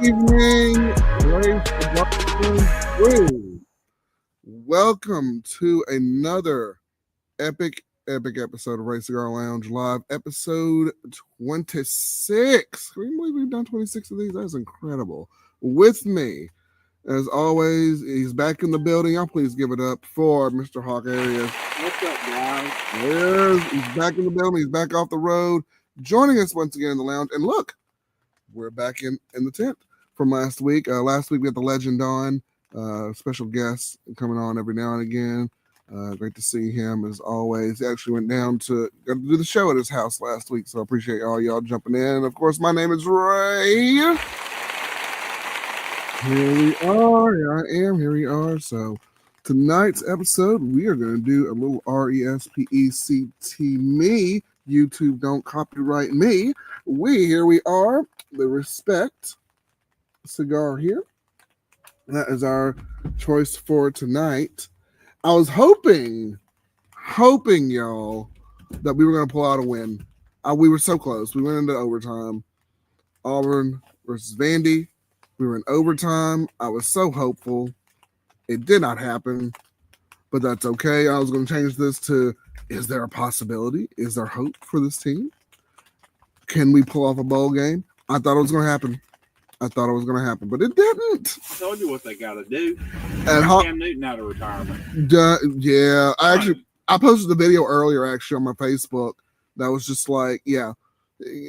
evening, ladies and gentlemen. Welcome to another epic episode of Cigar Lounge Live, episode 26. Can you believe we've done 26 of these? That's incredible. With me, as always, he's back in the building. Y'all please give it up for Mr. Hawkeye. What's up, guys? He's back in the building. He's back off the road, joining us once again in the lounge. And look, we're back in the tent from last week. Last week we had the legend on, special guest coming on every now and again. Great to see him as always. He actually got to do the show at his house last week, so I appreciate all y'all jumping in. And of course, my name is Ray. Here we are. Here I am. Here we are. So tonight's episode, we are going to do a little R.E.S.P.E.C.T. me. YouTube don't copyright me. Here we are. The Respect cigar here. That is our choice for tonight. I was hoping y'all that we were going to pull out a win. We were so close. We went into overtime. Auburn versus Vandy. We were in overtime. I was so hopeful. It did not happen, but that's okay. I was going to change this to, is there a possibility? Is there hope for this team? Can we pull off a bowl game? I thought it was going to happen. But it didn't. I told you what they got to do. And Cam Newton out of retirement. Yeah, I posted the video earlier actually on my Facebook. That was just like, yeah,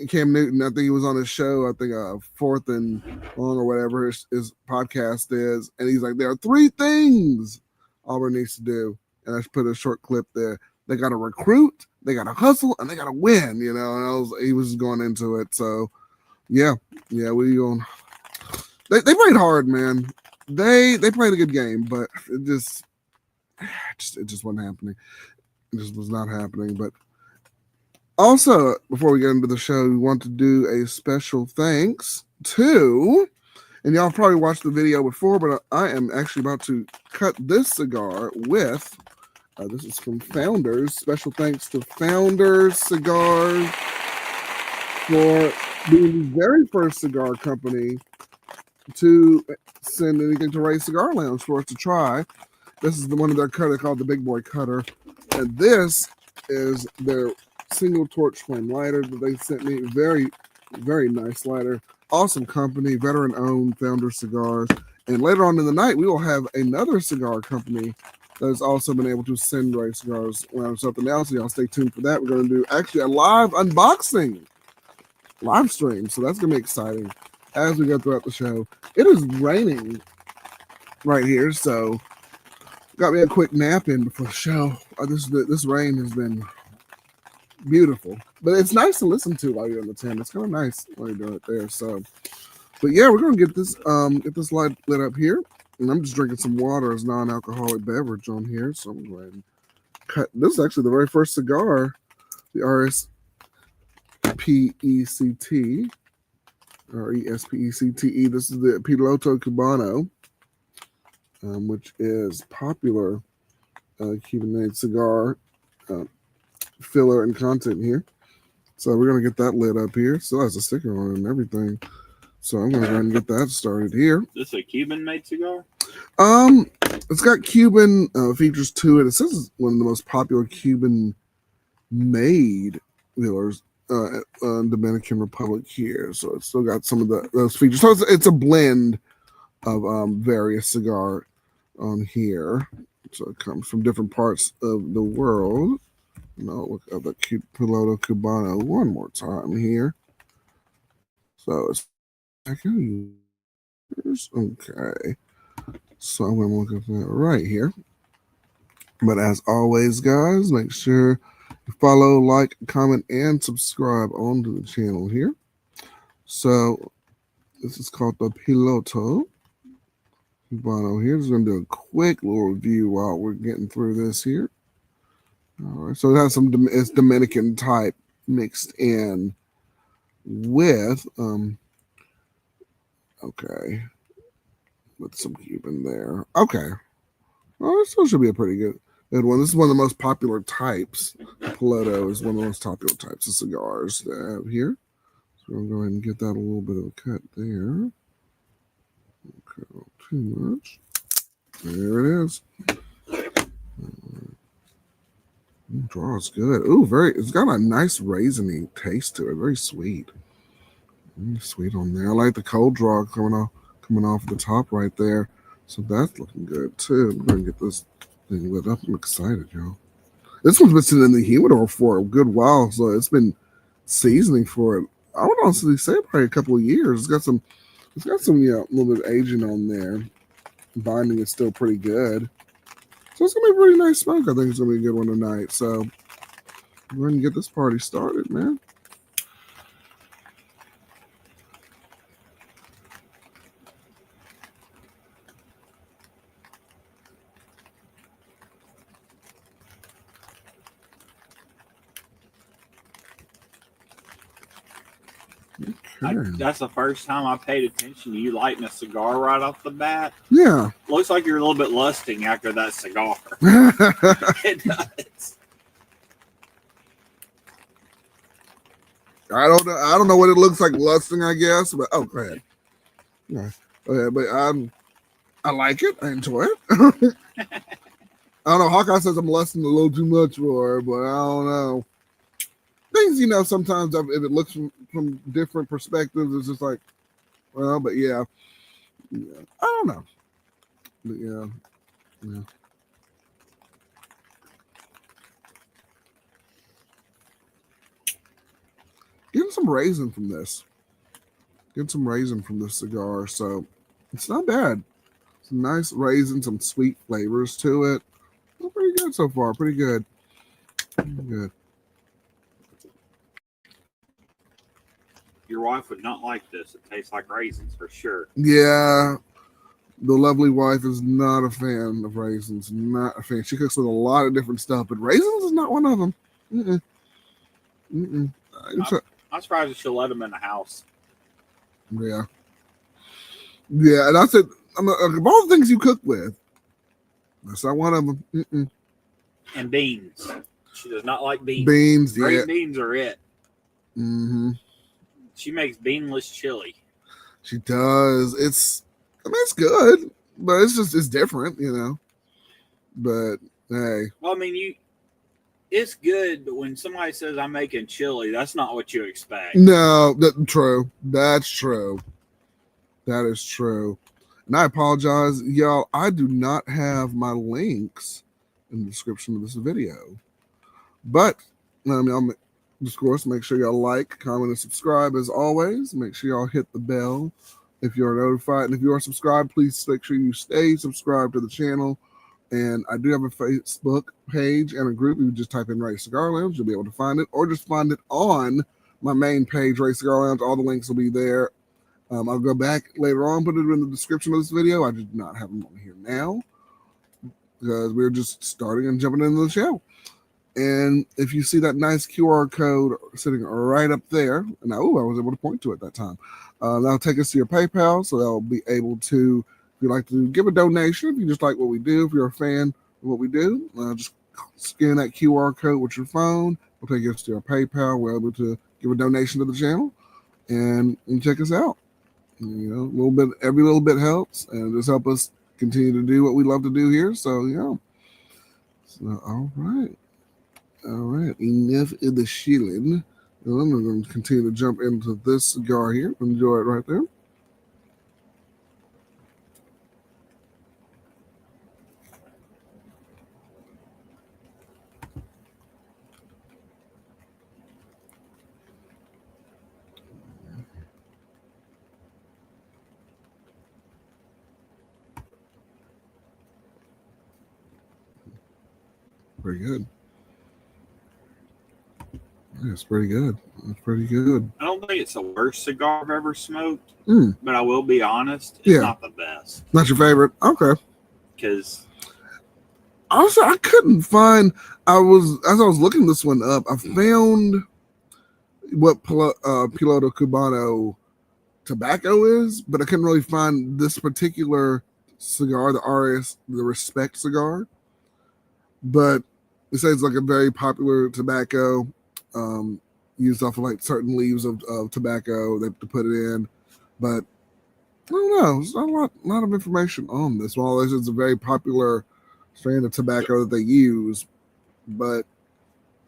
Cam Newton. I think he was on his show. I think Fourth and Long or whatever his podcast is, and he's like, there are 3 things Auburn needs to do, and I just put a short clip there. They got to recruit, they got to hustle, and they got to win. You know, and he was going into it. So, yeah, we going. They played hard, man. They played a good game, but it just wasn't happening. It just was not happening. But also, before we get into the show, we want to do a special thanks to, and y'all probably watched the video before, but I am actually about to cut this cigar with. This is from Founders. Special thanks to Founders Cigars for being the very first cigar company to send anything to Ray Cigar Lounge for us to try. This is one of their cutter called the Big Boy Cutter. And this is their single torch flame lighter that they sent me. Very, very nice lighter. Awesome company, veteran-owned Founder Cigars. And later on in the night, we will have another cigar company that has also been able to send Ray Cigars Lounge something else. So y'all stay tuned for that. We're going to do actually a live unboxing live stream. So that's going to be exciting as we go throughout the show. It is raining right here, so got me a quick nap in before the show. This rain has been beautiful, but it's nice to listen to while you're in the tent. It's kind of nice while you're doing it there. So, but yeah, we're gonna get this light lit up here, and I'm just drinking some water as non-alcoholic beverage on here. So I'm going to cut. This is actually the very first cigar, the R.E.S.P.E.C.T. R.E.S.P.E.C.T. This is the Piloto Cubano, which is popular Cuban-made cigar filler and content here. So we're going to get that lit up here. Still has a sticker on it and everything. So I'm going to go ahead and get that started here. Is this a Cuban-made cigar? It's got Cuban features to it. It says it's one of the most popular Cuban-made fillers. Dominican Republic here, so it's still got some of those features. So it's a blend of various cigar on here. So it comes from different parts of the world. Look at the Piloto Cubano one more time here. So it's okay. So I'm going to look at that right here. But as always, guys, make sure follow, like, comment, and subscribe onto the channel here. So this is called the Piloto Cubano here. Just going to do a quick little review while we're getting through this here. All right, so it has it's Dominican type mixed in with with some Cuban there. Okay, well, this still should be a pretty good one. This is one of the most popular types. The Piloto is one of the most popular types of cigars they have here. So we'll go ahead and get that a little bit of a cut there. Too much. There it is. Draws good. Ooh, it's got a nice raisiny taste to it. Very sweet. Very sweet on there. I like the cold draw coming off the top right there. So that's looking good too. I'm gonna get this thing lit up. I'm excited, y'all. This one's been sitting in the humidor for a good while, so it's been seasoning for it. I would honestly say probably a couple of years. It's got some a little bit of aging on there. Binding is still pretty good. So it's gonna be a pretty nice smoke. I think it's gonna be a good one tonight. So go ahead and get this party started, man. That's the first time I paid attention to you lighting a cigar right off the bat. Yeah. Looks like you're a little bit lusting after that cigar. It does. I don't know what it looks like lusting, I guess, but go ahead. Yeah. Okay, but I like it. I enjoy it. I don't know. Hawkeye says I'm lusting a little too much for her, but I don't know. Things, sometimes if it looks from different perspectives, it's just like, well, but yeah. I don't know. But yeah. Getting some raisin from this. Getting some raisin from this cigar, so it's not bad. Some nice raisin, some sweet flavors to it. Well, pretty good so far. Pretty good. Pretty good. Your wife would not like this. It tastes like raisins for sure. Yeah. The lovely wife is not a fan of raisins. Not a fan. She cooks with a lot of different stuff, but raisins is not one of them. I'm surprised that she'll let them in the house. Yeah. Yeah, and I said, of all the things you cook with, that's not one of them. And beans. She does not like beans. Beans, Green yeah. beans are it. Mm-hmm. She makes beanless chili. She does. It's good, but it's different, But hey. Well, I mean, it's good, but when somebody says I'm making chili, that's not what you expect. No, that's true. That's true. That is true. And I apologize, y'all. I do not have my links in the description of this video. But I'll of course, make sure y'all like, comment, and subscribe as always. Make sure y'all hit the bell if you're notified. And if you are subscribed, please make sure you stay subscribed to the channel. And I do have a Facebook page and a group. You just type in Ray Cigar Lounge, you'll be able to find it, or just find it on my main page, Ray Cigar Lounge. All the links will be there. I'll go back later on, put it in the description of this video. I did not have them on here now because we're just starting and jumping into the show. And if you see that nice QR code sitting right up there, and I was able to point to it that time, that'll take us to your PayPal. So that'll be able to, if you'd like to give a donation, if you just like what we do, if you're a fan of what we do, just scan that QR code with your phone. We'll take us to our PayPal. We're able to give a donation to the channel and check us out. Every little bit helps, and just help us continue to do what we love to do here. So, all right. Enough of the shilling. I'm going to continue to jump into this cigar here. Enjoy it right there. Pretty good. Yeah, it's pretty good. It's pretty good. I don't think it's the worst cigar I've ever smoked, but I will be honest, it's not the best. Not your favorite? Okay. Because also, I couldn't find. As I was looking this one up, I found what Piloto Cubano tobacco is, but I couldn't really find this particular cigar, the Respect cigar. But it says like a very popular tobacco, used off of like certain leaves of tobacco they put it in. But I don't know. There's not a lot of information on this. Well, it's a very popular strain of tobacco that they use. But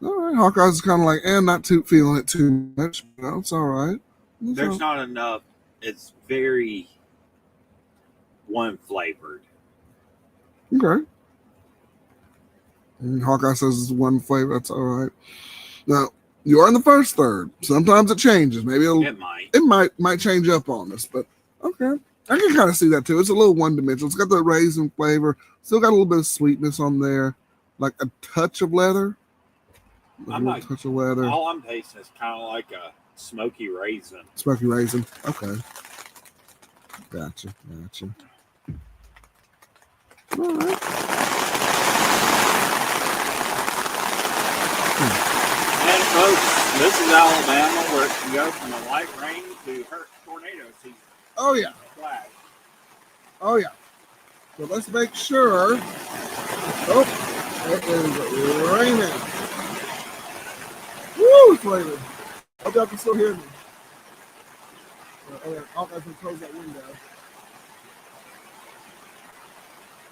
all right, Hawkeye's is kind of like, not too feeling it too much. No, it's all right. There's not enough. It's very one flavored. Okay. And Hawkeye says it's one flavor. That's all right. Now you are in the first third. Sometimes it changes. Maybe it might change up on us, but okay. I can kind of see that too. It's a little one dimensional. It's got the raisin flavor. Still got a little bit of sweetness on there, like a touch of leather. Touch of leather. All I'm tasting is kind of like a smoky raisin. Smoky raisin. Okay. Gotcha. All right. And folks, this is Alabama, where it can go from a light rain to tornado season. Oh yeah. Flash. Oh yeah. So let's make sure. Oh, it is raining. Woo, it's raining. I hope y'all can still hear me. I'll have to close that window.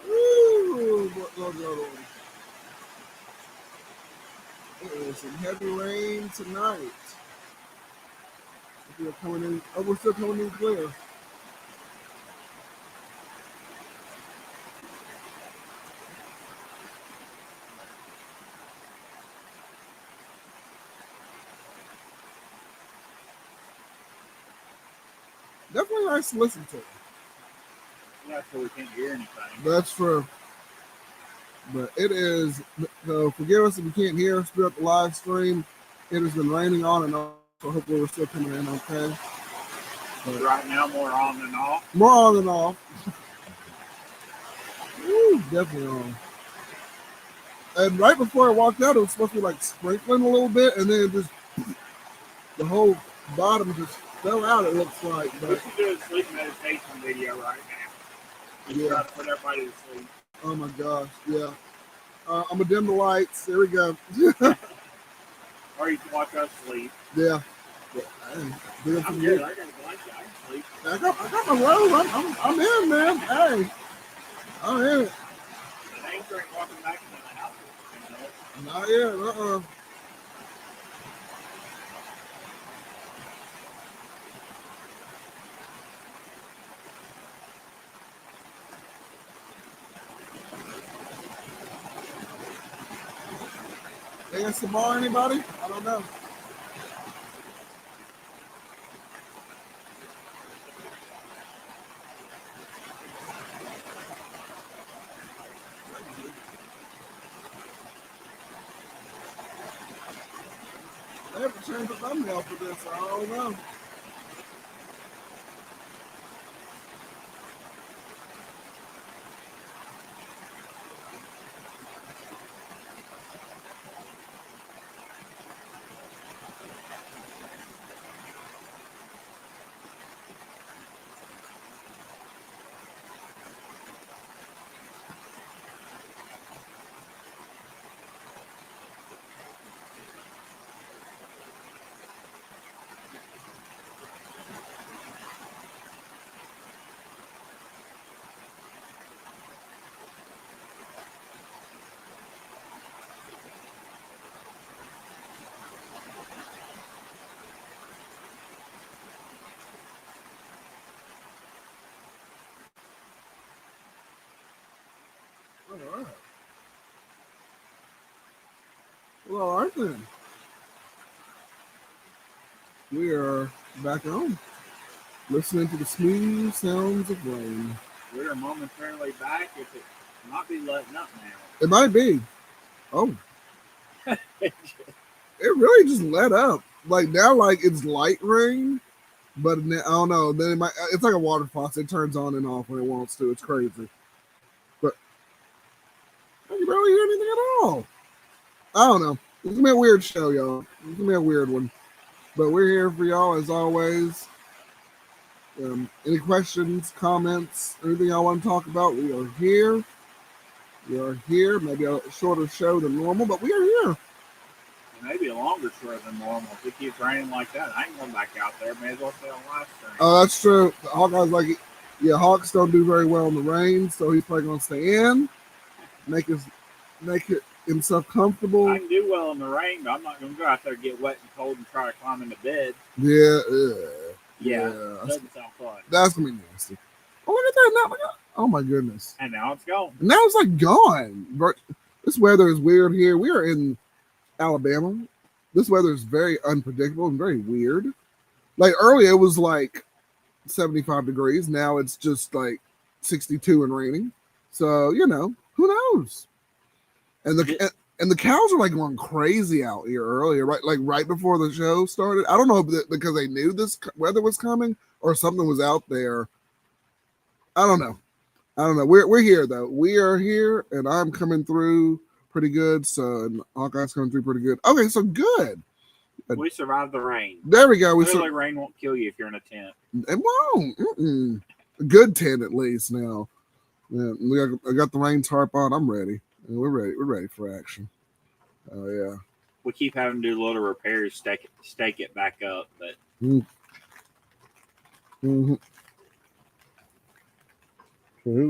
Woo! Lord. It is some heavy rain tonight. We're coming in. Oh, we're still coming in clear. Definitely nice to listen to. Yeah, so we can't hear anything. That's true. But it is, so forgive us if you can't hear us throughout the live stream. It has been raining on and off, so hopefully we're still coming in okay. But right now, more on than off. More on than off. Woo, definitely on. And right before I walked out, it was supposed to be like sprinkling a little bit, and then just the whole bottom just fell out, it looks like. But we should do a sleep meditation video right now. We try to put everybody to sleep. Oh my gosh, yeah. I'm gonna dim the lights. There we go. Or you can watch us sleep. Yeah. I'm good. I got a blanket. I can sleep. I got my robe. I'm in, man. Hey. I'm in it. I ain't walking back into the house. Not yet. ASMR, anybody? I don't know. They have to change the thumbnail for this. I don't know. All right. Well, all right then. We are back on, listening to the smooth sounds of rain. We are momentarily back. If it might be letting up now. It might be. Oh. It really just let up. Like now, like it's light rain, but I don't know. Then it might. It's like a water faucet. It turns on and off when it wants to. It's crazy. But I can barely hear anything at all. I don't know. It's gonna be a weird show, y'all. It's gonna be a weird one. But we're here for y'all as always. Any questions, comments, anything y'all want to talk about? We are here. We are here. Maybe a shorter show than normal, but we are here. Maybe a longer show than normal. If it keeps raining like that, I ain't going back out there. May as well stay on live stream. Oh, that's true. Hawkeye's like, Yeah, Hawks don't do very well in the rain, so he's probably gonna stay in, make it himself comfortable. I can do well in the rain, but I'm not going to go out there, get wet and cold, and try to climb into bed. Yeah, Yeah, doesn't sound fun. That's gonna be nasty. Oh, look at that! Now, oh my goodness! And now it's gone. Now it's like gone. This weather is weird here. We are in Alabama. This weather is very unpredictable and very weird. Like earlier, it was like 75 degrees. Now it's just like 62 and raining. So who knows? And the cows are like going crazy out here earlier, right? Like right before the show started. I don't know if because they knew this weather was coming or something was out there. I don't know. We're here though. We are here, and I'm coming through pretty good. So Hawkeye's coming through pretty good. Okay, so good. We survived the rain. There we go. Clearly, rain won't kill you if you're in a tent. It won't. A good tent at least now. Yeah, I got the rain tarp on. I'm ready. We're ready. We're ready for action. Oh yeah. We keep having to do little repairs, stake it back up, but. Mm-hmm.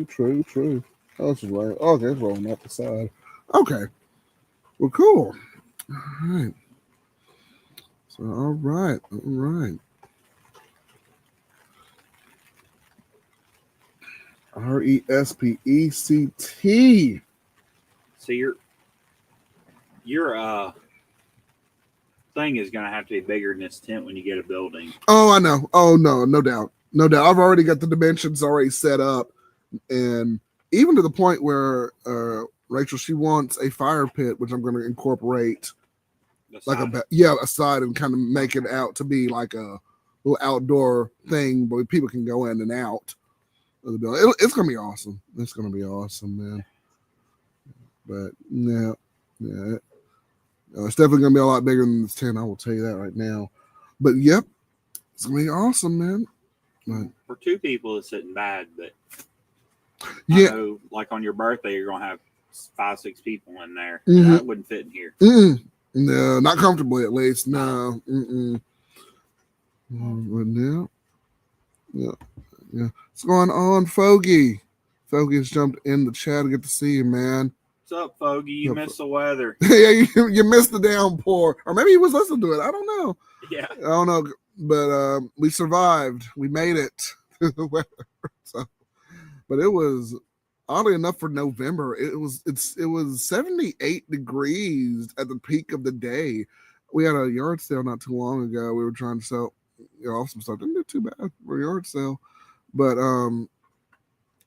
True. Oh, this is right. Okay, it's rolling off the side. Okay. Well, cool. All right. So, all right. R.E.S.P.E.C.T. So your thing is going to have to be bigger than this tent when you get a building. Oh, I know. Oh, no doubt. I've already got the dimensions already set up, and even to the point where Rachel, she wants a fire pit, which I'm going to incorporate like a side and kind of make it out to be like a little outdoor thing where people can go in and out of the building. It's going to be awesome. It's going to be awesome, man. But yeah. It's definitely going to be a lot bigger than this tent. I will tell you that right now. But yep, it's going to be awesome, man. But, for two people, it's sitting bad, but yeah, I know, like on your birthday, you're going to have 5-6 people in there. Mm-hmm. That wouldn't fit in here. No, not comfortably at least. No. But yeah. What's going on, Fogey? Fogey's jumped in the chat. Good to see you, man. What's up, Fogey? You missed the weather. Yeah, you missed the downpour, or maybe he was listening to it. I don't know. Yeah, I don't know, but we survived. We made it through the weather. So, but it was oddly enough for November. It was 78 degrees at the peak of the day. We had a yard sale not too long ago. We were trying to sell off some stuff. Didn't do too bad for a yard sale, but it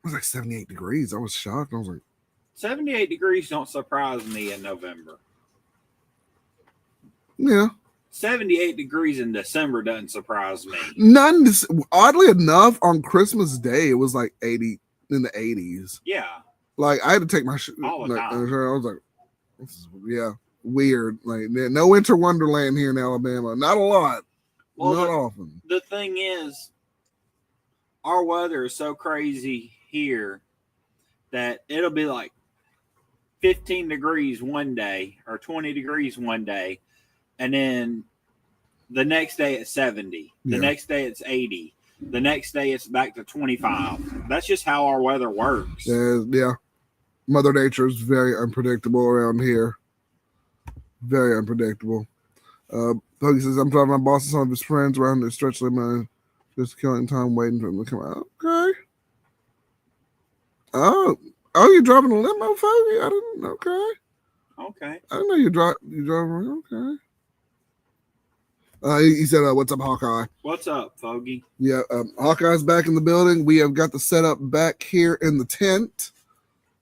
was like 78 degrees. I was shocked. I was like, 78 degrees don't surprise me in November. Yeah. 78 degrees in December doesn't surprise me. None. Oddly enough, on Christmas Day, it was like 80 in the 80s. Yeah. Like I had to take my all the time. I was like, this is weird. Like no winter wonderland here in Alabama. Not a lot. Well, not often. The thing is, our weather is so crazy here that it'll be like 15 degrees one day or 20 degrees one day, and then the next day it's 70. The next day it's 80. The next day it's back to 25. That's just how our weather works. Yeah. Mother Nature is very unpredictable around here. Very unpredictable. Puggy says, I'm driving my boss and some of his friends around the stretch limit, just killing time waiting for him to come out. Okay. Oh, you're driving a limo, Foggy? I didn't. Okay. Okay. I didn't know you driving. Okay. He said, "What's up, Hawkeye?" What's up, Foggy? Yeah, Hawkeye's back in the building. We have got the setup back here in the tent,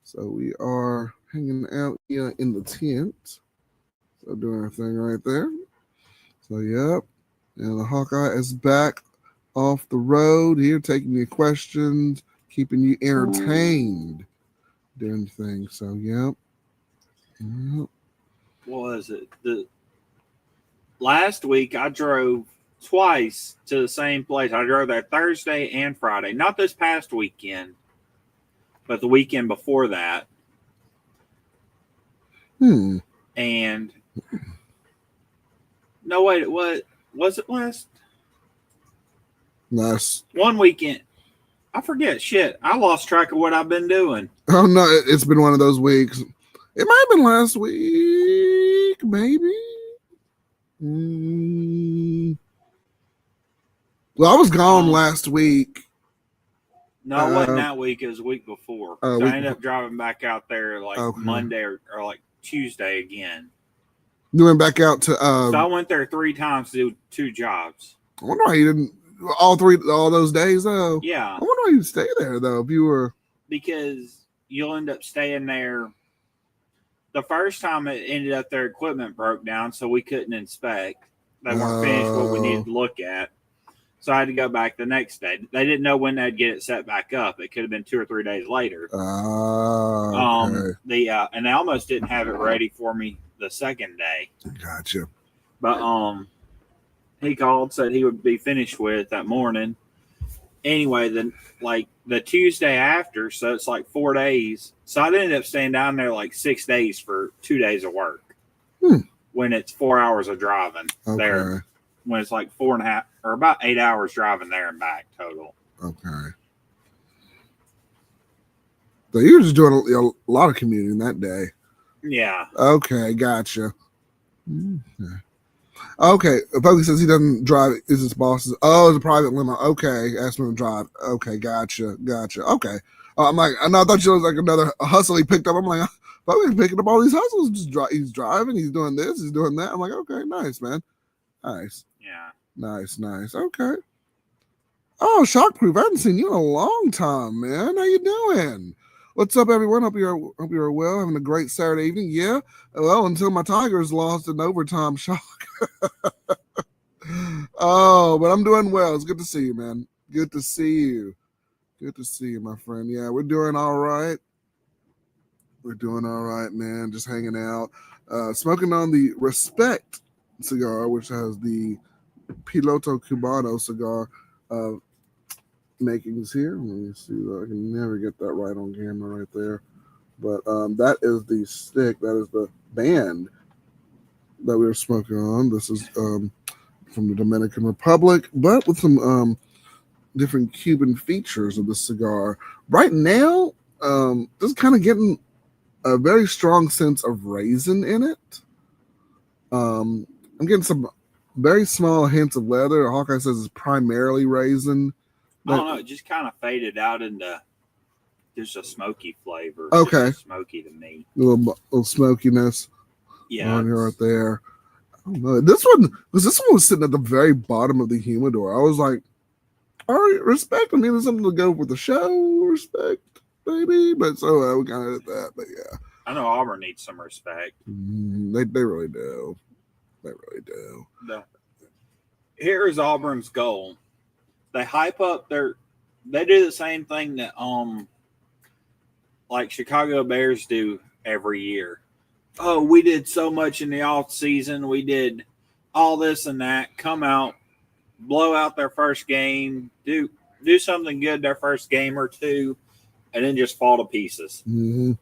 so we are hanging out here in the tent. So doing our thing right there. So yep, and the Hawkeye is back off the road here, taking your questions, keeping you entertained, doing things. So yep. What was it? Last week I drove twice to the same place. I drove there Thursday and Friday. Not this past weekend, but the weekend before that. And no, wait, what was it last? Nice. One weekend. I forget shit. I lost track of what I've been doing. Oh no, it's been one of those weeks. It might have been last week, maybe. Well, I was gone last week. No, it wasn't that week. It was the week before. So week I ended up driving back out there like Monday or like Tuesday again. You went back out to. So I went there 3 times to do 2 jobs. I wonder why you didn't all those days though. Yeah. I wonder why you stay there though if you were. Because you'll end up staying there. The first time it ended up their equipment broke down, so we couldn't inspect. They weren't finished what we needed to look at. So I had to go back the next day. They didn't know when they'd get it set back up. It could have been 2 or 3 days later. Okay. And they almost didn't have it ready for me the second day. Gotcha. But he called, said he would be finished with that morning. Anyway, then like the Tuesday after, so it's like 4 days. So I ended up staying down there like 6 days for 2 days of work. When it's 4 hours of driving there. When it's like 4.5 or about 8 hours driving there and back total. Okay. So you were just doing a lot of commuting that day. Yeah. Okay, gotcha. Okay, Pokey says he doesn't drive. Is his boss's? Oh, it's a private limo. Okay, asked him to drive. Okay, gotcha. Okay. I'm like, I thought you was like another hustle he picked up. I'm like, Pokey's picking up all these hustles. He's driving. He's doing this. He's doing that. I'm like, okay, nice, man. Nice. Yeah. Nice. Okay. Oh, Shockproof. I haven't seen you in a long time, man. How you doing? What's up, everyone? Hope you're well. Having a great Saturday evening. Yeah. Well, until my Tigers lost in overtime shock. Oh, but I'm doing well. It's good to see you, man. Good to see you. Good to see you, my friend. Yeah, we're doing all right. We're doing all right, man. Just hanging out. Smoking on the Respect cigar, which has the Piloto Cubano cigar makings here. Let me see. I can never get that right on camera right there. But that is the stick. That is the band that we were smoking on. This is from the Dominican Republic, but with some different Cuban features of the cigar. Right now, this is kind of getting a very strong sense of raisin in it. I'm getting some very small hints of leather. Hawkeye says it's primarily raisin. I don't know. It just kind of faded out into just a smoky flavor. Okay. Smoky to me. A little smokiness. Yeah. On here right there. I don't know. This one was sitting at the very bottom of the humidor. I was like, all right, respect. I mean, there's something to go with the show. Respect, baby. But so we kind of did that. But yeah. I know Auburn needs some respect. They really do. They really do. Here is Auburn's goal. They hype up they do the same thing that like Chicago Bears do every year. Oh, we did so much in the off season. We did all this and that. Come out, blow out their first game, do something good their first game or two, and then just fall to pieces. Mm-hmm.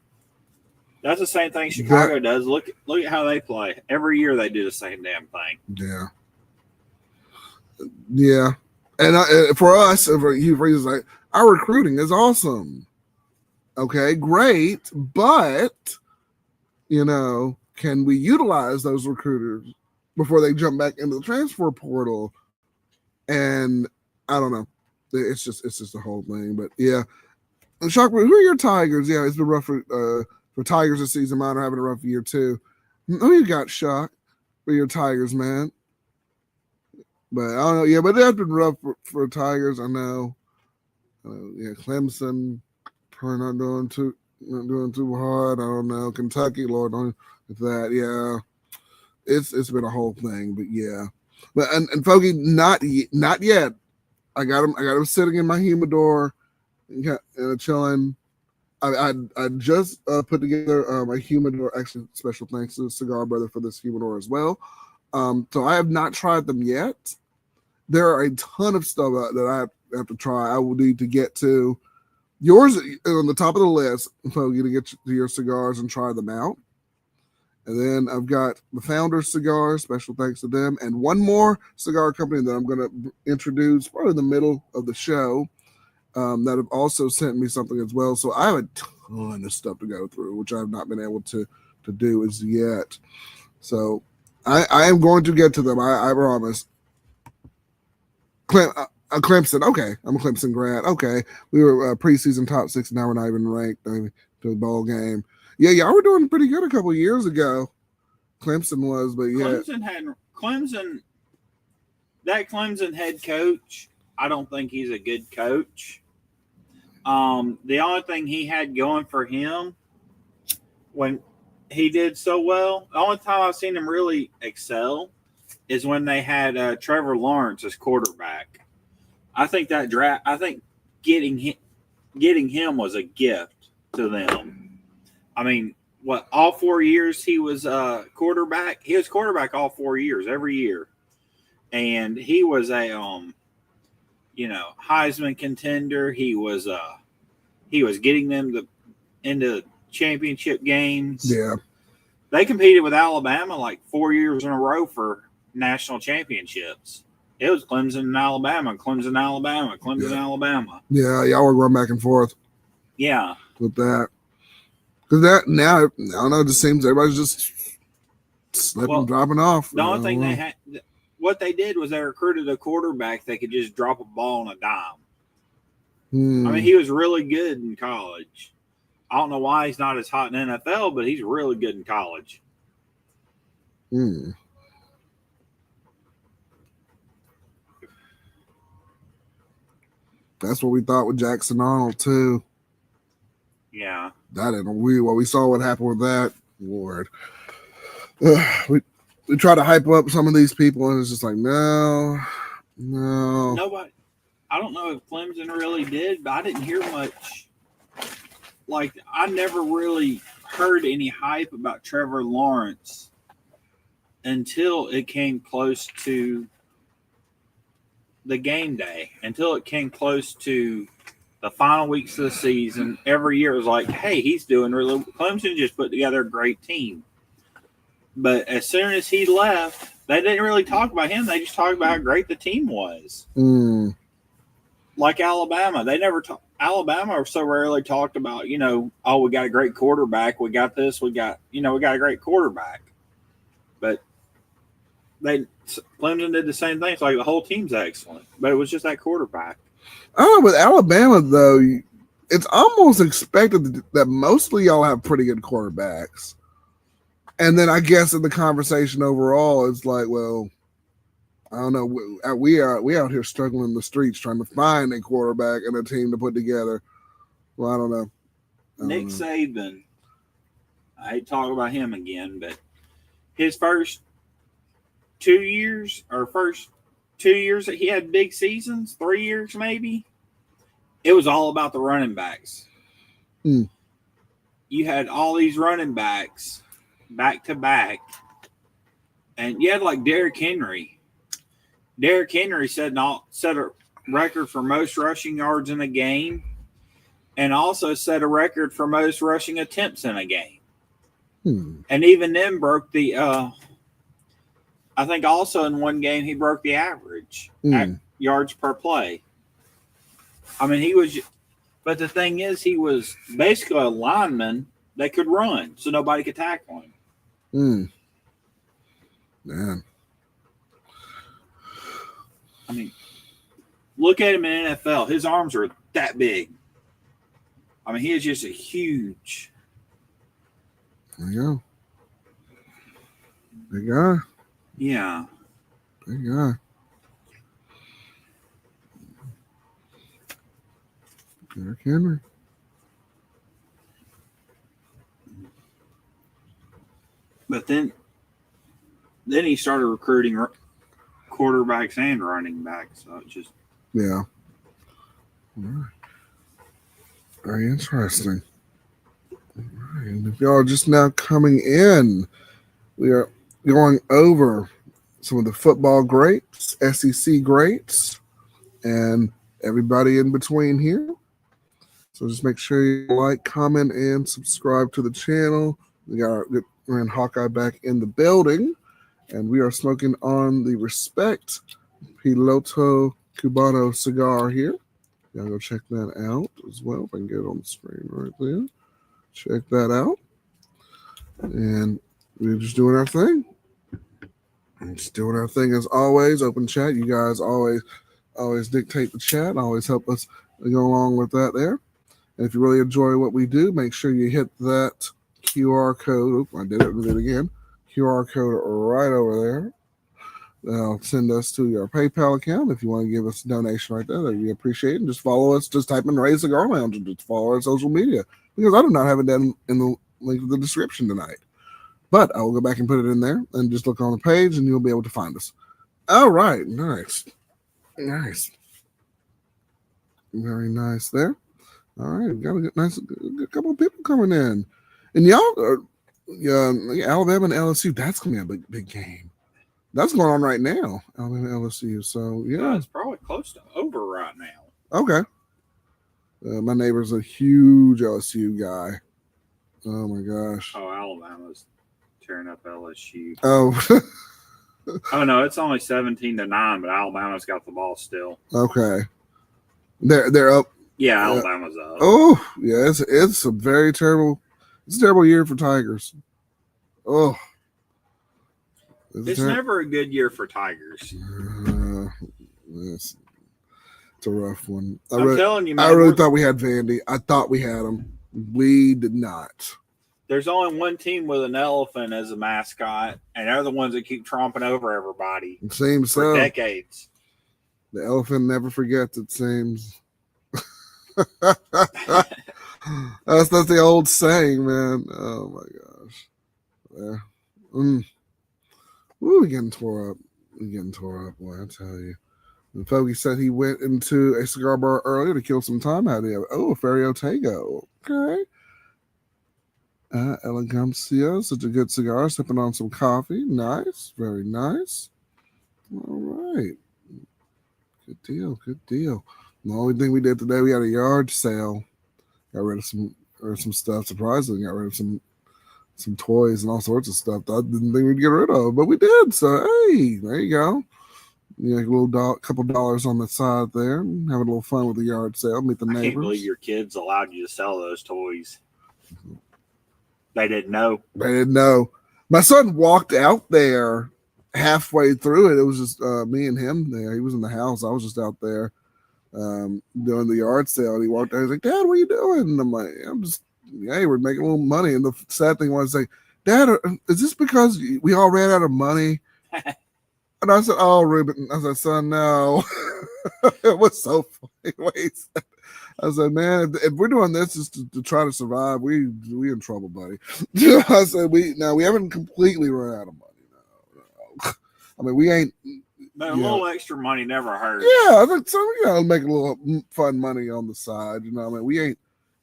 That's the same thing Chicago does. Look at how they play. Every year they do the same damn thing. Yeah. Yeah. And for us, for you, like, our recruiting is awesome. Okay, great, but can we utilize those recruiters before they jump back into the transfer portal? And I don't know. It's just a whole thing. But yeah, and Shock, who are your Tigers? Yeah, it's been rough for Tigers this season. Mine are having a rough year too. Who you got, Shock, for your Tigers, man? But I don't know. Yeah, but it has been rough for Tigers. I know. Yeah, Clemson probably not doing too hard. I don't know. Kentucky, Lord, with that, yeah, it's been a whole thing. But yeah, but and Fogey, not yet. I got him sitting in my humidor, and chilling. I just put together my humidor. Actually, special thanks to the Cigar Brother for this humidor as well. So I have not tried them yet. There are a ton of stuff that I have to try. I will need to get to. Yours on the top of the list, Fogey, to get to your cigars and try them out. And then I've got the Founders Cigars, special thanks to them, and one more cigar company that I'm going to introduce probably in the middle of the show. that have also sent me something as well. So I have a ton of stuff to go through, which I have not been able to do as yet. So I am going to get to them. I promise. Clemson. Okay, I'm a Clemson grad. Okay, we were preseason top 6. Now we're not even ranked to the bowl game. Yeah, y'all were doing pretty good a couple of years ago. Clemson was, but yeah, That Clemson head coach, I don't think he's a good coach. The only thing he had going for him when he did so well, the only time I've seen him really excel is when they had Trevor Lawrence as quarterback. I think getting him was a gift to them. I mean, all 4 years he was quarterback? He was quarterback all 4 years, every year. And he was a Heisman contender. He was getting them into championship games. Yeah. They competed with Alabama like 4 years in a row for national championships. It was Clemson and Alabama, Clemson, Alabama, Clemson, Alabama. Yeah, y'all were going back and forth. Yeah. With that. Because that now, I don't know, it just seems everybody's just slipping, dropping off. The only thing they had, what they did was they recruited a quarterback that could just drop a ball on a dime. I mean, he was really good in college. I don't know why he's not as hot in NFL, but he's really good in college. That's what we thought with Jackson Arnold too. Yeah. We saw what happened with that. Lord. We try to hype up some of these people, and it's just like, no. Nobody. I don't know if Clemson really did, but I didn't hear much. Like, I never really heard any hype about Trevor Lawrence until it came close to the game day, until it came close to the final weeks of the season. Every year it was like, hey, he's doing really. Clemson just put together a great team. But as soon as he left, they didn't really talk about him. They just talked about how great the team was. Like Alabama. They never talked. Alabama so rarely talked about, we got a great quarterback. We got this. We got a great quarterback. But Clemson did the same thing. It's like the whole team's excellent. But it was just that quarterback. Oh, with Alabama, though, it's almost expected that mostly y'all have pretty good quarterbacks. And then I guess in the conversation overall, it's like, well, I don't know. We out here struggling in the streets trying to find a quarterback and a team to put together. Well, I don't know. Nick Saban, I hate to talk about him again, but his first 2 years that he had big seasons, 3 years maybe, it was all about the running backs. You had all these running backs back to back, and you had like Derrick Henry. Derrick Henry set a record for most rushing yards in a game, and also set a record for most rushing attempts in a game. And even then broke the I think also in one game he broke the average yards per play. I mean, but the thing is, he was basically a lineman that could run, so nobody could tackle him. Man. I mean, look at him in NFL. His arms are that big. I mean, he is just a huge. There you go. Big guy. Yeah. Big guy. Derrick Henry. But then he started recruiting quarterbacks and running backs. So it just. Yeah. Very interesting. And if y'all are just now coming in, we are going over some of the football greats, SEC greats, and everybody in between here. So just make sure you like, comment, and subscribe to the channel. We got our good friend Hawkeye back in the building, and we are smoking on the Respect Piloto Cubano cigar here. Y'all go check that out as well. If I can get it on the screen right there. Check that out. And we're just doing our thing. Just doing our thing as always. Open chat. You guys always dictate the chat. Always help us go along with that there. And if you really enjoy what we do, make sure you hit that QR code. Oop, I did it again. QR code right over there. That'll send us to your PayPal account if you want to give us a donation right there. That we appreciate it. And just follow us. Just type in Raise Cigar Lounge and just follow our social media. Because I do not have it down in the link of the description tonight. But I will go back and put it in there and just look on the page and you'll be able to find us. All right. Nice. Very nice there. All right. We've got a couple of people coming in. And y'all, Alabama and LSU, that's going to be a big game. That's going on right now, Alabama and LSU. So, yeah. It's probably close to over right now. Okay. My neighbor's a huge LSU guy. Oh, my gosh. Oh, Alabama's tearing up LSU. Oh. Oh, no, it's only 17-9, but Alabama's got the ball still. Okay. They're up. Yeah, Alabama's up. Oh, yeah, it's a very terrible year for Tigers. Oh. It's never a good year for Tigers. It's a rough one. I'm telling you, man. I really thought we had Vandy. I thought we had them. We did not. There's only one team with an elephant as a mascot, and they're the ones that keep tromping over everybody. It seems for so. Decades. The elephant never forgets, it seems. That's the old saying, man. Oh, my gosh. Yeah. Ooh, we're getting tore up. Boy, I tell you. And Fogey said he went into a cigar bar earlier to kill some time out of it. Oh, Ferry Otego. Okay. Elegancia, such a good cigar, sipping on some coffee. Nice. Very nice. All right. Good deal. The only thing we did today, we had a yard sale. Got rid of some stuff. Surprisingly, got rid of some toys and all sorts of stuff that I didn't think we'd get rid of, but we did. So hey, there you go. You know, a little couple dollars on the side there. Having a little fun with the yard sale. Meet the neighbors. I can't believe your kids allowed you to sell those toys. They didn't know. My son walked out there halfway through it. It was just me and him there. He was in the house. I was just out there doing the yard sale. And he walked out. He's like, "Dad, what are you doing?" And I'm like, "I'm just, hey, we're making a little money." And the sad thing was, like, "Dad, is this because we all ran out of money?" And I said, "Oh, Ruben." I said, "Son, no." It was so funny. I said, "Man, if we're doing this just to try to survive, we in trouble, buddy." I said, "We haven't completely run out of money. No. I mean, we ain't." But a little extra money never hurts. Yeah, I think so. Make a little fun money on the side. I mean, we ain't,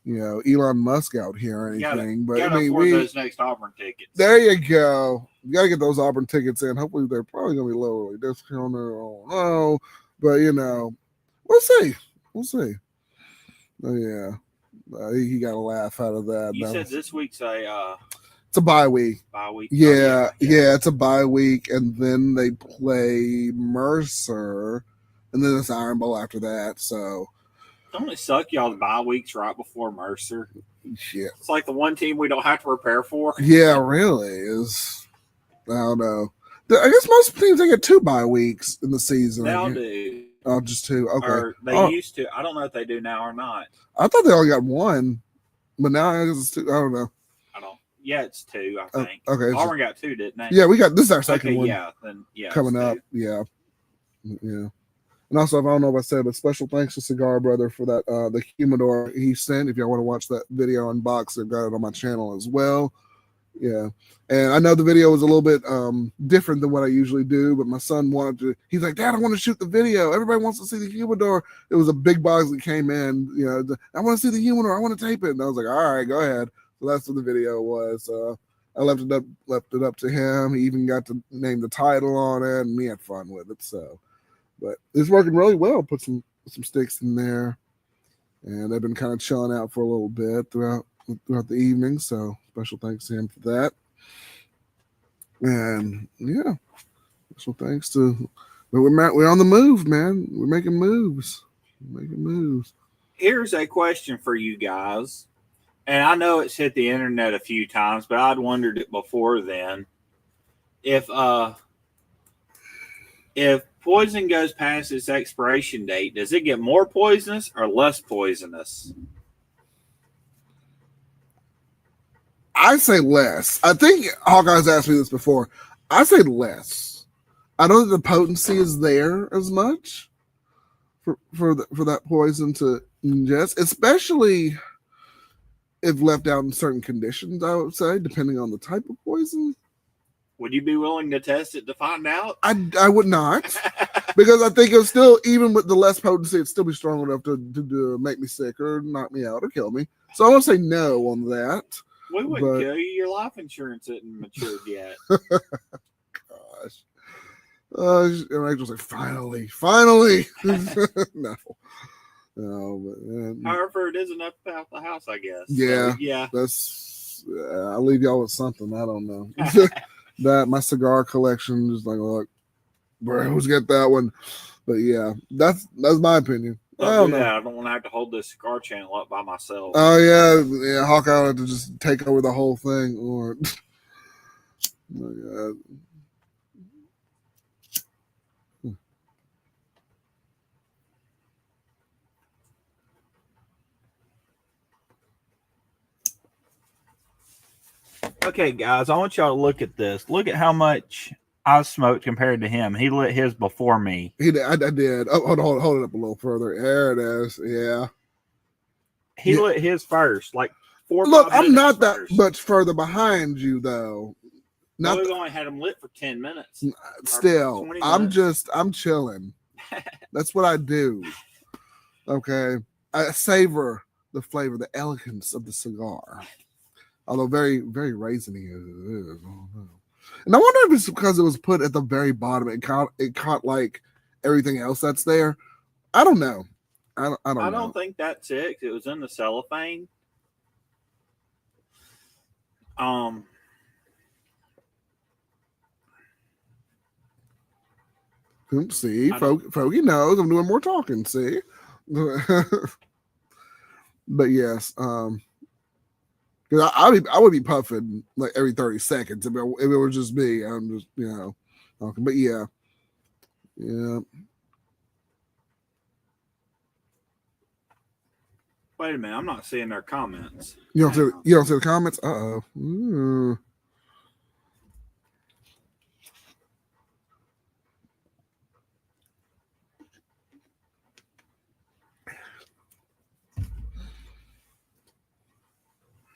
Elon Musk out here or anything. But I mean, those next Auburn tickets. There you go. You gotta get those Auburn tickets in. Hopefully, they're probably gonna be lowerly discounted. I don't know, but we'll see. Oh yeah, he got a laugh out of that. You said this week's it's a bye week. Yeah, it's a bye week, and then they play Mercer, and then it's Iron Bowl after that. So, don't it suck, y'all? The bye weeks right before Mercer. Yeah, it's like the one team we don't have to prepare for. Yeah, really is. I don't know. I guess most teams they get 2 bye weeks in the season. They all do. Oh, just 2. Okay. Or they used to. I don't know if they do now or not. I thought they only got 1, but now I guess it's 2. I don't know. Yeah, it's 2, I think. Okay. Auburn got 2, didn't they? Yeah, we got this is our second one. Yeah, then coming up. Yeah. And also, if I don't know if I said, but special thanks to Cigar Brother for that the humidor he sent. If y'all want to watch that video unbox, I've got it on my channel as well. Yeah. And I know the video was a little bit different than what I usually do, but my son wanted to. He's like, "Dad, I want to shoot the video. Everybody wants to see the humidor." It was a big box that came in. I want to see the humidor. I want to tape it. And I was like, "All right, go ahead." So that's what the video was. I left it up to him. He even got to name the title on it, and we had fun with it. So, but it's working really well. Put some sticks in there, and they've been kind of chilling out for a little bit throughout the evening. So special thanks to him for that. And yeah, special thanks to. But we're on the move, man. We're making moves. Here's a question for you guys. And I know it's hit the internet a few times, but I'd wondered it before then. If poison goes past its expiration date, does it get more poisonous or less poisonous? I say less. I think Hawkeye's asked me this before. I say less. I don't think the potency is there as much for that poison to ingest, especially if left out in certain conditions. I would say, depending on the type of poison. Would you be willing to test it to find out? I would not, because I think it's still, even with the less potency, it'd still be strong enough to make me sick or knock me out or kill me. So I want to say no on that. We wouldn't kill you. Your life insurance isn't matured yet. Gosh. And Angel's like, finally. No. But, however, it is enough about the house, I guess. Yeah. So, yeah. That's. I'll leave y'all with something. I don't know. That my cigar collection is like, bro, who's get that one? But yeah, that's my opinion. I don't know. I don't want to have to hold this cigar channel up by myself. Oh yeah. Hawkeye will have to just take over the whole thing, or. Oh, Okay, guys, I want y'all to look at this. Look at how much I smoked compared to him. He lit his before me. I did. Oh, hold it up a little further. There it is. Yeah. He lit his first, like 4 or 5 Look, I'm not first. that much further behind you, though. Not we've only had him lit for 10 minutes. Still, I'm chilling. That's what I do. Okay. I savor the flavor, the elegance of the cigar. Although very, very raisiny as it is. And I wonder if it's because it was put at the very bottom. It caught like everything else that's there. I don't know. I don't think that's it. It was in the cellophane. See, Fogey knows I'm doing more talking. See, but yes, because I would be puffing like every 30 seconds if it was just me. I'm just talking. But yeah. Wait a minute, I'm not seeing their comments. You don't see the comments? Uh-oh.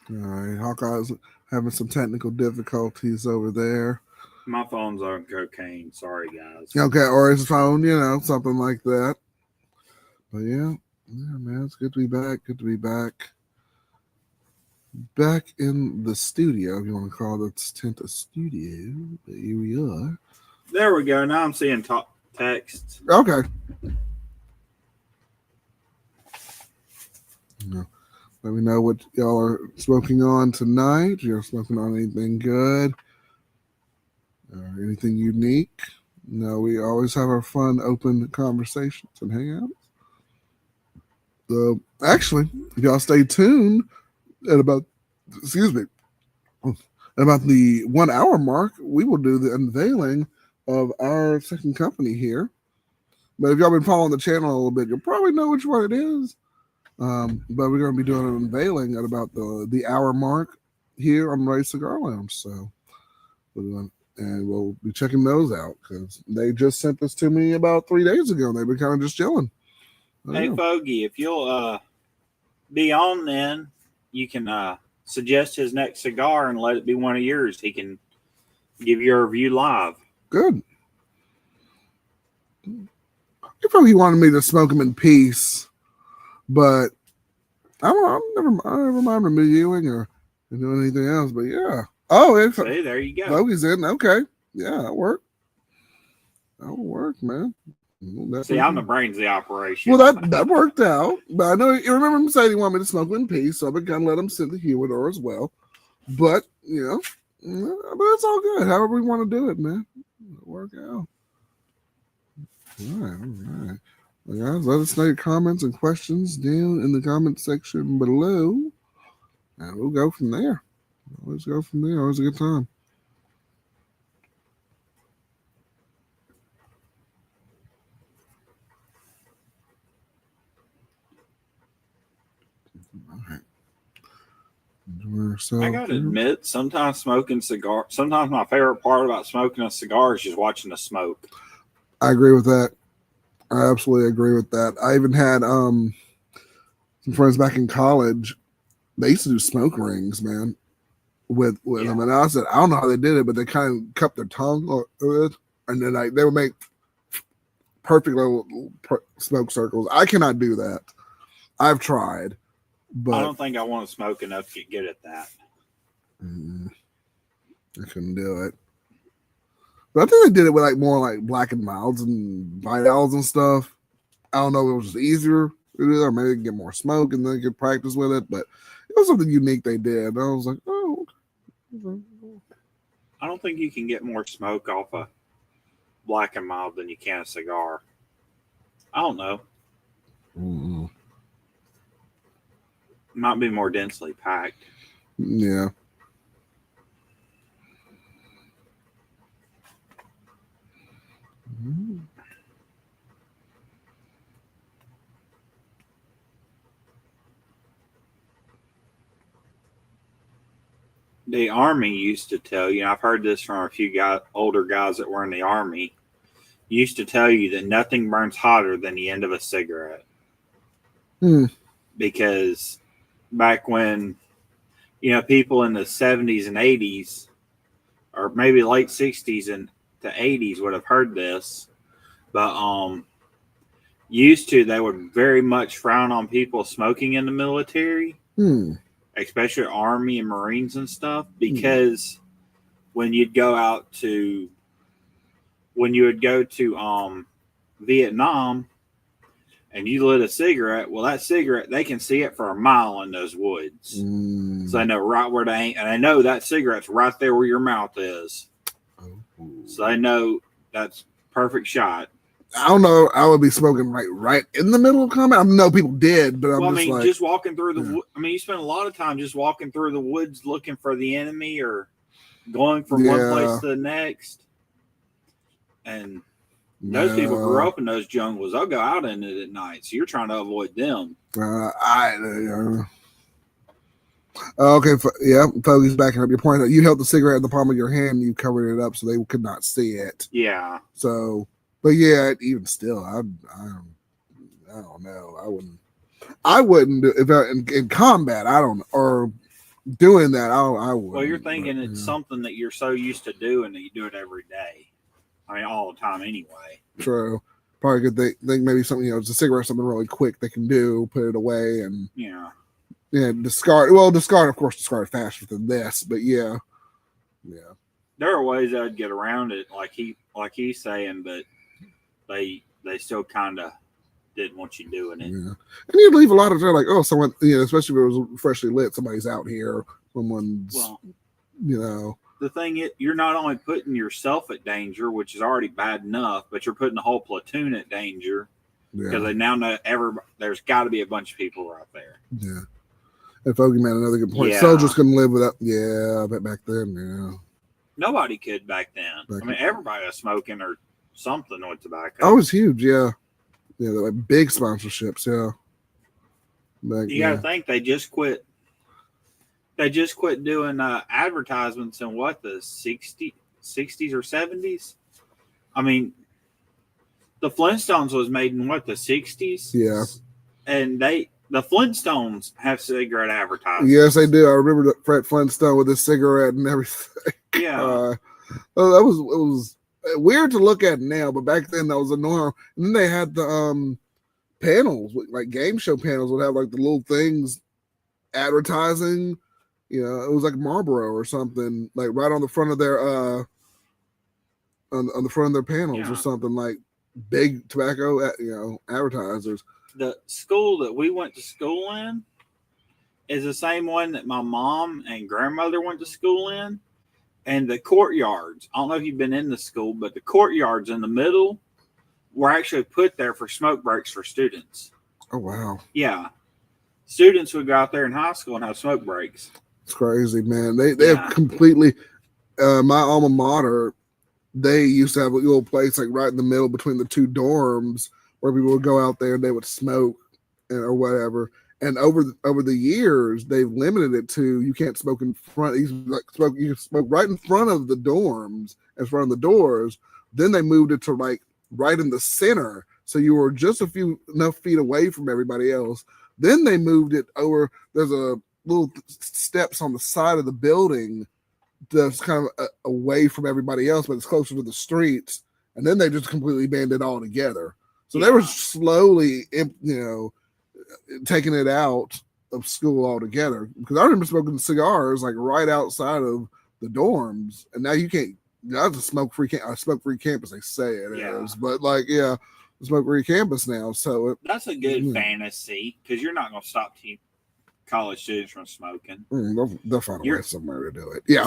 All right, Hawkeye's having some technical difficulties over there. My phone's on cocaine. Sorry, guys. Okay, or his phone, something like that. But yeah, man, it's good to be back. Good to be back. Back in the studio, if you want to call the tent a studio. But here we are. There we go. Now I'm seeing text. Okay. Let me know what y'all are smoking on tonight. You're smoking on anything good or anything unique. No, we always have our fun, open conversations and hangouts. So, actually, if y'all stay tuned at about the 1 hour mark, we will do the unveiling of our second company here. But if y'all been following the channel a little bit, you'll probably know which one it is. But we're going to be doing an unveiling at about the hour mark here on R.E.S.P.E.C.T Cigar Lounge. So, we'll be checking those out because they just sent this to me about 3 days ago. They've been kind of just chilling. Hey, Fogey, if you'll be on then, you can suggest his next cigar and let it be one of yours. He can give you a review live. Good. He probably wanted me to smoke him in peace. But I never mind reviewing or doing anything else. But yeah. Oh, see, there you go. Fogey's in. Okay. Yeah, that worked. That'll work, man. See, I'm the brains of the operation. Well, that worked out. But I know you remember him saying he wanted me to smoke in peace, so I've been kind of let him sit the humidor as well. But but it's all good. However we want to do it, man. It'll work out. All right. Guys, let us know your comments and questions down in the comment section below. And we'll go from there. Always go from there. Always a good time. All right. I gotta admit, sometimes my favorite part about smoking a cigar is just watching the smoke. I agree with that. I absolutely agree with that. I even had some friends back in college. They used to do smoke rings, man, with them. And I said, I don't know how they did it, but they kind of cupped their tongue and then they would make perfect little smoke circles. I cannot do that. I've tried, but I don't think I want to smoke enough to get good at that. I couldn't do it. But I think they did it with like more like black and milds and vitals and stuff. I don't know if it was just easier to do, or maybe they could get more smoke and then get practice with it. But it was something unique they did. And I was like, oh. Okay. I don't think you can get more smoke off a black and mild than you can a cigar. I don't know. Mm-hmm. Might be more densely packed. Yeah. Mm-hmm. The Army used to tell you, I've heard this from a few older guys that were in the Army, used to tell you that nothing burns hotter than the end of a cigarette. Because back when, people in the 70s and 80s, or maybe late 60s and the 80s would have heard this, but they would very much frown on people smoking in the military. Especially Army and Marines and stuff, because when you would go to Vietnam and you lit a cigarette, well, that cigarette, they can see it for a mile in those woods. So they know right where they ain't, and they know that cigarette's right there where your mouth is. So they know that's perfect shot. I don't know. I would be smoking right in the middle of combat. I know people did, but just walking through the. You spend a lot of time just walking through the woods looking for the enemy or going from one place to the next. And those people grew up in those jungles. They'll go out in it at night, so you're trying to avoid them. Okay, Fogey's backing up your point. You held the cigarette in the palm of your hand and you covered it up so they could not see it. Yeah. So. But yeah, even still, I don't know. I wouldn't do if in combat. I don't, or doing that. I would. Well, you're thinking it's something that you're so used to doing that you do it every day. I mean, all the time anyway. True. Probably could think maybe something. It's a cigarette, something really quick they can do, put it away, and discard. Well, discard, of course, discard faster than this, but yeah. There are ways I'd get around it, like he's saying, but they still kind of didn't want you doing it. Yeah. And you'd leave a lot of time like, oh, someone, especially if it was freshly lit, somebody's out here, someone's, The thing is, you're not only putting yourself at danger, which is already bad enough, but you're putting the whole platoon at danger because they now know there's got to be a bunch of people right there. Yeah. And Fogey made another good point. Soldiers couldn't live without, I bet back then, Nobody could back then. Everybody was smoking or something with tobacco. Oh, it was huge, yeah. Yeah, like big sponsorships, yeah. You got to think they just quit. They just quit doing advertisements in the 60s or 70s. I mean, the Flintstones was made in the 60s. Yeah, and the Flintstones have cigarette advertisements. Yes, they do. I remember Fred Flintstone with his cigarette and everything. Yeah, it was weird to look at now, but back then that was a norm. And then they had the panels, like game show panels, would have like the little things advertising. It was like Marlboro or something, like right on the front of their on the front of their panels or something, like big tobacco, advertisers. The school that we went to school in is the same one that my mom and grandmother went to school in. And the courtyards, I don't know if you've been in the school, but the courtyards in the middle were actually put there for smoke breaks for students. Oh wow. Yeah. Students would go out there in high school and have smoke breaks. It's crazy, man. They have completely my alma mater, they used to have a little place like right in the middle between the two dorms where people would go out there and they would smoke or whatever. And over the years, they've limited it to you can't smoke in front. You can smoke right in front of the dorms, in front of the doors. Then they moved it to like right in the center, so you were just enough feet away from everybody else. Then they moved it over. There's a little steps on the side of the building that's kind of away from everybody else, but it's closer to the streets. And then they just completely banned it all together. So they were slowly, taking it out of school altogether. Because I remember smoking cigars like right outside of the dorms, and now you can't. That's a smoke-free campus. They say it is, but smoke-free campus now. So that's a good fantasy because you're not going to stop college students from smoking. They'll find a way somewhere to do it. Yeah.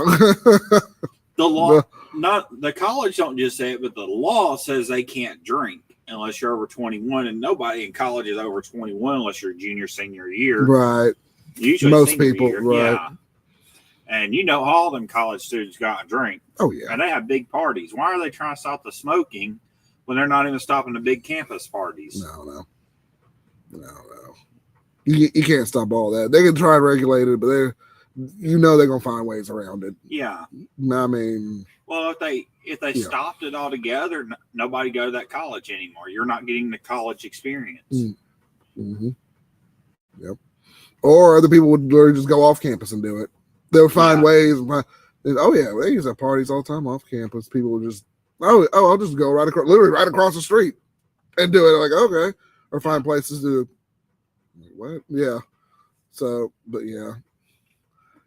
The law, the college don't just say it, but the law says they can't drink unless you're over 21, and nobody in college is over 21 unless you're junior, senior year. Right. Usually most people, year. Right. Yeah. And all them college students go out and drink. Oh, yeah. And they have big parties. Why are they trying to stop the smoking when they're not even stopping the big campus parties? No. You can't stop all that. They can try to regulate it, but they're going to find ways around it. Yeah. I mean. Well, if they stopped it altogether, nobody go to that college anymore. You're not getting the college experience. Mm-hmm. Yep. Or other people would literally just go off campus and do it. They would find ways. They used to have parties all the time off campus. People would just, I'll just go literally right across the street and do it. Like, okay. Or find places to, what? Yeah. So, but yeah.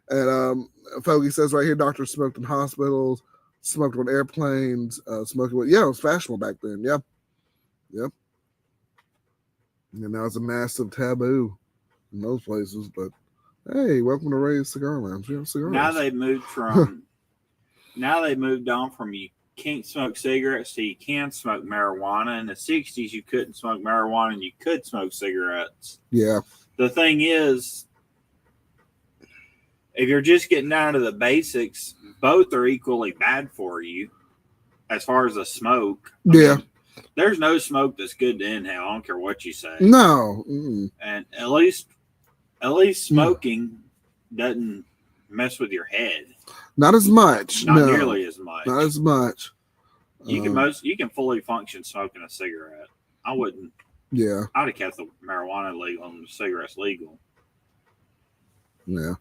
And Fogey says right here, doctors smoked in hospitals, smoked on airplanes, smoking with, it was fashionable back then. Yeah. Yep. And now it's a massive taboo in those places, but hey, welcome to Ray's Cigar Lounge. We have cigars. Now they moved on from you can't smoke cigarettes to you can smoke marijuana. In the 60s, you couldn't smoke marijuana and you could smoke cigarettes. Yeah. The thing is, if you're just getting down to the basics, both are equally bad for you as far as the smoke. I mean, there's no smoke that's good to inhale. I don't care what you say. No. And at least smoking doesn't mess with your head. Not as much. Not nearly as much. Not as much. You can fully function smoking a cigarette. I wouldn't. Yeah. I'd have kept the marijuana legal and the cigarettes legal. Yeah.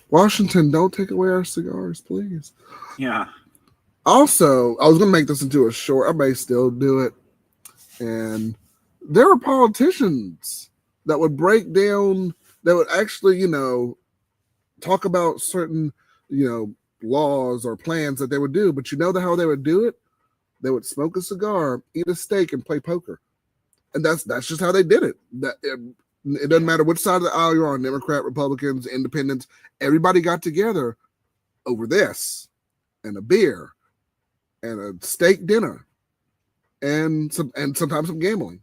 Washington, don't take away our cigars, please. Yeah. Also, I was going to make this into a short. I may still do it. And there were politicians that would break down, that would actually, talk about certain, laws or plans that they would do. But how they would do it? They would smoke a cigar, eat a steak, and play poker. And that's just how they did it. It doesn't matter which side of the aisle you're on, Democrat, Republicans, Independents, everybody got together over this and a beer and a steak dinner and sometimes some gambling.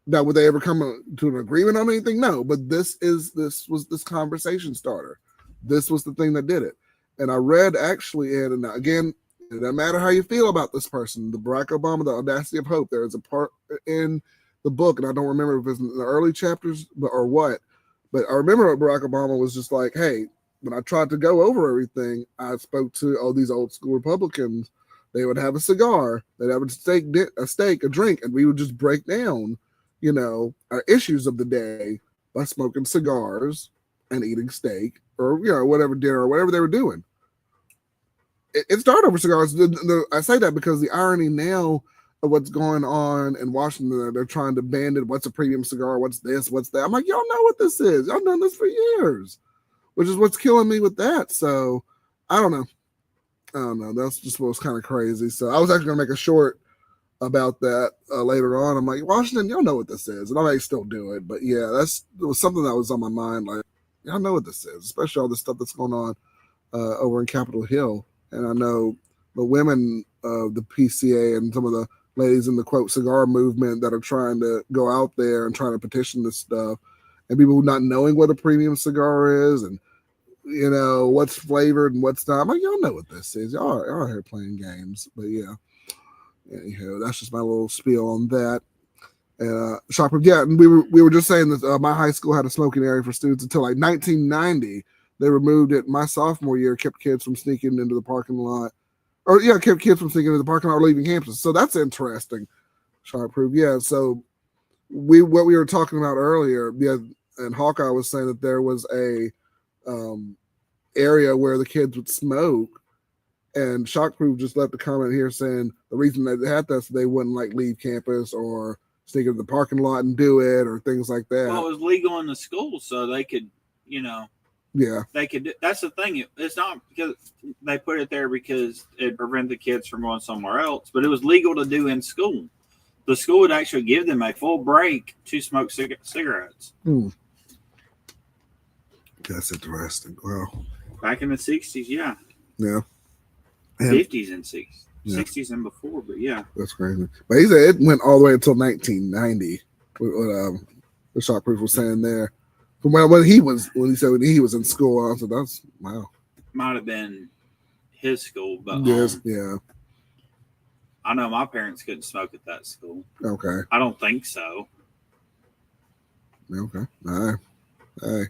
Now, would they ever come to an agreement on anything? No, but this was this conversation starter. This was the thing that did it. And I read actually, and again, it doesn't matter how you feel about this person, the Barack Obama, the Audacity of Hope, there is a part in the book, and I don't remember if it's in the early chapters or what, but I remember Barack Obama was just like, hey, when I tried to go over everything, I spoke to all these old school Republicans. They would have a cigar, they'd have a steak, a drink, and we would just break down, our issues of the day by smoking cigars and eating steak or, whatever dinner or whatever they were doing. It started over cigars. I say that because the irony now of what's going on in Washington, they're trying to ban it. What's a premium cigar? What's this? What's that? I'm like, y'all know what this is. Y'all done this for years, which is what's killing me with that. So I don't know. That's just what was kind of crazy. So I was actually going to make a short about that later on. I'm like, Washington, y'all know what this is. And I may still do it. But yeah, it was something that was on my mind. Like, y'all know what this is, especially all the stuff that's going on over in Capitol Hill. And I know women of the PCA and some of the ladies in the quote cigar movement that are trying to go out there and trying to petition this stuff, and people not knowing what a premium cigar is and what's flavored and what's not. I'm like, y'all know what this is. Y'all are here playing games. But yeah, anyhow, that's just my little spiel on that. And Shockproof, yeah, and we were just saying that my high school had a smoking area for students until like 1990. They removed it my sophomore year, kept kids from sneaking into the parking lot. Or yeah, kept kids from sneaking into the parking lot or leaving campus. So that's interesting. Shockproof, yeah. So what we were talking about earlier, yeah, and Hawkeye was saying that there was a area where the kids would smoke, and Shockproof just left a comment here saying the reason they had that so they wouldn't like leave campus or sneak into the parking lot and do it or things like that. Well, it was legal in the school, so they could, yeah, they could. That's the thing. It's not because they put it there because it prevent the kids from going somewhere else, but it was legal to do in school. The school would actually give them a full break to smoke cigarettes. That's interesting. Wow. Back in the 60s, yeah. Yeah. 50s and 60s. Yeah. 60s and before, but yeah. That's crazy. But he said it went all the way until 1990. What the Shockproof was saying there. From when he said he was in school, I said that's wow. Might have been his school, but yes, yeah. I know my parents couldn't smoke at that school. Okay. I don't think so. Okay. All right.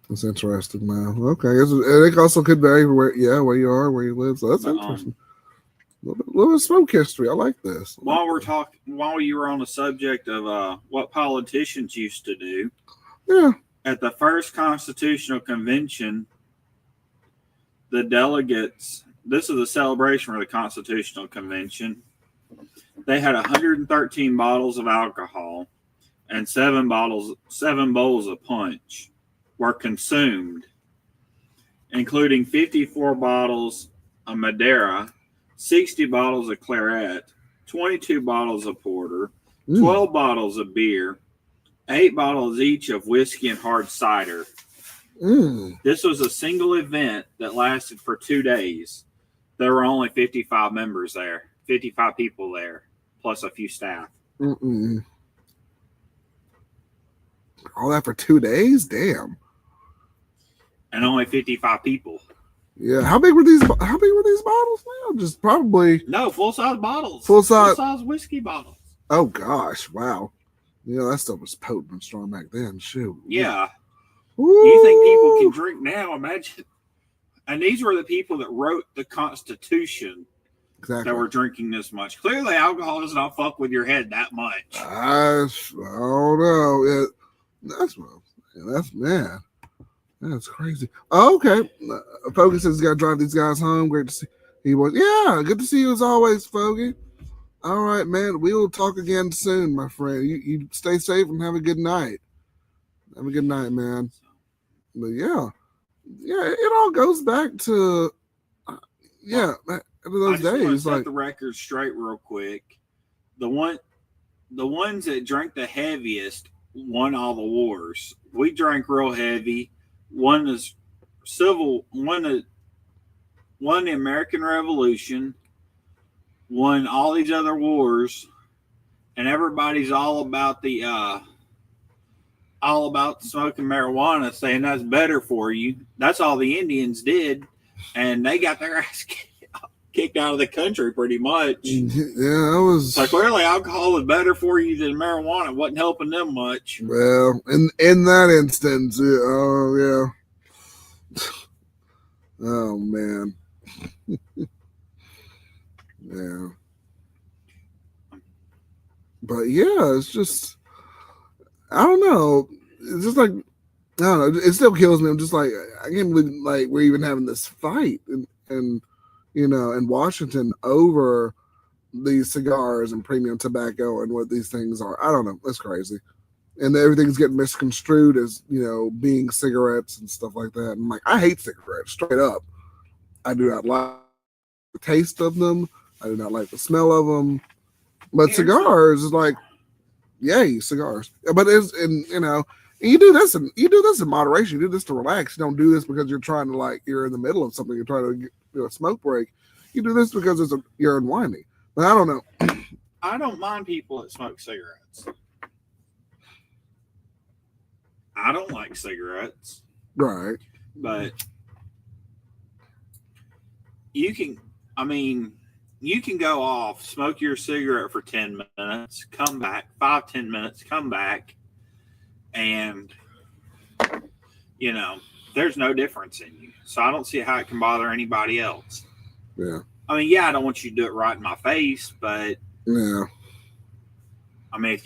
That's interesting, man. Okay. It also could vary where you are, where you live. So that's interesting. A little bit of smoke history. I like this. While you were on the subject of what politicians used to do, yeah, at the first Constitutional Convention, the delegates. This is a celebration for the Constitutional Convention. They had 113 bottles of alcohol and 7 bowls of punch were consumed, including 54 bottles of Madeira, 60 bottles of claret, 22 bottles of porter, 12 bottles of beer, 8 bottles each of whiskey and hard cider. This was a single event that lasted for 2 days. There were only 55 members there, 55 people there, plus a few staff. All that for 2 days? Damn. And only 55 people. Yeah. How big were these bottles now? Just probably full size bottles. Full size whiskey bottles. Oh gosh, wow. Yeah, that stuff was potent and strong back then. Shoot. Yeah. Woo. You think people can drink now? Imagine. And these were the people that wrote the Constitution that were drinking this much. Clearly, alcohol does not fuck with your head that much. I don't know. That's crazy. Oh, okay. Fogey says he's got to drive these guys home. Great to see he was. Yeah, good to see you as always, Fogey. All right, man. We will talk again soon, my friend. You stay safe and have a good night. Have a good night, man. But yeah, it all goes back to those days. Want to set the record straight real quick. The ones that drank the heaviest won all the wars. We drank real heavy. Won the American Revolution. Won all these other wars, and everybody's all about smoking marijuana, saying that's better for you. That's all the Indians did, and they got their ass kicked out of the country pretty much. Yeah, that was. So clearly, alcohol was better for you than marijuana. It wasn't helping them much. Well, in that instance, oh yeah. Oh man. Yeah. But yeah, it's just I don't know. It's just like I don't know. It still kills me. I'm just like I can't believe like we're even having this fight and in Washington over these cigars and premium tobacco and what these things are. I don't know. That's crazy. And everything's getting misconstrued as being cigarettes and stuff like that. And I'm like, I hate cigarettes straight up. I do not like the taste of them. I do not like the smell of them. But cigars is like, yay, cigars. But it's and you do this in moderation. You do this to relax. You don't do this because you're trying to you're in the middle of something. You're trying to do a smoke break. You do this because you're unwinding. But I don't know. I don't mind people that smoke cigarettes. I don't like cigarettes. Right. But you can, I mean, you can go off, smoke your cigarette for 10 minutes, come back, 5-10 minutes, come back, and, there's no difference in you. So I don't see how it can bother anybody else. Yeah. I mean, yeah, I don't want you to do it right in my face, but yeah. I mean,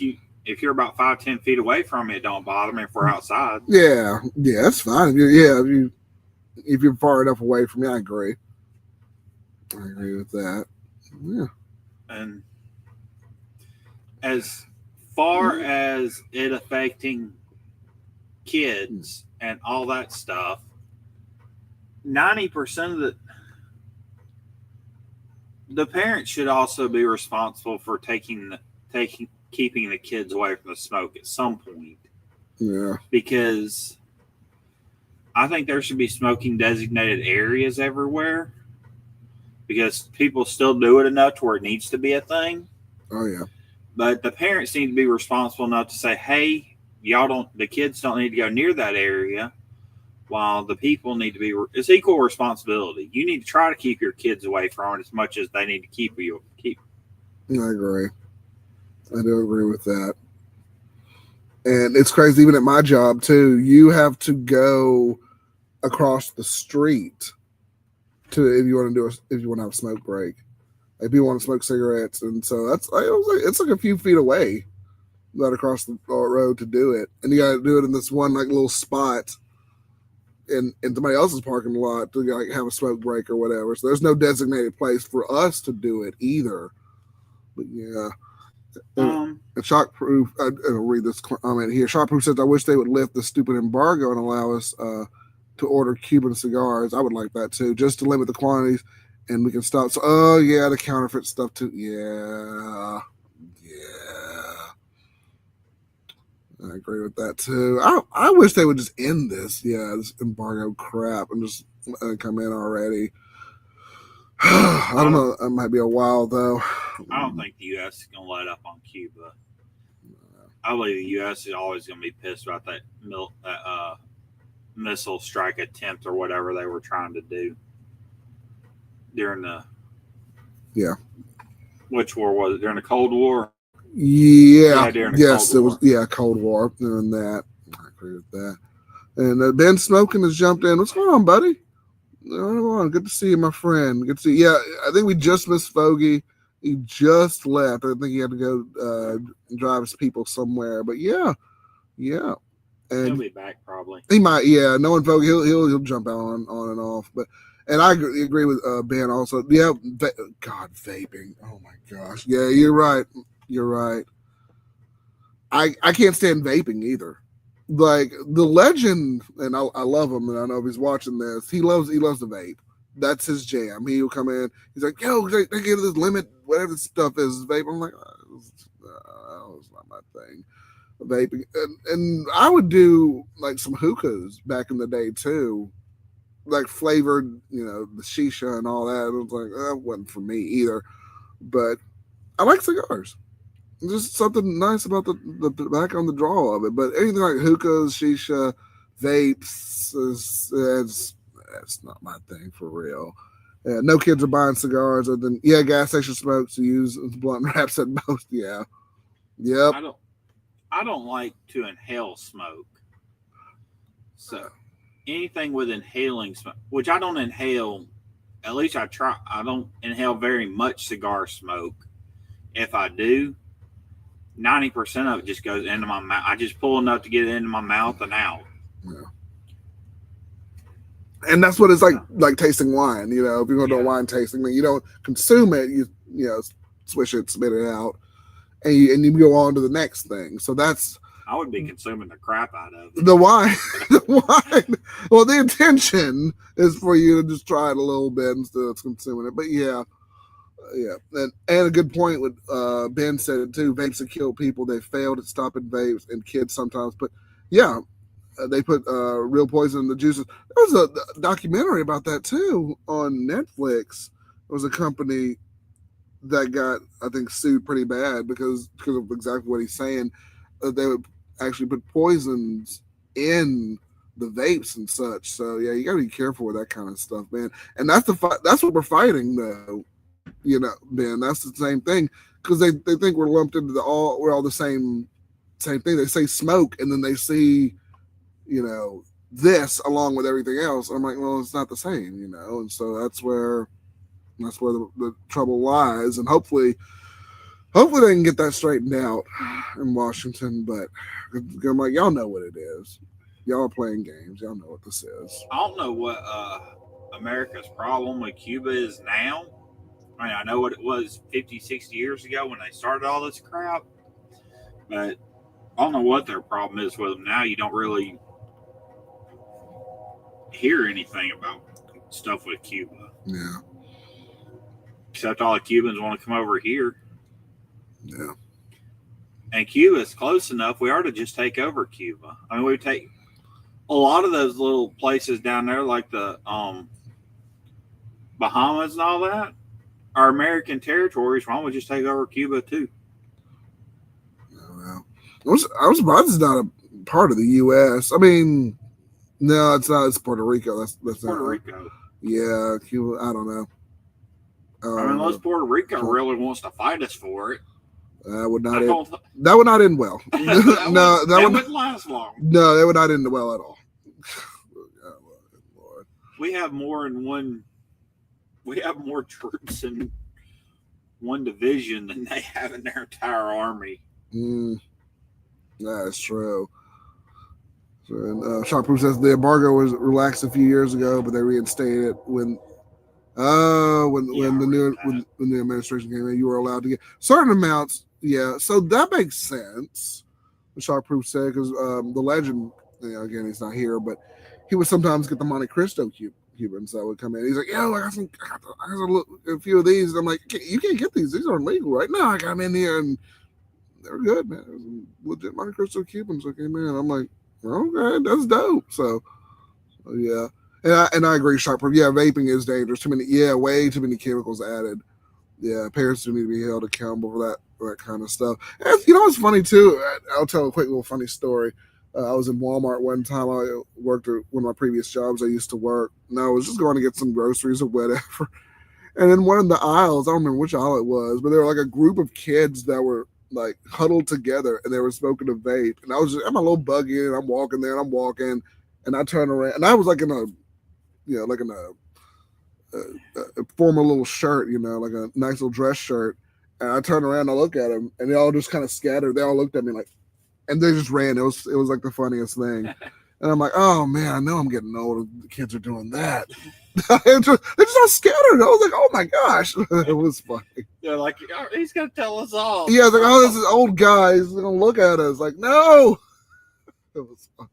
if you're about 5-10 feet away from me, it don't bother me if we're outside. Yeah, that's fine. If you're far enough away from me, I agree. I agree with that. Yeah. And as far as it affecting kids and all that stuff, 90% of the parents should also be responsible for keeping the kids away from the smoke at some point. Yeah. Because I think there should be smoking designated areas everywhere. Because people still do it enough to where it needs to be a thing. Oh yeah. But the parents need to be responsible enough to say, hey, the kids don't need to go near that area, while the people need to be, it's equal responsibility. You need to try to keep your kids away from it as much as they need to keep you. I agree. I do agree with that. And it's crazy, even at my job too, you have to go across the street if you want to have a smoke break. Like people want to smoke cigarettes, and so it's like a few feet away, not across the road to do it, and you got to do it in this one like little spot in somebody else's parking lot to like have a smoke break or whatever. So there's no designated place for us to do it either. But yeah. And Shockproof, I'll read this comment here. Shockproof says, I wish they would lift the stupid embargo and allow us to order Cuban cigars. I would like that too, just to limit the quantities, and we can stop. So, the counterfeit stuff too. Yeah. I agree with that too. I wish they would just end this embargo crap and just come in already. I don't know. It might be a while though. I don't think the U.S. is going to let up on Cuba. I believe the U.S. is always going to be pissed about that missile strike attempt or whatever they were trying to do during the. Yeah. Which war was it? During the Cold War? Yeah. During the yes, Cold it War. was. Yeah, Cold War. Doing that. I agree with that. And Ben Smoking has jumped in. What's going on, buddy? Good to see you, my friend. Good to see you. Yeah, I think we just missed Fogey. He just left. I think he had to go drive his people somewhere. But yeah. And he'll be back probably. He might. Yeah, knowing Fogey, he'll jump out on and off. But and I agree with Ben also. Yeah, God, vaping. Oh my gosh. Yeah, you're right. I can't stand vaping either. Like the legend, and I love him, and I know if he's watching this, he loves the vape. That's his jam. He'll come in. He's like, "Yo, they give this limit, whatever the stuff is, vape." I'm like, "It's not my thing." Vaping, and I would do like some hookahs back in the day too, like flavored, the shisha and all that. It was like that wasn't for me either, but I like cigars. Just something nice about the back on the draw of it. But anything like hookahs, shisha, vapes, that's not my thing for real. Yeah, no kids are buying cigars other than gas station smokes to use blunt wraps at most. Yeah. Yep. I don't like to inhale smoke. So anything with inhaling smoke, which I don't inhale, at least I try. I don't inhale very much cigar smoke. If I do, 90% of it just goes into my mouth. I just pull enough to get it into my mouth and out. Yeah. And that's what it's like tasting wine. If you're going to do a wine tasting, you don't consume it. You swish it, spit it out, and you go on to the next thing. So that's. I would be consuming the crap out of it. The wine. Well, the intention is for you to just try it a little bit instead of consuming it. But yeah. And a good point with Ben said it too. Vapes have killed people. They failed at stopping vapes, and kids sometimes. But yeah, they put real poison in the juices. There was a documentary about that too on Netflix. was a company that got, I think, sued pretty bad because of exactly what he's saying. They would actually put poisons in the vapes and such. So yeah, you got to be careful with that kind of stuff, man. And that's the fight. That's what we're fighting, though. You know, Ben. That's the same thing because they think we're lumped into we're all the same thing. They say smoke, and then they see, you know, this along with everything else. I'm like, well, it's not the same, you know. And so that's where the trouble lies, and hopefully they can get that straightened out in Washington. But I'm like, y'all know what it is. Y'all are playing games. Y'all know what this is. I don't know what America's problem with Cuba is now. I mean, I know what it was 50, 60 years ago when they started all this crap, but I don't know what their problem is with them now. You don't really hear anything about stuff with Cuba. Yeah. Except all the Cubans want to come over here. Yeah. And Cuba is close enough. We ought to just take over Cuba. I mean, we take a lot of those little places down there, like the Bahamas and all that, are American territories. Why don't we just take over Cuba too? Well, I was surprised it's not a part of the U.S. I mean, no, it's not. It's Puerto Rico. That's Puerto Rico. Yeah, Cuba. I don't know. I mean, unless Puerto Rico really wants to fight us for it. That would not end well. No, that wouldn't last long. No, that would not end well at all. Lord. We have more in one. We have more troops in one division than they have in their entire army. That's true. So, and Sharpproof says the embargo was relaxed a few years ago, but they reinstated it when the new administration came in. You were allowed to get certain amounts. Yeah, so that makes sense. Sharpproof said because the legend, again, he's not here, but he would sometimes get the Monte Cristo Cubans that would come in. He's like, "Yo, I got a few of these." And I'm like, "You can't get these. These aren't legal right now." I got them in here, and they're good, man. It was legit Monte Cristo Cubans that came in. I'm like, "Okay, that's dope." So yeah, and I agree, Sharpproof. Yeah, vaping is dangerous. Way too many chemicals added. Yeah, parents do need to be held accountable for that kind of stuff. And you know what's funny too? I'll tell a quick little funny story. I was in Walmart one time. I worked at one of my previous jobs I used to work, and I was just going to get some groceries or whatever. And in one of the aisles, I don't remember which aisle it was, but there were like a group of kids that were like huddled together, and they were smoking a vape. And I was just, I'm a little buggy, and I'm walking there, and I'm walking, and I turn around, and I was like in a formal little shirt, like a nice little dress shirt. And I turn around and I look at them, and they all just kind of scattered. They all looked at me like, and they just ran. It was like the funniest thing. And I'm like, oh man, I know I'm getting old. The kids are doing that. They're just all scattered. I was like, oh my gosh, it was funny. They're like, oh, he's gonna tell us all. Yeah, I was like, oh, this is old guy. He's gonna look at us like, no. It was funny.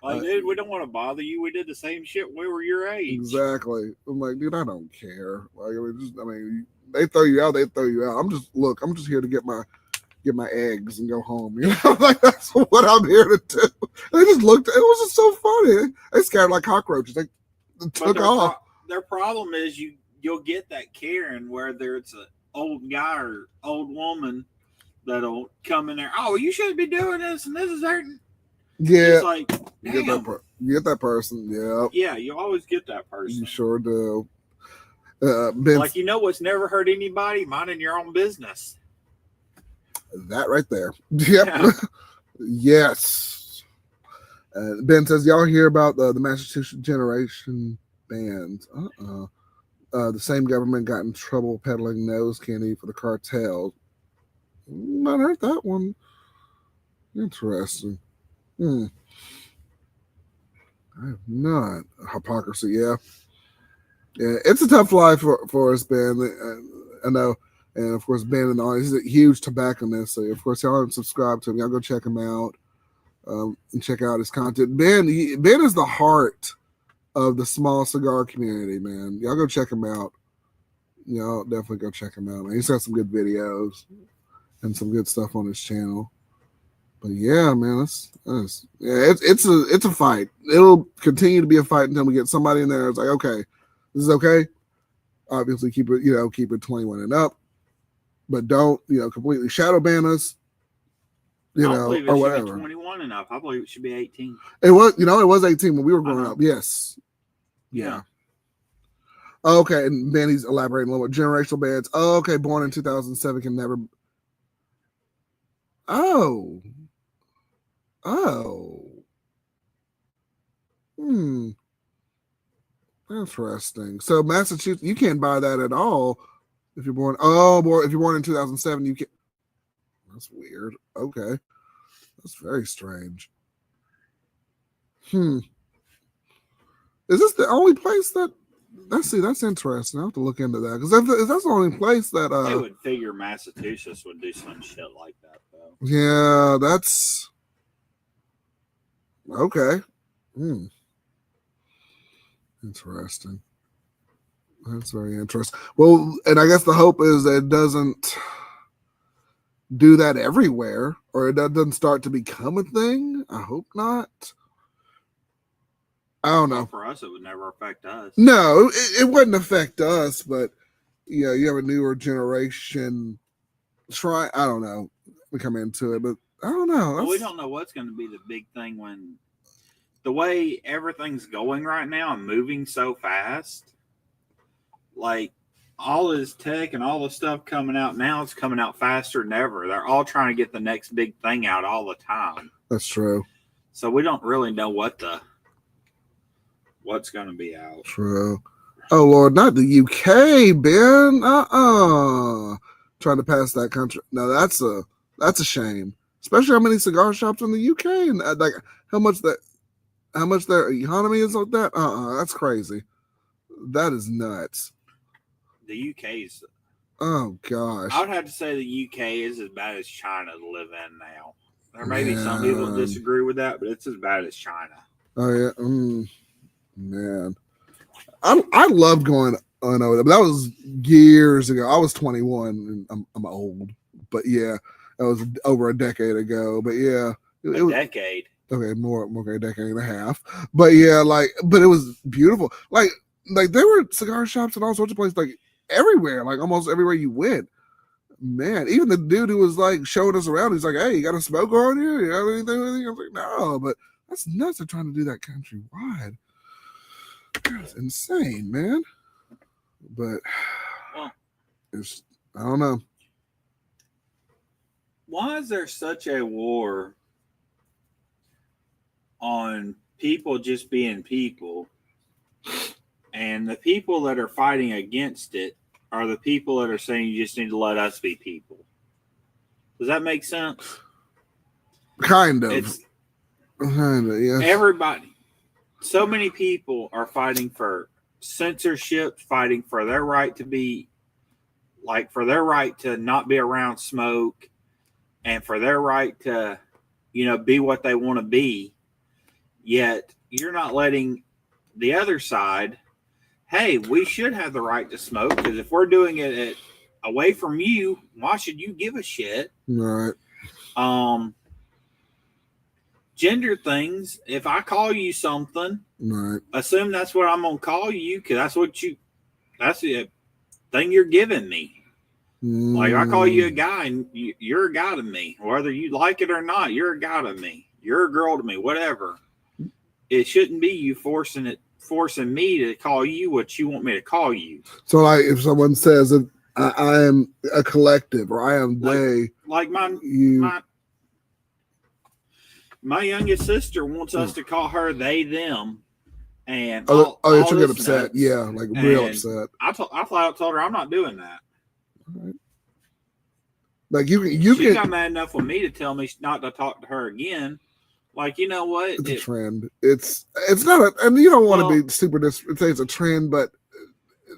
Like, dude, we don't want to bother you. We did the same shit when we were your age. Exactly. I'm like, dude, I don't care. Like, they throw you out, they throw you out. I'm just here to get my eggs and go home. Like that's what I'm here to do. They just looked. It was just so funny. They scattered like cockroaches. They took off. Their problem is you'll get that Karen, whether it's an old guy or old woman, that'll come in there. Oh, you shouldn't be doing this, and this is hurting. Yeah, it's like you get that person. Yeah, yeah, you always get that person. You sure do. Like what's never hurt anybody? Minding your own business. That right there. Yep. Yeah. Yes. Ben says, y'all hear about the Massachusetts generation bans? The same government got in trouble peddling nose candy for the cartel. Not heard that one. Interesting. I have not. Hypocrisy, yeah. Yeah, it's a tough life for us, Ben. I know. And of course, Ben and all, he's a huge tobacconist. So of course, y'all subscribe to him. Y'all go check him out and check out his content. Ben is the heart of the small cigar community, man. Y'all go check him out. Y'all definitely go check him out, man. He's got some good videos and some good stuff on his channel. But yeah, man, it's a fight. It'll continue to be a fight until we get somebody in there. It's like, okay, this is okay. Obviously, keep it 21 and up, but don't completely shadow ban us. I don't believe it or should whatever. be 21 and up. I believe it should be 18. It was 18 when we were growing up. Yes. Yeah. Okay, and then he's elaborating a little bit. Generational bans. Oh, okay, born in 2007 can never. Oh. Interesting. So Massachusetts, you can't buy that at all if you're born. Oh, boy, if you're born in 2007, you can't. That's weird. Okay, that's very strange. Is this the only place that? Let's see. That's interesting. I have to look into that because if that's the only place that They would figure Massachusetts would do some shit like that, though. Yeah, that's okay. Interesting. That's very interesting. Well, and I guess the hope is that it doesn't do that everywhere, or it doesn't start to become a thing. I hope not. I don't know. Well, for us, it would never affect us. No, it wouldn't affect us, but you have a newer generation. I don't know. We come into it, but I don't know. Well, we don't know what's going to be the big thing when the way everything's going right now and moving so fast. Like all this tech and all the stuff coming out now, it's coming out faster than ever. They're all trying to get the next big thing out all the time. That's true. So we don't really know what's going to be out. True. Oh Lord, not the UK, Ben. Trying to pass that country. No, that's a shame. Especially how many cigar shops in the UK and like how much their economy is like that. That's crazy. That is nuts. The UK's. Oh gosh. I would have to say the UK is as bad as China to live in now. There may be some people that disagree with that, but it's as bad as China. Oh yeah. Man. I love going on over there, but that was years ago. I was 21 and I'm old. But yeah, that was over a decade ago. But yeah. It was, decade. Okay, more a decade and a half. But yeah, but it was beautiful. Like there were cigar shops and all sorts of places, like everywhere, like almost everywhere you went. Man, even the dude who was like showing us around, he's like, "Hey, you got a smoker on you? You have anything with you?" I was like, "No," but that's nuts. They're trying to do that countrywide. That's insane, man. But I don't know. Why is there such a war on people just being people? And the people that are fighting against it are the people that are saying you just need to let us be people. Does that make sense? Kind of, yeah. Everybody, so many people are fighting for censorship, fighting for their right to be, like for their right to not be around smoke, and for their right to, be what they want to be. Yet you're not letting the other side. Hey, we should have the right to smoke because if we're doing it away from you, why should you give a shit? Right. Gender things. If I call you something, right, assume that's what I'm gonna call you because that's the thing you're giving me. Like I call you a guy, and you're a guy to me, whether you like it or not. You're a guy to me. You're a girl to me. Whatever. It shouldn't be you forcing me to call you what you want me to call you. So, like, if someone says that I am a collective or I am they, like my youngest sister wants us to call her they them, and she'll get upset. Yeah, like real upset. I flat out told her I'm not doing that. Right. Like she got mad enough with me to tell me not to talk to her again. Like, you know what? It's a trend. It's not and you don't want to be super say it's a trend, but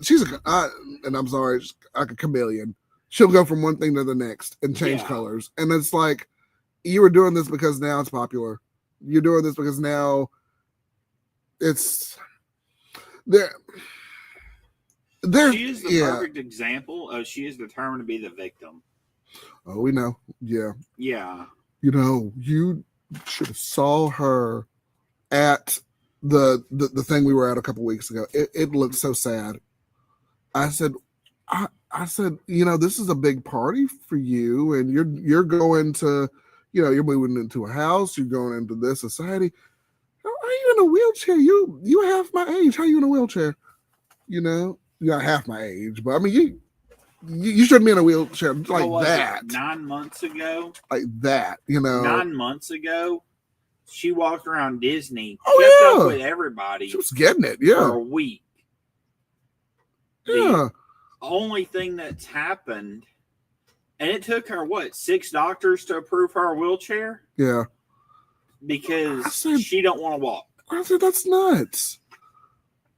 she's and I'm sorry, like a chameleon. She'll go from one thing to the next and change colors. And it's like, you were doing this because now it's popular. You're doing this because now it's there. She is the perfect example of she is determined to be the victim. Oh, we know. Yeah. Yeah. You should have saw her at the thing we were at a couple weeks ago. It looked so sad. I said, I said, this is a big party for you, and you're going to, you're moving into a house, you're going into this society. How are you in a wheelchair? You half my age. How are you in a wheelchair? You're not half my age, but I mean, you shouldn't be in a wheelchair like that. 9 months ago? Like that, 9 months ago, she walked around Disney, kept up with everybody. She was getting it, yeah. For a week. Yeah. The only thing that's happened, and it took her, 6 doctors to approve her a wheelchair? Yeah. Because she don't want to walk. I said, that's nuts.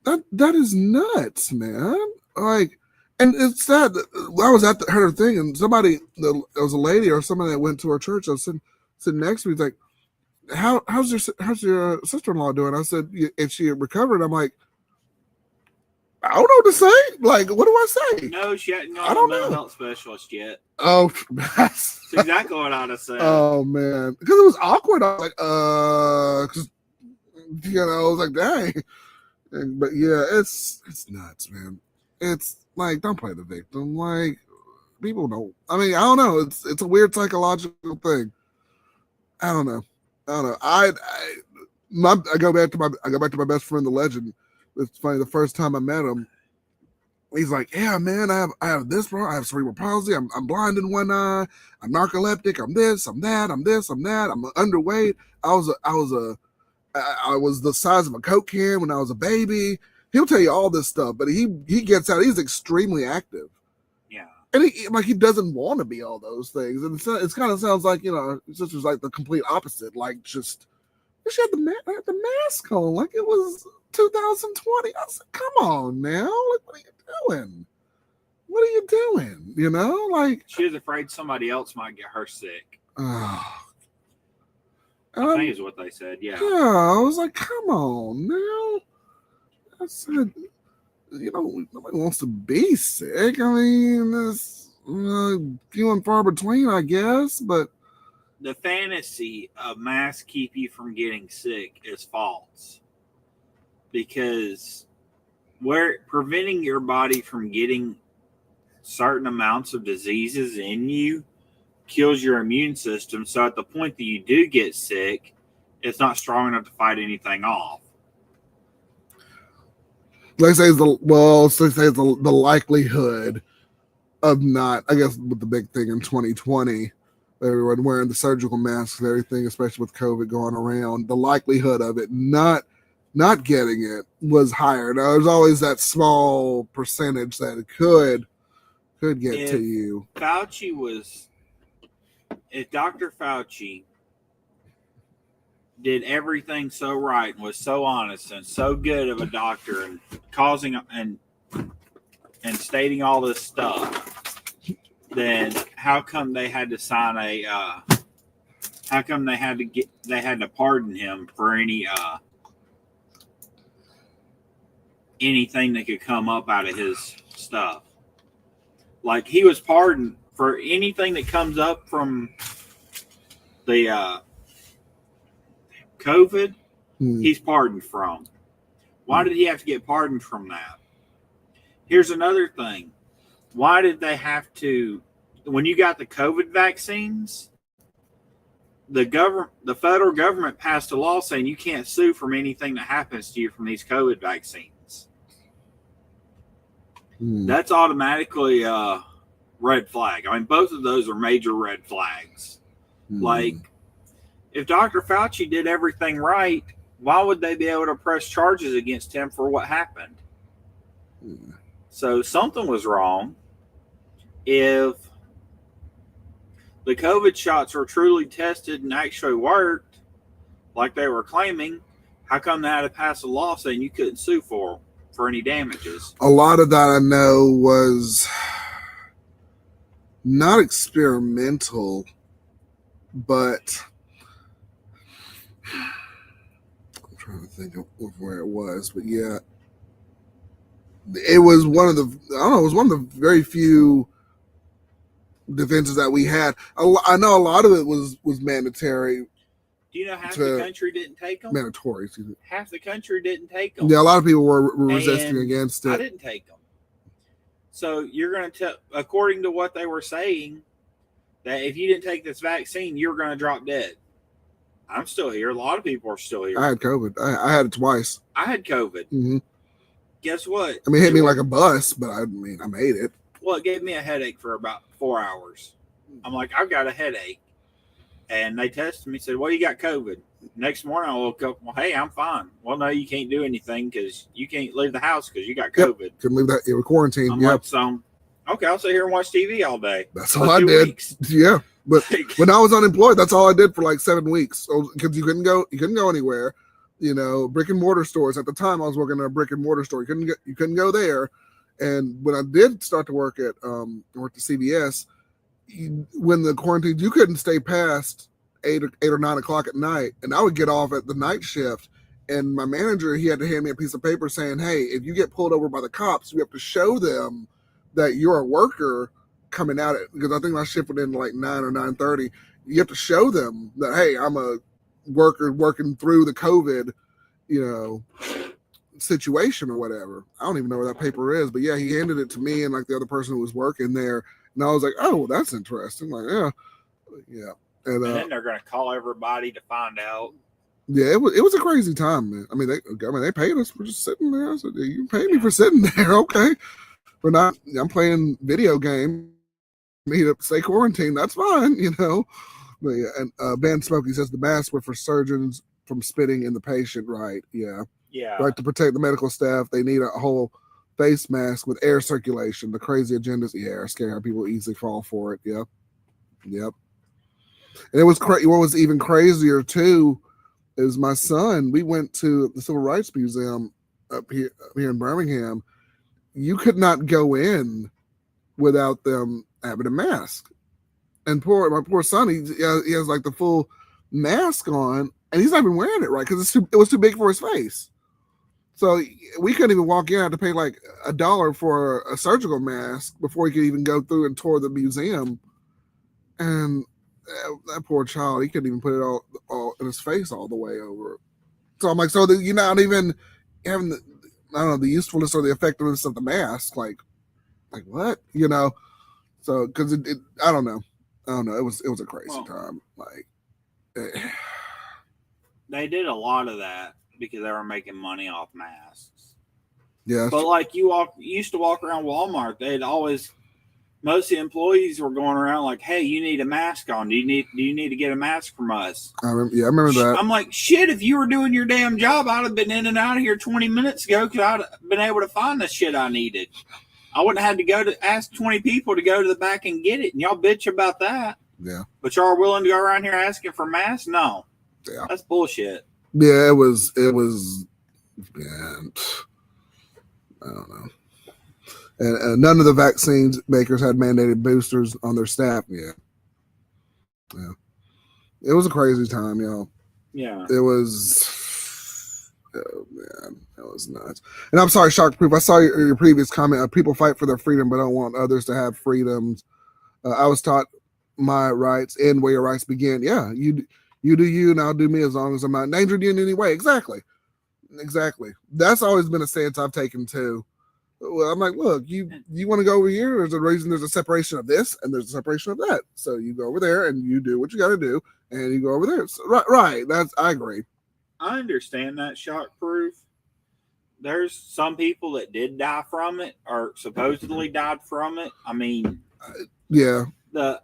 That is nuts, man. Like, and it's sad. I was at her thing, and there was a lady or somebody that went to her church. I was sitting next to me. He's like, how's your sister-in-law doing? I said, if she recovered, I'm like, I don't know what to say. Like, what do I say? No, she hadn't gone to a mental health specialist yet. Oh, that's exactly what I'd have said. Oh man, because it was awkward. I was like, because I was like, dang. But yeah, it's nuts, man. It's like, don't play the victim. Like, people don't. I mean, I don't know. It's a weird psychological thing. I don't know. I go back to my best friend, the legend. It's funny. The first time I met him, he's like, "Yeah, man, I have this problem. I have cerebral palsy. I'm blind in one eye. I'm narcoleptic. I'm this. I'm that. I'm this. I'm that. I'm underweight. I was the size of a Coke can when I was a baby." He'll tell you all this stuff, but he gets out. He's extremely active. Yeah, and he doesn't want to be all those things, and it kind of sounds like his sister's like the complete opposite. Like, just she had the mask on like it was 2020. I said, "Come on now, like, what are you doing? What are you doing? Like, she was afraid somebody else might get her sick." I think is what they said. Yeah. Yeah, I was like, "Come on now." I said, nobody wants to be sick. I mean, it's few and far between, I guess. But the fantasy of masks keep you from getting sick is false, because preventing your body from getting certain amounts of diseases in you kills your immune system. So at the point that you do get sick, it's not strong enough to fight anything off. They say the likelihood of not, I guess, with the big thing in 2020, everyone wearing the surgical masks and everything, especially with COVID going around, the likelihood of it not getting it was higher. Now, there's always that small percentage that it could get to you. If Dr. Fauci did everything so right and was so honest and so good of a doctor and causing and stating all this stuff, then how come they had to sign how come they had to pardon him for anything that could come up out of his stuff? Like, he was pardoned for anything that comes up from the COVID. He's pardoned from. Why did he have to get pardoned from that? Here's another thing. Why did they have to, when you got the COVID vaccines, the federal government passed a law saying you can't sue from anything that happens to you from these COVID vaccines. That's automatically a red flag. I mean, both of those are major red flags. Like, if Dr. Fauci did everything right, why would they be able to press charges against him for what happened? So something was wrong. If the COVID shots were truly tested and actually worked like they were claiming, how come they had to pass a law saying you couldn't sue for any damages? A lot of that, I know, was not experimental, but I'm trying to think of where it was. But yeah, it was one of the very few defenses that we had. I know a lot of it was mandatory. Do you know half the country didn't take them? Mandatory, excuse me. Half the country didn't take them. Yeah, a lot of people were resisting against it. I didn't take them. So you're going to tell, according to what they were saying, that if you didn't take this vaccine, you're going to drop dead. I'm still here. A lot of people are still here. I had COVID. I had it twice. I had COVID. Mm-hmm. Guess what? I mean, it hit me like a bus, but I mean, I made it. Well, it gave me a headache for about 4 hours. I'm like, I've got a headache. And they tested me, said, well, you got COVID. Next morning, I woke up, well, hey, I'm fine. Well, no, you can't do anything because you can't leave the house because you got COVID. Yep. Couldn't leave that. You were quarantined. I'm like, so, okay, I'll sit here and watch TV all day. That's all I did. Weeks. Yeah. But when I was unemployed, that's all I did for like 7 weeks. Because you couldn't go anywhere. You know, brick and mortar stores. At the time, I was working at a brick and mortar store. You couldn't go there. And when I did start to work at CVS, when the quarantine, you couldn't stay past 8 or 9 o'clock at night, and I would get off at the night shift. And my manager, he had to hand me a piece of paper saying, "Hey, if you get pulled over by the cops, you have to show them that you're a worker coming out at." Because I think my shift would end like 9 or 9:30. You have to show them that, hey, I'm a worker working through the COVID, situation or whatever. I don't even know where that paper is, but yeah, he handed it to me and like the other person who was working there, and I was like, "Oh, that's interesting." Like, yeah. And then they're going to call everybody to find out. Yeah, it was a crazy time, man. I mean, they paid us for just sitting there. I said, "You pay me for sitting there, okay? But not. I'm playing video game. Need to stay quarantined. That's fine, But yeah, and Ben Smokey says the masks were for surgeons from spitting in the patient, right? Yeah. Right, to protect the medical staff, they need a whole face mask with air circulation. The crazy agendas, yeah, scary how people easily fall for it. Yep. And it was crazy. What was even crazier too is my son. We went to the Civil Rights Museum up here in Birmingham. You could not go in without them having a mask. And my poor son, he has like the full mask on, and he's not even wearing it right because it was too big for his face. So we couldn't even walk in. I had to pay like $1 for a surgical mask before he could even go through and tour the museum. And that poor child, he couldn't even put it all in his face all the way over. So I'm like, so you're not even having the usefulness or the effectiveness of the mask. Like what? So because I don't know. It was a crazy time. Like they did a lot of that because they were making money off masks. Yeah. But like you used to walk around Walmart, most of the employees were going around like, "Hey, you need a mask on. Do you need to get a mask from us?" I remember that. I'm like, shit, if you were doing your damn job, I'd have been in and out of here 20 minutes ago because I'd have been able to find the shit I needed. I wouldn't have had to go to ask 20 people to go to the back and get it. And y'all bitch about that. Yeah. But y'all are willing to go around here asking for masks? No. Yeah. That's bullshit. Yeah, it was, man, I don't know. And none of the vaccines makers had mandated boosters on their staff yet. Yeah. It was a crazy time, y'all. Yeah. It was, oh man, that was nuts. And I'm sorry, Shockproof. I saw your previous comment. People fight for their freedom, but don't want others to have freedoms. I was taught my rights end where your rights begin. Yeah, you do you, and I'll do me as long as I'm not endangered you in any way. Exactly. That's always been a stance I've taken too. Well, I'm like, look, you want to go over here? There's a reason. There's a separation of this, and there's a separation of that. So you go over there, and you do what you got to do, and you go over there. So, right. I agree. I understand that, Shockproof. There's some people that did die from it, or supposedly died from it. I mean, yeah. The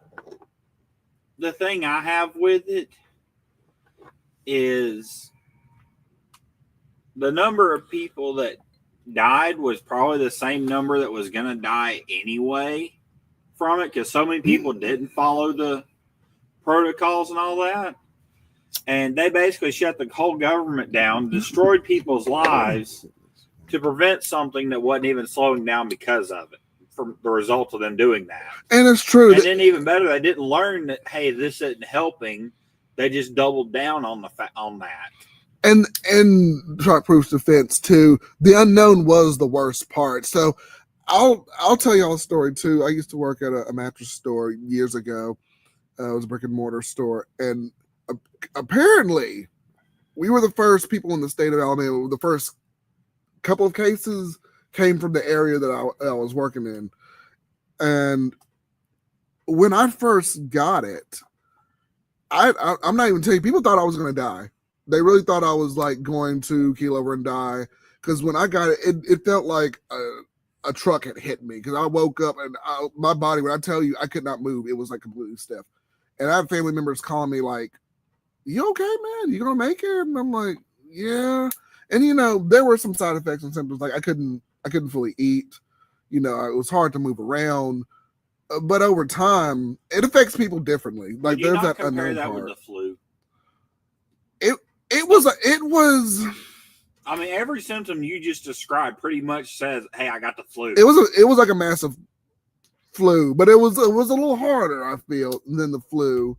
thing I have with it is the number of people that died was probably the same number that was going to die anyway from it, because so many people didn't follow the protocols and all that. And they basically shut the whole government down, destroyed people's lives to prevent something that wasn't even slowing down because of it, from the result of them doing that. And it's true. And then even better, they didn't learn that, hey, this isn't helping. They just doubled down on that. And Shockproof's defense too, the unknown was the worst part. So I'll tell y'all a story too. I used to work at a mattress store years ago. It was a brick and mortar store, and apparently we were the first people in the state of Alabama. The first couple of cases came from the area that I was working in. And when I first got it, I'm not even telling you, people thought I was going to die. They really thought I was like going to keel over and die. Because when I got it, it felt like a truck had hit me. Because I woke up and my body, when I tell you, I could not move. It was like completely stiff. And I had family members calling me like, "You okay, man? You gonna make it?" And I'm like, "Yeah." And you know, there were some side effects and symptoms. Like I couldn't fully eat. You know, it was hard to move around. But over time, it affects people differently. Like there's that unknown that part. with the flu? It was. I mean, every symptom you just described pretty much says, "Hey, I got the flu." It was like a massive flu, but it was a little harder, I feel, than the flu.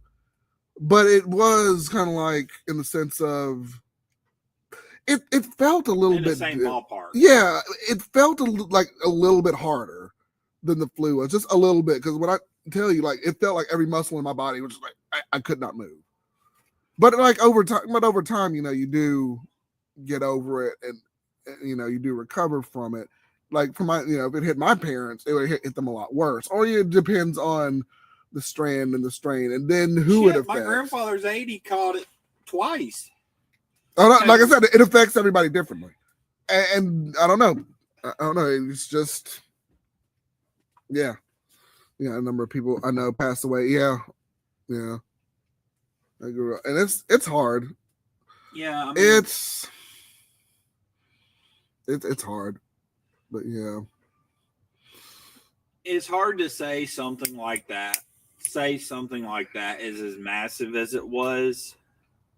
But it was kind of like in the sense of it felt a little in bit the same ballpark. Yeah, it felt like a little bit harder than the flu was, just a little bit. Because when I tell you, like, it felt like every muscle in my body was just like I could not move. But like over time, you know, you do get over it, and you know, you do recover from it. Like for my, you know, if it hit my parents, it would hit them a lot worse. Or it depends on the strand and the strain, and then who it affects. My grandfather's 80 caught it twice. Like I said, it affects everybody differently, and I don't know. It's just, yeah. A number of people I know passed away. Yeah. I grew up, and it's hard. Yeah, I mean, it's hard, but yeah, it's hard to say something like that. Say something like that is as massive as it was,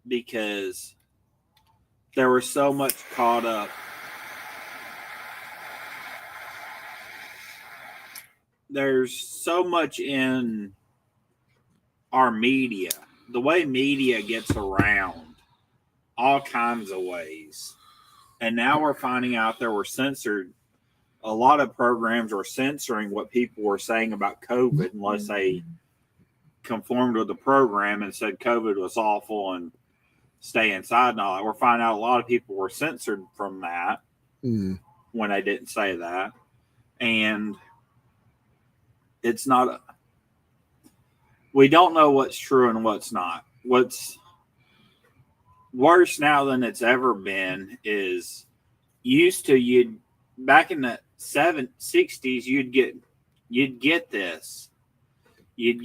because there was so much caught up. There's so much in our media, the way media gets around all kinds of ways. And now we're finding out there were censored. A lot of programs were censoring what people were saying about COVID unless they conformed with the program and said COVID was awful and stay inside and all that. We're finding out a lot of people were censored from that when they didn't say that. And it's not, we don't know what's true and what's not. What's worse now than it's ever been is back in the 60s, you'd get this. You'd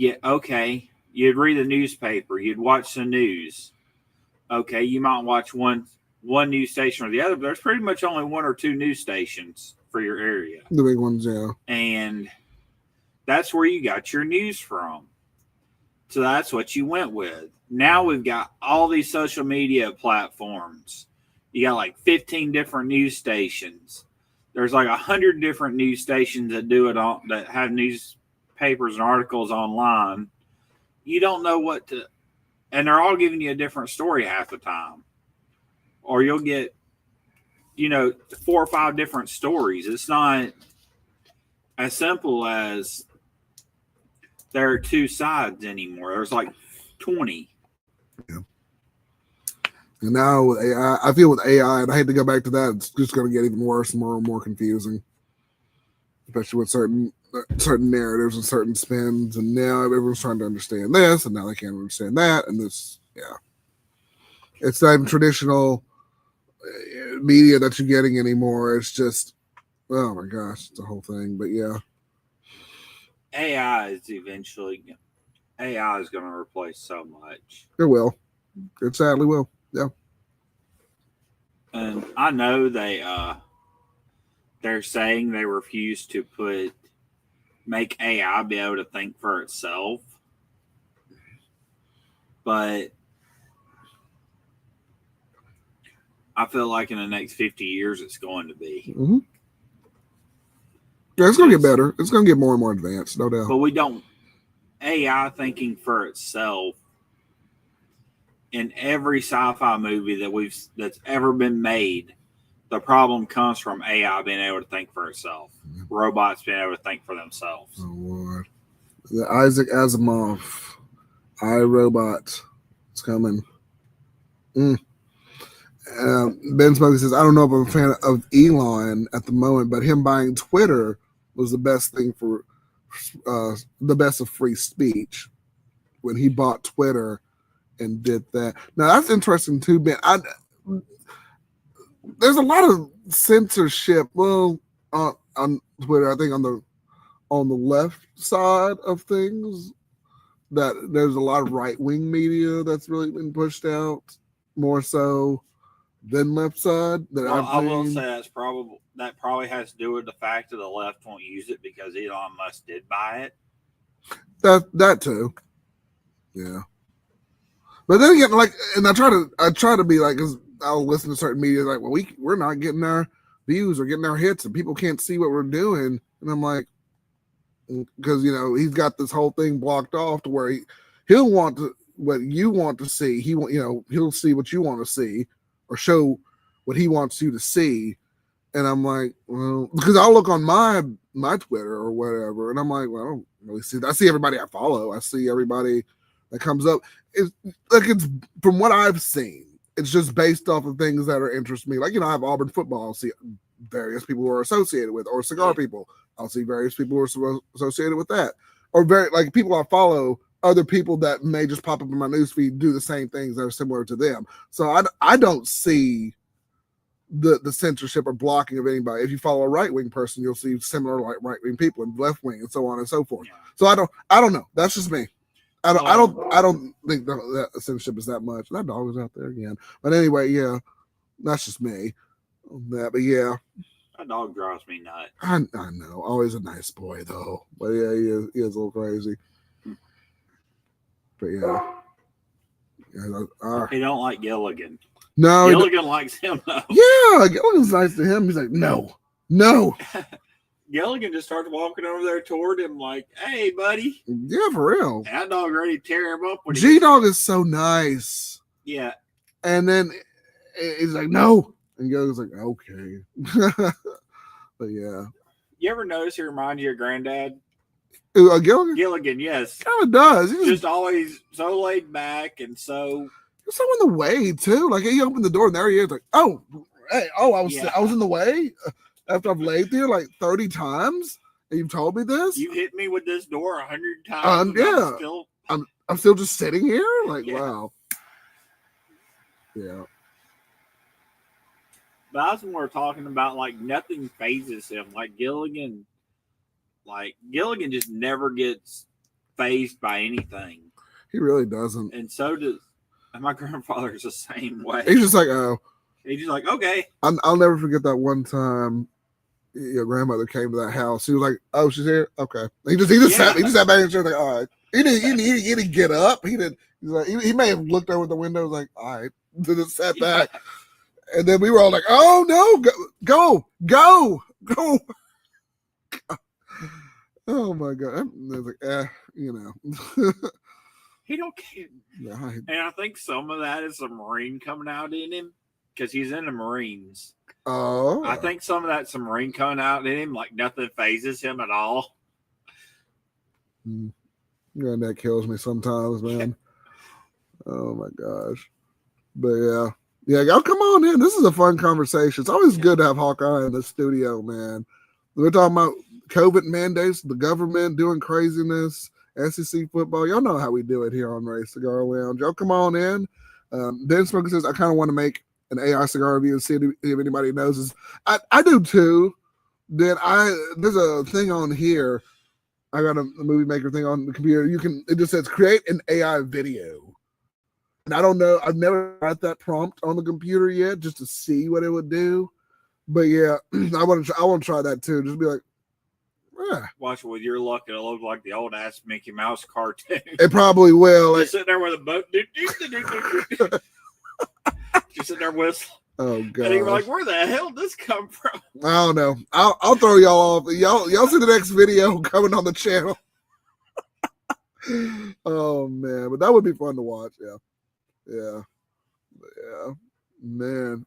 read the newspaper, you'd watch the news. Okay, you might watch one news station or the other, but there's pretty much only one or two news stations for your area. The big ones, yeah. And that's where you got your news from. So that's what you went with. Now we've got all these social media platforms. You got like 15 different news stations. There's like 100 different news stations that do it all, that have newspapers and articles online. You don't know what to, and they're all giving you a different story half the time. Or you'll get, 4 or 5 different stories. It's not as simple as there are two sides anymore. There's like 20. Yeah. And now with AI, I feel with AI, and I hate to go back to that, it's just going to get even worse and more confusing, especially with certain narratives and certain spins. And now everyone's trying to understand this, and now they can't understand that. And this, it's not even traditional media that you're getting anymore. It's just, oh my gosh, it's a whole thing. But yeah, AI is going to replace so much. It will. It sadly will. Yeah. And I know they're saying they refuse to make AI be able to think for itself. But I feel like in the next 50 years it's going to be. Mm-hmm. Yeah, it's going to get better. It's going to get more and more advanced, no doubt. But AI thinking for itself, in every sci-fi movie that's ever been made, the problem comes from AI being able to think for itself. Robots being able to think for themselves. Oh, Lord. The Isaac Asimov, iRobot, it's coming. Ben Smokey says, I don't know if I'm a fan of Elon at the moment, but him buying Twitter was the best thing for the best of free speech when he bought Twitter and did that. Now that's interesting too, Ben. There's a lot of censorship. Well, on Twitter, I think on the left side of things, that there's a lot of right wing media that's really been pushed out more so than left side. I will say that probably has to do with the fact that the left won't use it because Elon Musk did buy it. That too, yeah. But then again, like, and I try to be like, because I'll listen to certain media like, well, we're not getting our views or getting our hits, and people can't see what we're doing, and I'm like, because he's got this whole thing blocked off to where he'll want what you want to see. He'll see what you want to see, or show what he wants you to see. And I'm like, well, because I'll look on my Twitter or whatever, and I'm like, well, I don't really see that. I see everybody I follow. I see everybody that comes up. It's from what I've seen, it's just based off of things that are interest me. Like, I have Auburn football. I'll see various people who are associated with, or cigar people. I'll see various people who are associated with that, or like people I follow. Other people that may just pop up in my newsfeed do the same things that are similar to them. So I don't see the censorship or blocking of anybody. If you follow a right wing person, you'll see similar like right wing people and left wing and so on and so forth. Yeah. So I don't know. That's just me. I don't think that censorship is that much. That dog is out there again. But anyway, yeah, that's just me. But yeah. That dog drives me nuts. I know. Always a nice boy though. But yeah, he is a little crazy. But yeah. He don't like Gilligan. No, Gilligan likes him though. Yeah, Gilligan's nice to him. He's like, no. Gilligan just starts walking over there toward him like, hey, buddy. Yeah, for real. And that dog ready to tear him up. G-Dog is so nice. Yeah. And then he's like, no. And Gilligan's like, okay. But yeah. You ever notice he reminds you of Granddad? Gilligan? Gilligan, yes. Kind of does. He's just always so laid back and so... So in the way, too. Like, he opened the door and there he is like, oh, hey, I was in the way after I've laid there like 30 times and you've told me this? You hit me with this door 100 times. Yeah. I'm still just sitting here? Like, wow. Yeah. But that's when we're talking about, like, nothing phases him. Like, Gilligan just never gets phased by anything. He really doesn't. And so does my grandfather's the same way. He's just like, oh. He's just like, okay. I'll never forget that one time your grandmother came to that house. He was like, oh, she's here? Okay. He just sat back and she was like, all right. He didn't get up. He may have looked over the window, like, all right. Then just sat back. And then we were all like, oh no, go. Oh my God. I was like, He don't care. Yeah, and I think some of that is the Marine coming out in him because he's in the Marines. Oh. I think some of that's a Marine coming out in him, like nothing phases him at all. Yeah, that kills me sometimes, man. Oh my gosh. But yeah. Yeah, y'all come on in. This is a fun conversation. It's always good to have Hawkeye in the studio, man. We're talking about COVID mandates, the government doing craziness, SEC football. Y'all know how we do it here on Ray Cigar Lounge. Y'all come on in. Ben Smoker says, I kind of want to make an AI cigar review and see if anybody knows. I do too. Then there's a thing on here. I got a movie maker thing on the computer. It just says create an AI video. And I don't know. I've never got that prompt on the computer yet just to see what it would do. But yeah, I want to try that too. Just be like, yeah. Watch it with your luck. It'll look like the old ass Mickey Mouse cartoon. It probably will. Just sitting there with a boat. Just sitting there whistling. Oh God! And you're like, where the hell did this come from? I don't know. I'll throw y'all off. Y'all see the next video coming on the channel. Oh man, but that would be fun to watch. Yeah, man.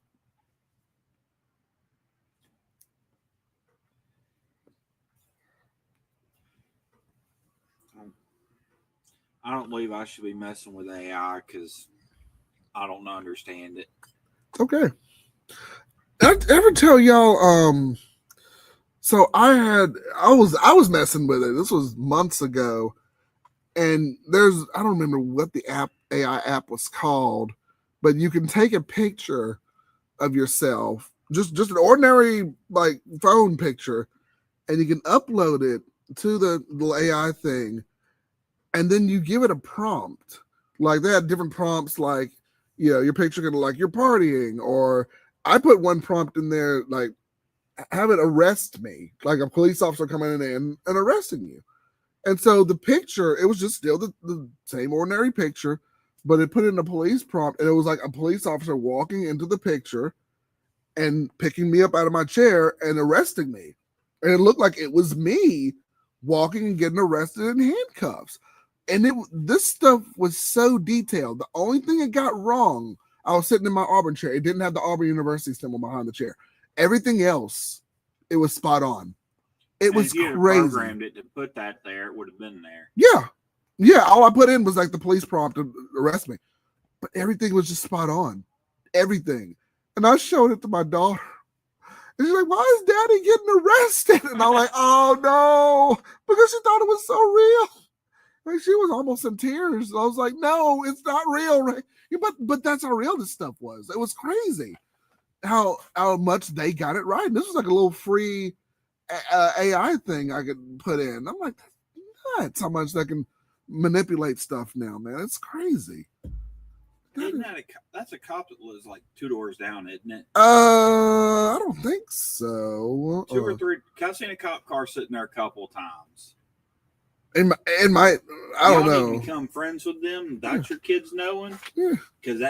I don't believe I should be messing with AI because I don't understand it. Okay. I ever tell y'all So I was messing with it. This was months ago, and I don't remember what the AI app was called, but you can take a picture of yourself, just an ordinary like phone picture, and you can upload it to the AI thing, and then you give it a prompt. Like they had different prompts, like your picture can like you're partying, or I put one prompt in there like have it arrest me, like a police officer coming in and arresting you. And so the picture, it was just still the same ordinary picture, but it put in a police prompt, and it was like a police officer walking into the picture and picking me up out of my chair and arresting me. And it looked like it was me walking and getting arrested in handcuffs. And this stuff was so detailed. The only thing it got wrong, I was sitting in my Auburn chair. It didn't have the Auburn University symbol behind the chair. Everything else, it was spot on. It was crazy. If you had programmed it to put that there, it would have been there. Yeah. All I put in was like the police prompt to arrest me, but everything was just spot on. Everything. And I showed it to my daughter. And she's like, why is daddy getting arrested? And I'm like, oh no, because she thought it was so real. Like she was almost in tears. I was like, no, it's not real. Right? But that's how real this stuff was. It was crazy how much they got it right. And this was like a little free AI thing I could put in. I'm like, that's nuts how much they can manipulate stuff now, man. It's crazy. Isn't that's a cop that lives like 2 doors down, isn't it? I don't think so. 2 or 3. I've seen a cop car sitting there a couple of times. In my I don't know. Need to become friends with them. That's your kids knowing. Yeah. Because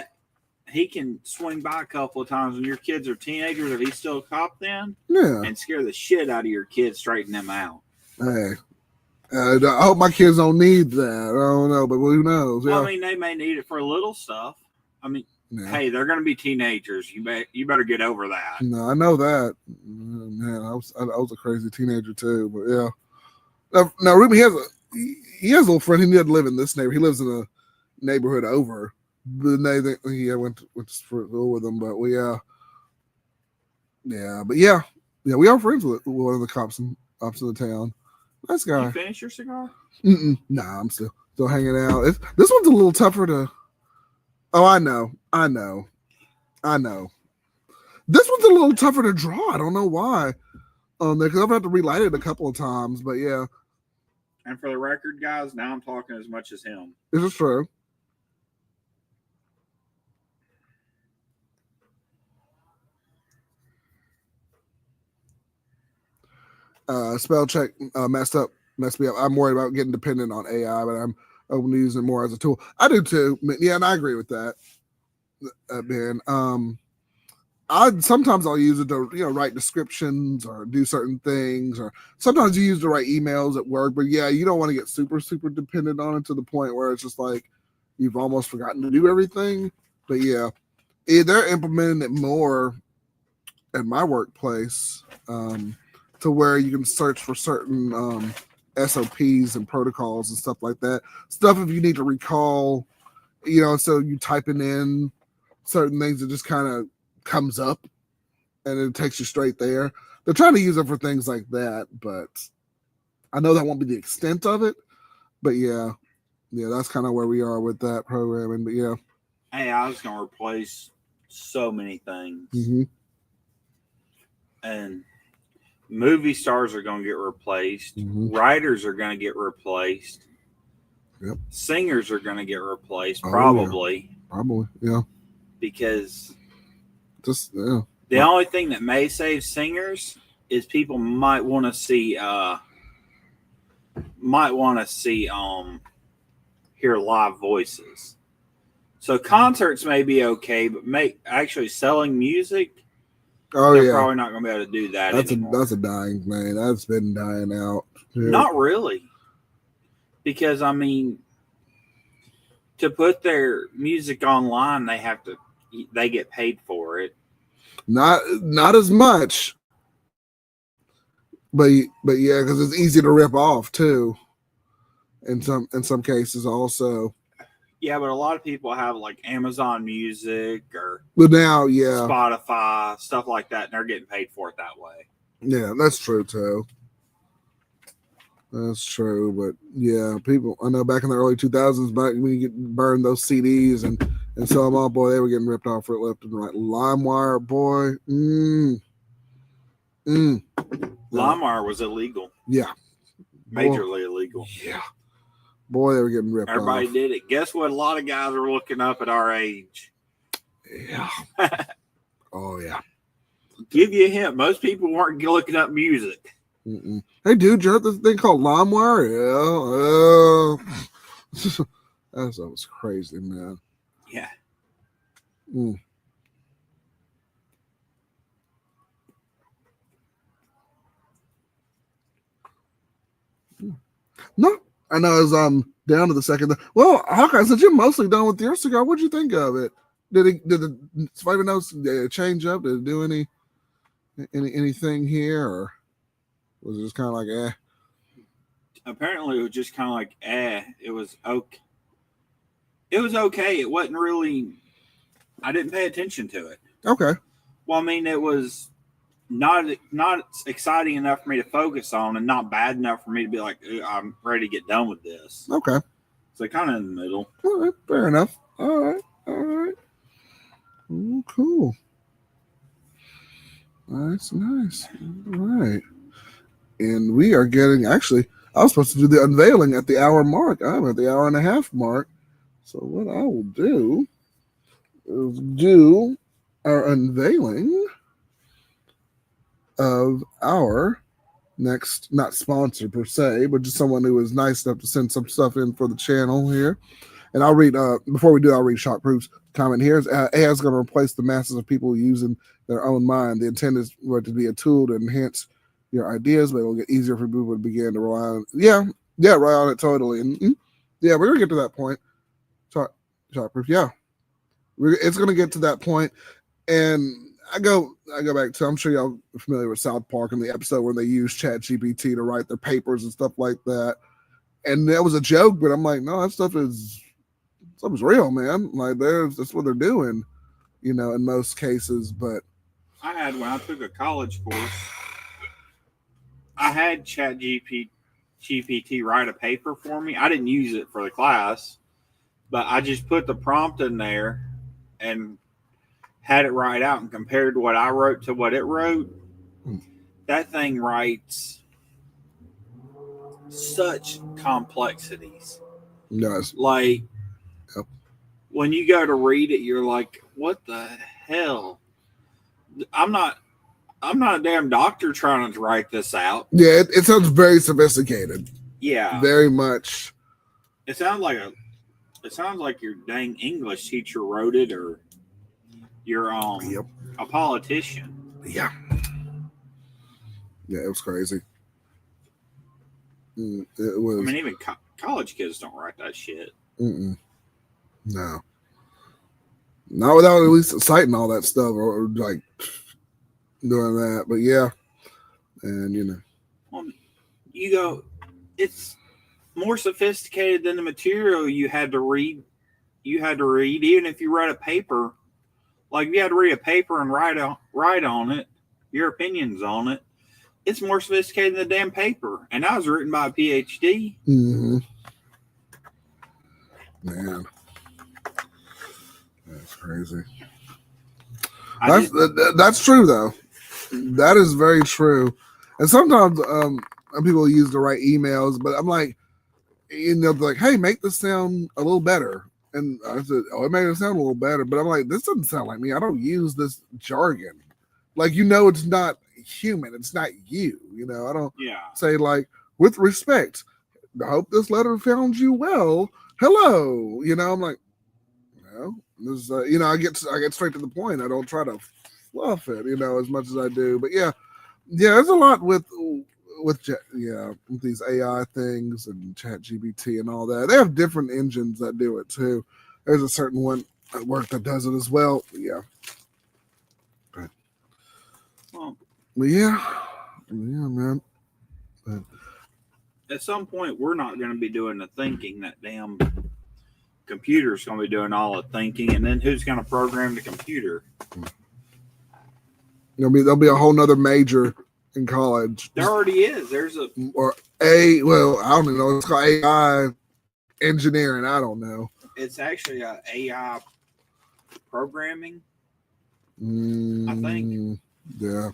he can swing by a couple of times when your kids are teenagers, if he's still a cop then. Yeah. And scare the shit out of your kids, straighten them out. Hey. I hope my kids don't need that. I don't know, but who knows? Well, I mean, they may need it for little stuff. I mean, hey, they're going to be teenagers. You better get over that. No, I know that. Man, I was a crazy teenager too, but yeah. Now Ruben, he has a little friend. He doesn't live in this neighborhood. He lives in a neighborhood over the neighborhood. He went to school with them, but we we are friends with one of the cops in the town. Nice guy. You finish your cigar? Nah, I'm still hanging out. This one's a little tougher to. Oh, I know. This one's a little tougher to draw. I don't know why. Because I've had to relight it a couple of times, but yeah. And for the record, guys, now I'm talking as much as him. This is true. Spell check messed me up. I'm worried about getting dependent on AI, but I'm open to using it more as a tool. I do too. Yeah, and I agree with that, Ben. Sometimes I'll use it to write descriptions or do certain things, or sometimes you use it to write emails at work. But yeah, you don't want to get super dependent on it to the point where it's just like you've almost forgotten to do everything. But yeah, they're implementing it more at my workplace. To where you can search for certain SOPs and protocols and stuff like that. Stuff if you need to recall, so you typing in certain things, it just kind of comes up and it takes you straight there. They're trying to use it for things like that, but I know that won't be the extent of it. But yeah, that's kind of where we are with that programming. But yeah. AI is going to replace so many things. Mm-hmm. And movie stars are going to get replaced. Mm-hmm. Writers are going to get replaced. Yep. Singers are going to get replaced, probably. Yeah. Probably, yeah. Because the only thing that may save singers is people might want to see hear live voices. So concerts may be okay, but actually selling music. They're probably not going to be able to do that anymore. That's a dying thing. That's been dying out. Yeah. Not really. Because, I mean, to put their music online, they get paid for it. Not as much. But yeah, because it's easy to rip off, too. In some cases also. Yeah, but a lot of people have like Amazon Music or Spotify, stuff like that, and they're getting paid for it that way. Yeah, that's true too. That's true, but yeah, people. I know back in the early 2000s, back when you get burned those CDs and sell them all, boy, they were getting ripped off for it left and right. LimeWire, boy, LimeWire was illegal, yeah, majorly illegal. Yeah, boy, they were getting ripped Everybody off. did it. Guess what? A lot of guys are looking up at our age. Yeah. Oh yeah. Give you a hint. Most people weren't looking up music. Mm-mm. Hey, dude, you heard this thing called LimeWire? Yeah. That was crazy, man. Yeah. Mm. No, I know it's down to the second. Well, Hawkeye, since you're mostly done with your cigar, what'd you think of it? Did the flavor notes change up? Did it do anything here, or was it just kind of like Apparently, it was just kind of like It was okay. It was okay. It wasn't really. I didn't pay attention to it. Okay. Well, I mean, it was not exciting enough for me to focus on, and not bad enough for me to be like, I'm ready to get done with this. Okay. So kind of in the middle. All right. Fair enough. All right. Oh, cool. Nice. All right. And we are getting, actually, I was supposed to do the unveiling at the hour mark. I'm at the hour and a half mark. So what I will do is do our unveiling of our next, not sponsor per se, but just someone who was nice enough to send some stuff in for the channel here. And I'll read, before we do, I'll read Shockproof's comment here. AI is going to replace the masses of people using their own mind. The intent is for it to be a tool to enhance your ideas, but it'll get easier for people to begin to rely on. Yeah, rely on it totally. And yeah, we're gonna get to that point. Shockproof, yeah, it's gonna get to that point. And I go back to, I'm sure y'all are familiar with South Park and the episode where they use ChatGPT to write their papers and stuff like that. And that was a joke, but I'm like, no, that stuff's real, man. Like that's what they're doing, in most cases. But I had, when I took a college course, I had ChatGPT write a paper for me. I didn't use it for the class, but I just put the prompt in there and had it write out and compared what I wrote to what it wrote. That thing writes such complexities. Yes. Like, when you go to read it, you're like, what the hell? I'm not a damn doctor trying to write this out. Yeah, it sounds very sophisticated. Yeah. Very much. It sounds like your dang English teacher wrote it, or you're a politician. Yeah. Yeah, it was crazy. It was. I mean, even college kids don't write that shit. No. Not without at least citing all that stuff or like doing that. But yeah. And Well, you go, it's more sophisticated than the material you had to read. Even if you read a paper, like if you had to read a paper and write on it, your opinions on it. It's more sophisticated than the damn paper, and that was written by a PhD. Mm-hmm. Man, that's crazy. That's true, though. That is very true. And sometimes people use to write emails, but I'm like, like, hey, make this sound a little better. And I said, it made it sound a little better. But I'm like, this doesn't sound like me. I don't use this jargon. Like, it's not human. It's not you. I don't say, like, with respect, I hope this letter found you well. Hello. I'm like, this, I get straight to the point. I don't try to fluff it, as much as I do. But yeah, there's a lot with these AI things and ChatGPT and all that. They have different engines that do it too. There's a certain one at work that does it as well. But yeah. But yeah, man. But at some point, we're not going to be doing the thinking. That damn computer's going to be doing all the thinking, and then who's going to program the computer? There'll be a whole nother major in college. There already is. There's a Or well, I don't even know. It's called AI engineering. I don't know. It's actually a AI programming. I Mm, think. Yeah.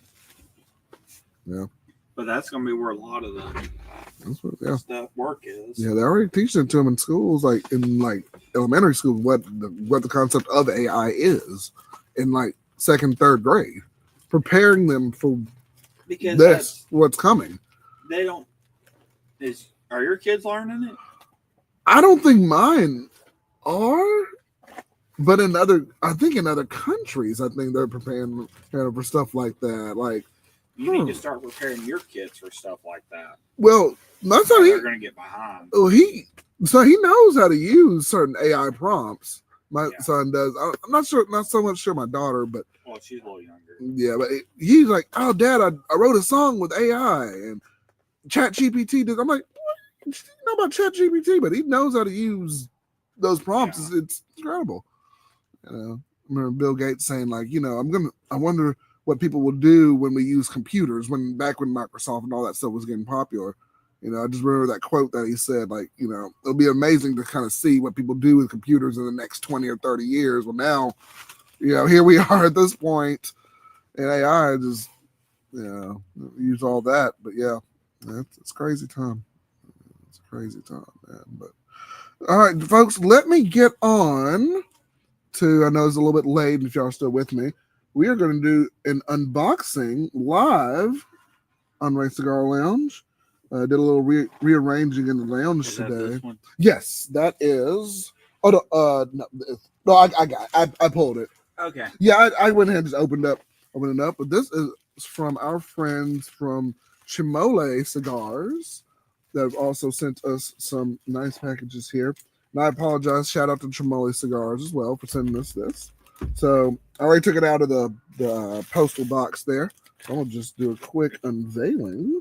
Yeah. But that's going to be where a lot of the That's what, stuff work is. Yeah, they already teach it to them in schools, like in like elementary school, what the concept of AI is in like second, third grade, preparing them for Because what's coming. They don't. Are your kids learning it? I don't think mine are, but I think in other countries, I think they're preparing for stuff like that. Like, you need to start preparing your kids for stuff like that. Well, my son, they're going to get behind. Oh, he knows how to use certain AI prompts. My son does. I'm not sure, not so much sure my daughter, but she's a little younger. Yeah, but he's like, "Oh, Dad, I wrote a song with AI and ChatGPT did." I'm like, "What? You know about ChatGPT?" But he knows how to use those prompts. Yeah. It's incredible. I remember Bill Gates saying, like, I wonder what people will do when we use computers. Back when Microsoft and all that stuff was getting popular. I just remember that quote that he said, like, it'll be amazing to kind of see what people do with computers in the next 20 or 30 years. Well, now, here we are at this point, and AI just, use all that. But yeah, it's crazy time. It's a crazy time, man. But all right, folks, let me get on to, I know it's a little bit late, if y'all are still with me. We are going to do an unboxing live on Ray Cigar Lounge. Did a little rearranging in the lounge today. Yes, that is. Oh no, I pulled it. Okay. Yeah, I went ahead and just opened it up. But this is from our friends from Chimole Cigars that have also sent us some nice packages here. And I apologize. Shout out to Chimole Cigars as well for sending us this. So I already took it out of the postal box there. So I'll just do a quick unveiling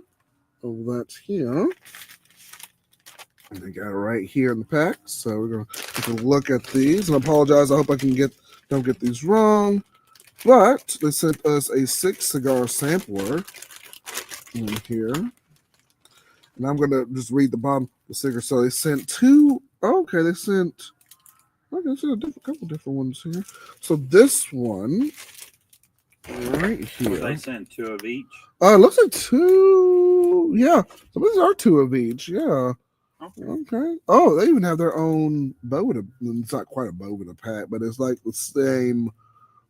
of that here. And they got it right here in the pack. So we're going to take a look at these. And I apologize. I hope I don't get these wrong. But they sent us a 6 cigar sampler in here. And I'm going to just read the bottom of the sticker. So they sent two. Okay, they sent a couple different ones here. So this one right here. They sent 2 of each. It looks like 2. Yeah, so these are 2 of each. Yeah. Okay. Oh, they even have their own Boveda. It's not quite a Boveda pack, but it's like the same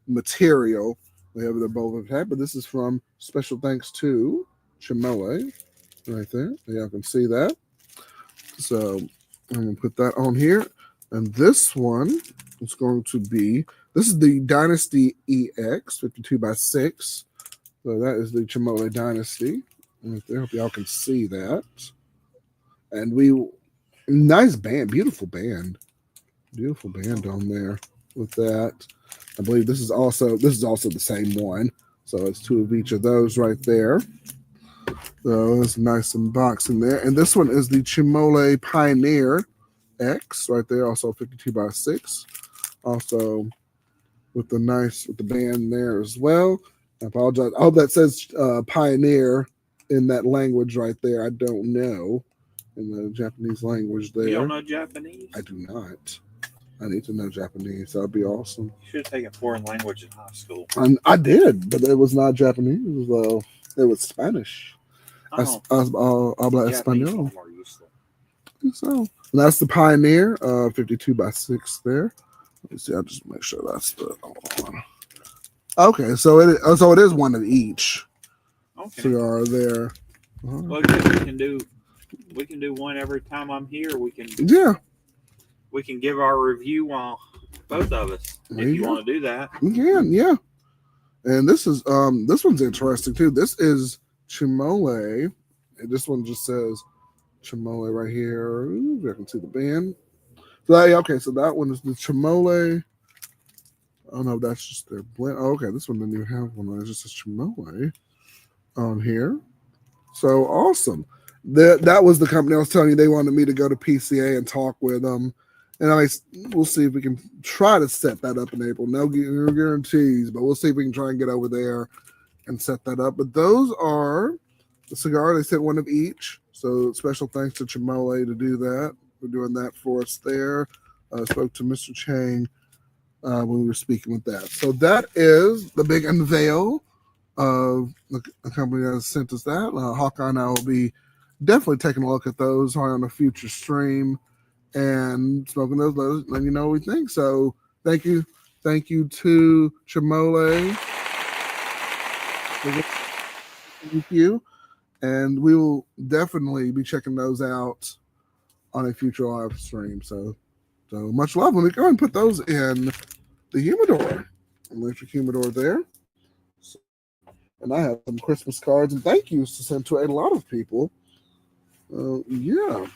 material. They have their Boveda pack, but this is from special thanks to Chimole right there. Y'all can see that. So I'm going to put that on here. And this one is going to be, this is the Dynasty EX 52x6. So that is the Chimole Dynasty. Right there. Hope y'all can see that. And nice band, beautiful band on there with that. I believe this is also the same one. So it's 2 of each of those right there. So it's nice unboxing there. And this one is the Chimole Pioneer X right there, also 52x6. Also with the band there as well. I apologize. I hope that says Pioneer in that language right there. I don't know. In the Japanese language there. You don't know Japanese? I do not. I need to know Japanese. That'd be awesome. You should have taken foreign language in high school. I did, but it was not Japanese. It was Spanish. Habla español. So and that's the Pioneer 52x6 there. Let's see. I'll just make sure that's the one. Okay, so it is 1 of each. Okay. Cigar there. Well, we can do one every time I'm here. We can give our review while both of us, if you want to do that. We can, yeah. And this one's interesting too. This is Chimole. And this one just says Chimole right here. Ooh, I can see the band. So that one is the Chimole. I don't know if that's just their blend. Oh, okay, this one didn't even have one. It just says Chimole on here. So awesome. That was the company I was telling you they wanted me to go to PCA and talk with them. And we'll see if we can try to set that up in April. No guarantees, but we'll see if we can try and get over there and set that up. But those are the cigar. They sent one of each. So special thanks to Chimole to do that. For doing that for us there. Spoke to Mr. Chang when we were speaking with that. So that is the big unveil of the company that has sent us that. Hawkeye and I will be definitely taking a look at those on a future stream and smoking those, letting you know what we think. So thank you to Chimole. Thank you. And we will definitely be checking those out on a future live stream. So much love. Let me go ahead and put those in the humidor. Electric humidor there. So, and I have some Christmas cards and thank yous to send to a lot of people. Yeah.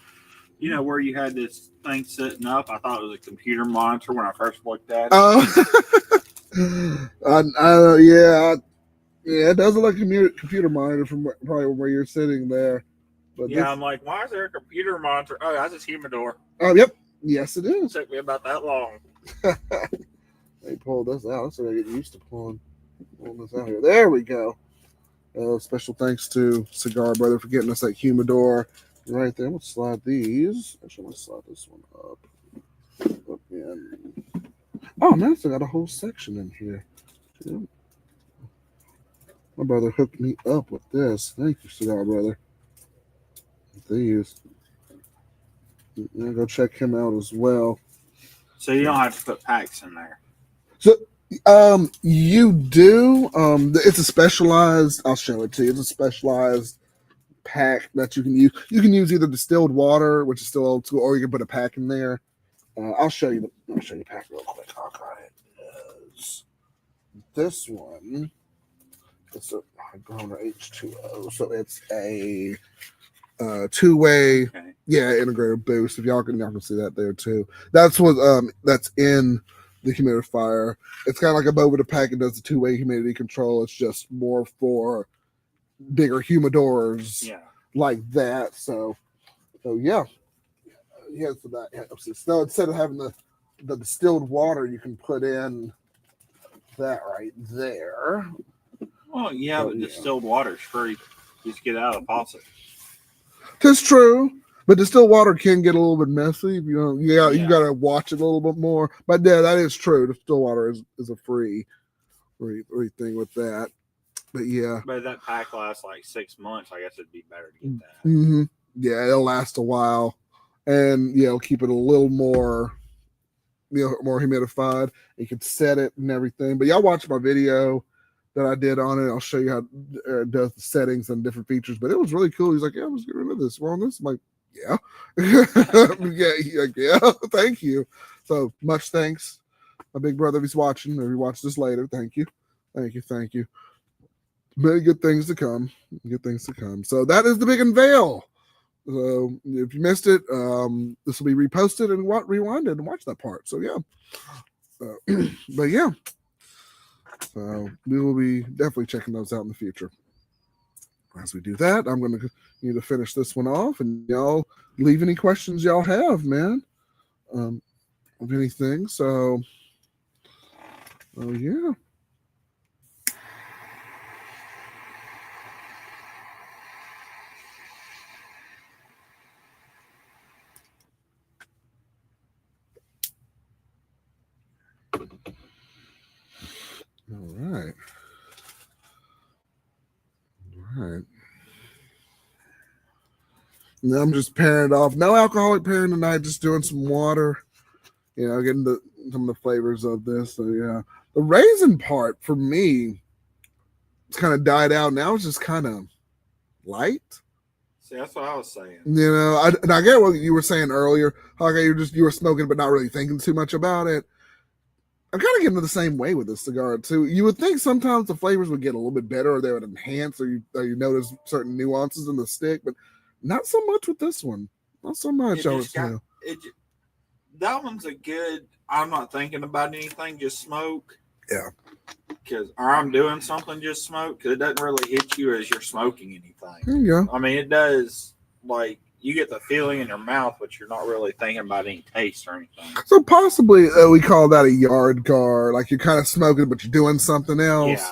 You know where you had this thing sitting up? I thought it was a computer monitor when I first looked at it. Yeah, it does look like a computer monitor from probably where you're sitting there. But yeah, I'm like, why is there a computer monitor? Oh, that's a humidor. Oh, yep. Yes, it is. It took me about that long. They pulled this out. So I get used to pulling this out here. There we go. Special thanks to Cigar Brother for getting us that humidor right there. We'll slide these. Actually, let's slide this one up in. Oh, man, I still got a whole section in here. Yeah. My brother hooked me up with this. Thank you, Cigar Brother. These. Go check him out as well. So you don't have to put packs in there. So you do. It's a specialized. I'll show it to you. It's a specialized pack that you can use. You can use either distilled water, which is still old school, or you can put a pack in there. I'll show you the pack real quick. Hawkeye is this one. It's a Groner H2O, so it's a two-way, integrated boost. If y'all can see that there too. That's what that's in the humidifier. It's kind of like above the pack. It does the two-way humidity control. It's just more for bigger humidors, like that. So yeah. So that helps. So instead of having the distilled water, you can put in that right there. Well, yeah, but distilled water is free. Just get out of the faucet. That's true, but distilled water can get a little bit messy. You got to watch it a little bit more. But yeah, that is true. Distilled water is a free thing with that. But yeah, but that pack lasts like 6 months. I guess it'd be better to get that. Mm-hmm. Yeah, it'll last a while, and it'll keep it a little more, more humidified. You can set it and everything. But y'all watch my video that I did on it. I'll show you how it does the settings and different features. But it was really cool. He's like, "Yeah, I'm just getting rid of this. We're on this." I'm like, "Yeah, yeah." Thank you. So much thanks, my big brother. If he's watching, or if he watches this later, thank you. Many good things to come. So that is the big unveil. So if you missed it, this will be reposted and rewinded and watch that part. So yeah, but yeah. So we will be definitely checking those out in the future. As we do that, I'm going to need to finish this one off, and y'all leave any questions y'all have, man, of anything. So, yeah. All right. Now I'm just pairing it off. No alcoholic pairing tonight, just doing some water, getting some of the flavors of this. So yeah, the raisin part for me, it's kind of died out. Now it's just kind of light. See, that's what I was saying. And I get what you were saying earlier. Okay, you were smoking, but not really thinking too much about it. I'm kind of getting the same way with this cigar too. You would think sometimes the flavors would get a little bit better, or they would enhance, or you notice certain nuances in the stick, but not so much with this one. Not so much. That one's a good. I'm not thinking about anything. Just smoke. Yeah. Or I'm doing something. Just smoke. Because it doesn't really hit you as you're smoking anything. There you go. I mean, it does. Like you get the feeling in your mouth, but you're not really thinking about any taste or anything. So possibly we call that a yard guard. Like you're kind of smoking, but you're doing something else.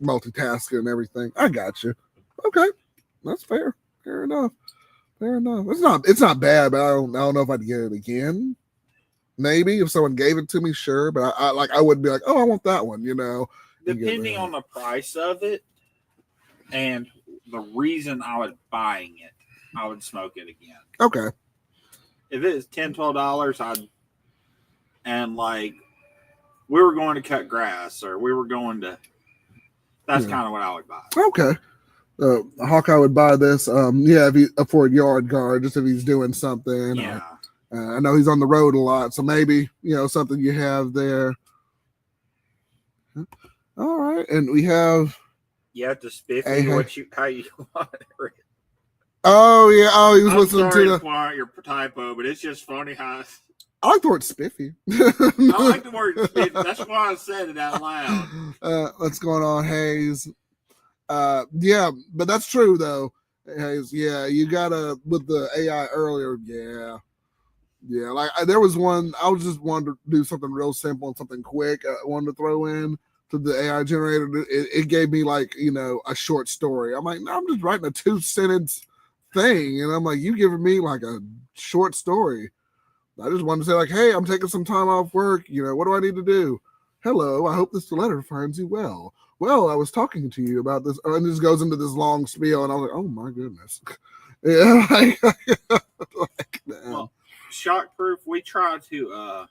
multitasking and everything. I got you. Okay, that's fair. Fair enough. Fair enough. It's not bad, but I don't know if I'd get it again. Maybe if someone gave it to me, sure. But I wouldn't be like, oh, I want that one, you know. Depending on the price of it and the reason I was buying it, I would smoke it again. Okay. If it's $10, $12, and like we were going to cut grass or we were going to, that's kind of what I would buy. Okay. Hawkeye would buy this. If he afford yard guard, just if he's doing something. Yeah. I know he's on the road a lot, so maybe, you know, something you have there. All right. And we have. You have to spiffy how you want it. Oh, yeah. Oh, he was listening to the. Your typo, but it's just funny how. I like the word spiffy. I like the word spiffy. That's why I said it out loud. What's going on, Hayes? Yeah, but that's true though. Hayes, yeah, you gotta with the AI earlier. Yeah. Like there was one. I was just wanted to do something real simple and something quick. I wanted to throw in to the AI generator. It gave me like, you know, a short story. I'm like, no, I'm just writing a 2-sentence thing, and I'm like, you giving me like a short story. I just wanted to say like, hey, I'm taking some time off work. You know, what do I need to do? Hello, I hope this letter finds you well. Well, I was talking to you about this, and this goes into this long spiel, and I was like, oh my goodness. Yeah, well, Shockproof, we try to,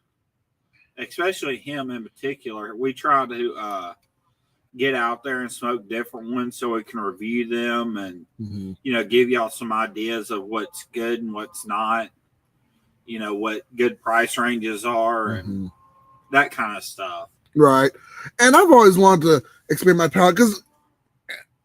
especially him in particular, we try to get out there and smoke different ones so we can review them and, you know, give y'all some ideas of what's good and what's not. You know, what good price ranges are and that kind of stuff. Right. And I've always wanted to expand my palate because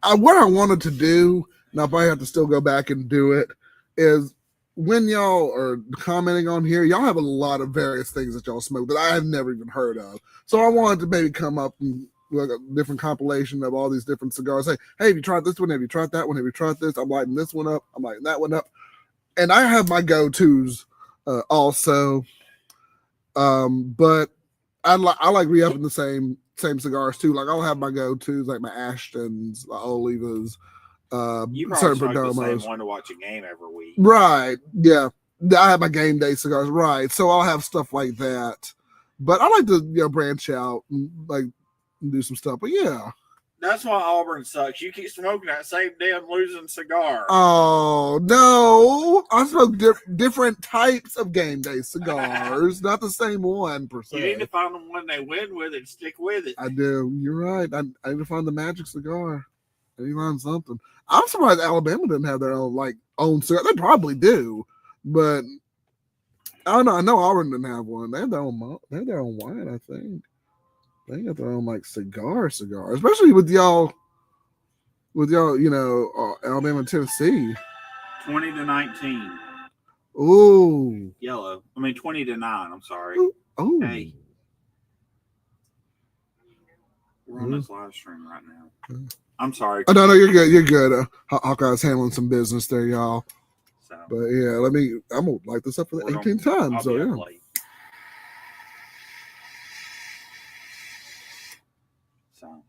what I wanted to do, and I probably have to still go back and do it, is when y'all are commenting on here, y'all have a lot of various things that y'all smoke that I have never even heard of. So I wanted to maybe come up and like a different compilation of all these different cigars. Say, hey, have you tried this one? Have you tried that one? Have you tried this? I'm lighting this one up. I'm lighting that one up. And I have my go-tos also. But I like re-upping the same cigars too. Like I'll have my go-tos like my Ashtons, my Olivas, you probably smoke the same one to watch a game every week. Right. Yeah. I have my game day cigars. Right. So I'll have stuff like that. But I like to, you know, branch out and like do some stuff. But yeah. That's why Auburn sucks. You keep smoking that same damn losing cigar. Oh, no. I smoke different types of game day cigars, not the same one per se. You need to find the one they win with and stick with it. I do. You're right. I need to find the magic cigar. I need to find something. I'm surprised Alabama didn't have their own cigar. They probably do, but I don't know. I know Auburn didn't have one. They had their own wine, I think. They got their own like cigar, especially with y'all, you know, Alabama, Tennessee. 20-19. Ooh. Yellow. 20-9. I'm sorry. Oh. Hey. We're on this live stream right now. I'm sorry. Oh, no, you're good. You're good. Hawkeye's handling some business there, y'all. So, but yeah, I'm gonna light this up for the 18th time. So yeah. So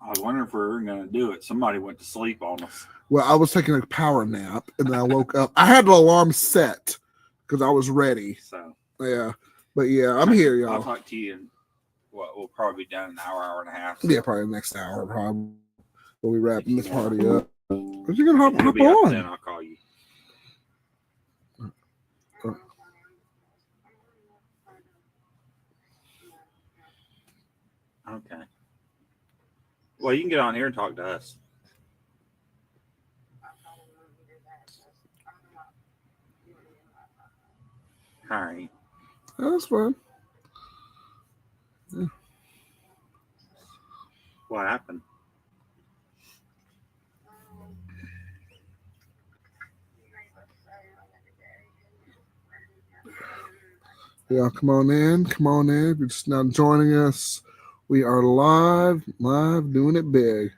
I was wondering if we were going to do it. Somebody went to sleep on us. Well, I was taking a power nap and then I woke up. I had the alarm set because I was ready. So yeah, but yeah, I'm here, y'all. I'll talk to you in we'll probably be done in an hour and a half. So. Yeah, probably the next hour. Probably we'll be wrapping this party up. But you're gonna hop on. Then I'll call you. Okay. Well, you can get on here and talk to us. All right. That's fine. Yeah. What happened? Yeah, come on in. If you're just now joining us, we are live doing it big.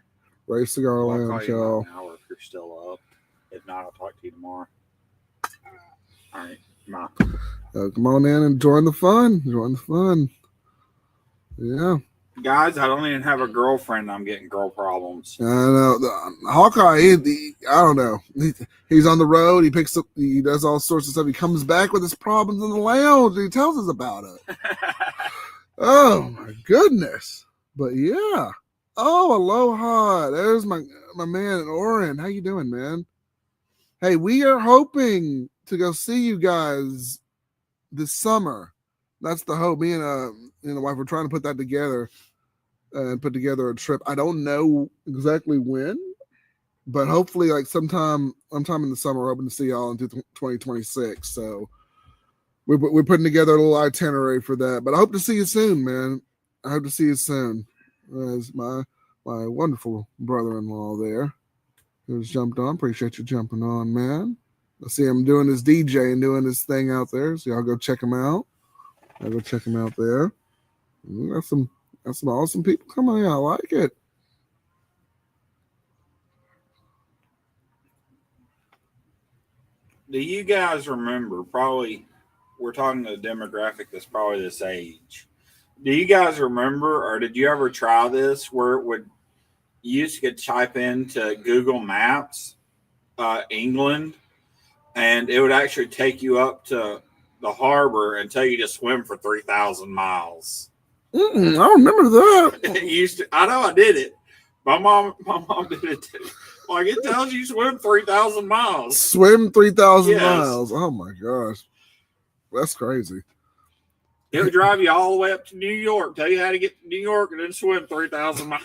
R.E.S.P.E.C.T Cigar Lounge, y'all. An hour if you're still up. If not, I'll talk to you tomorrow. All right, come on in and join the fun. Yeah. Guys, I don't even have a girlfriend. I'm getting girl problems. I know Hawkeye. I don't know. He's on the road. He picks up. He does all sorts of stuff. He comes back with his problems in the lounge. And he tells us about it. Oh my goodness! But yeah. Oh, aloha. There's my man Oren. How you doing, man? Hey, we are hoping to go see you guys this summer. That's the hope. Me and the wife, we're trying to put that together and put together a trip. I don't know exactly when, but hopefully, like sometime in the summer, we're hoping to see y'all in 2026. So we're putting together a little itinerary for that. But I hope to see you soon, man. I hope to see you soon. As my wonderful brother-in-law there who's jumped on. Appreciate you jumping on, man. I see him doing his DJ and doing his thing out there. So y'all go check him out. I'll go check him out there. That's some awesome people coming out. I like it. Do you guys remember? Probably, we're talking to a demographic that's probably this age. Do you guys remember, or did you ever try this, where it would you used to type into Google Maps, England, and it would actually take you up to the harbor and tell you to swim for 3,000 miles. I don't remember that. It used to. I know I did it. My mom did it too. Like it tells you swim 3,000 miles. Swim 3,000 Yes. miles. Oh my gosh, that's crazy. It would drive you all the way up to New York, tell you how to get to New York, and then swim 3,000 miles.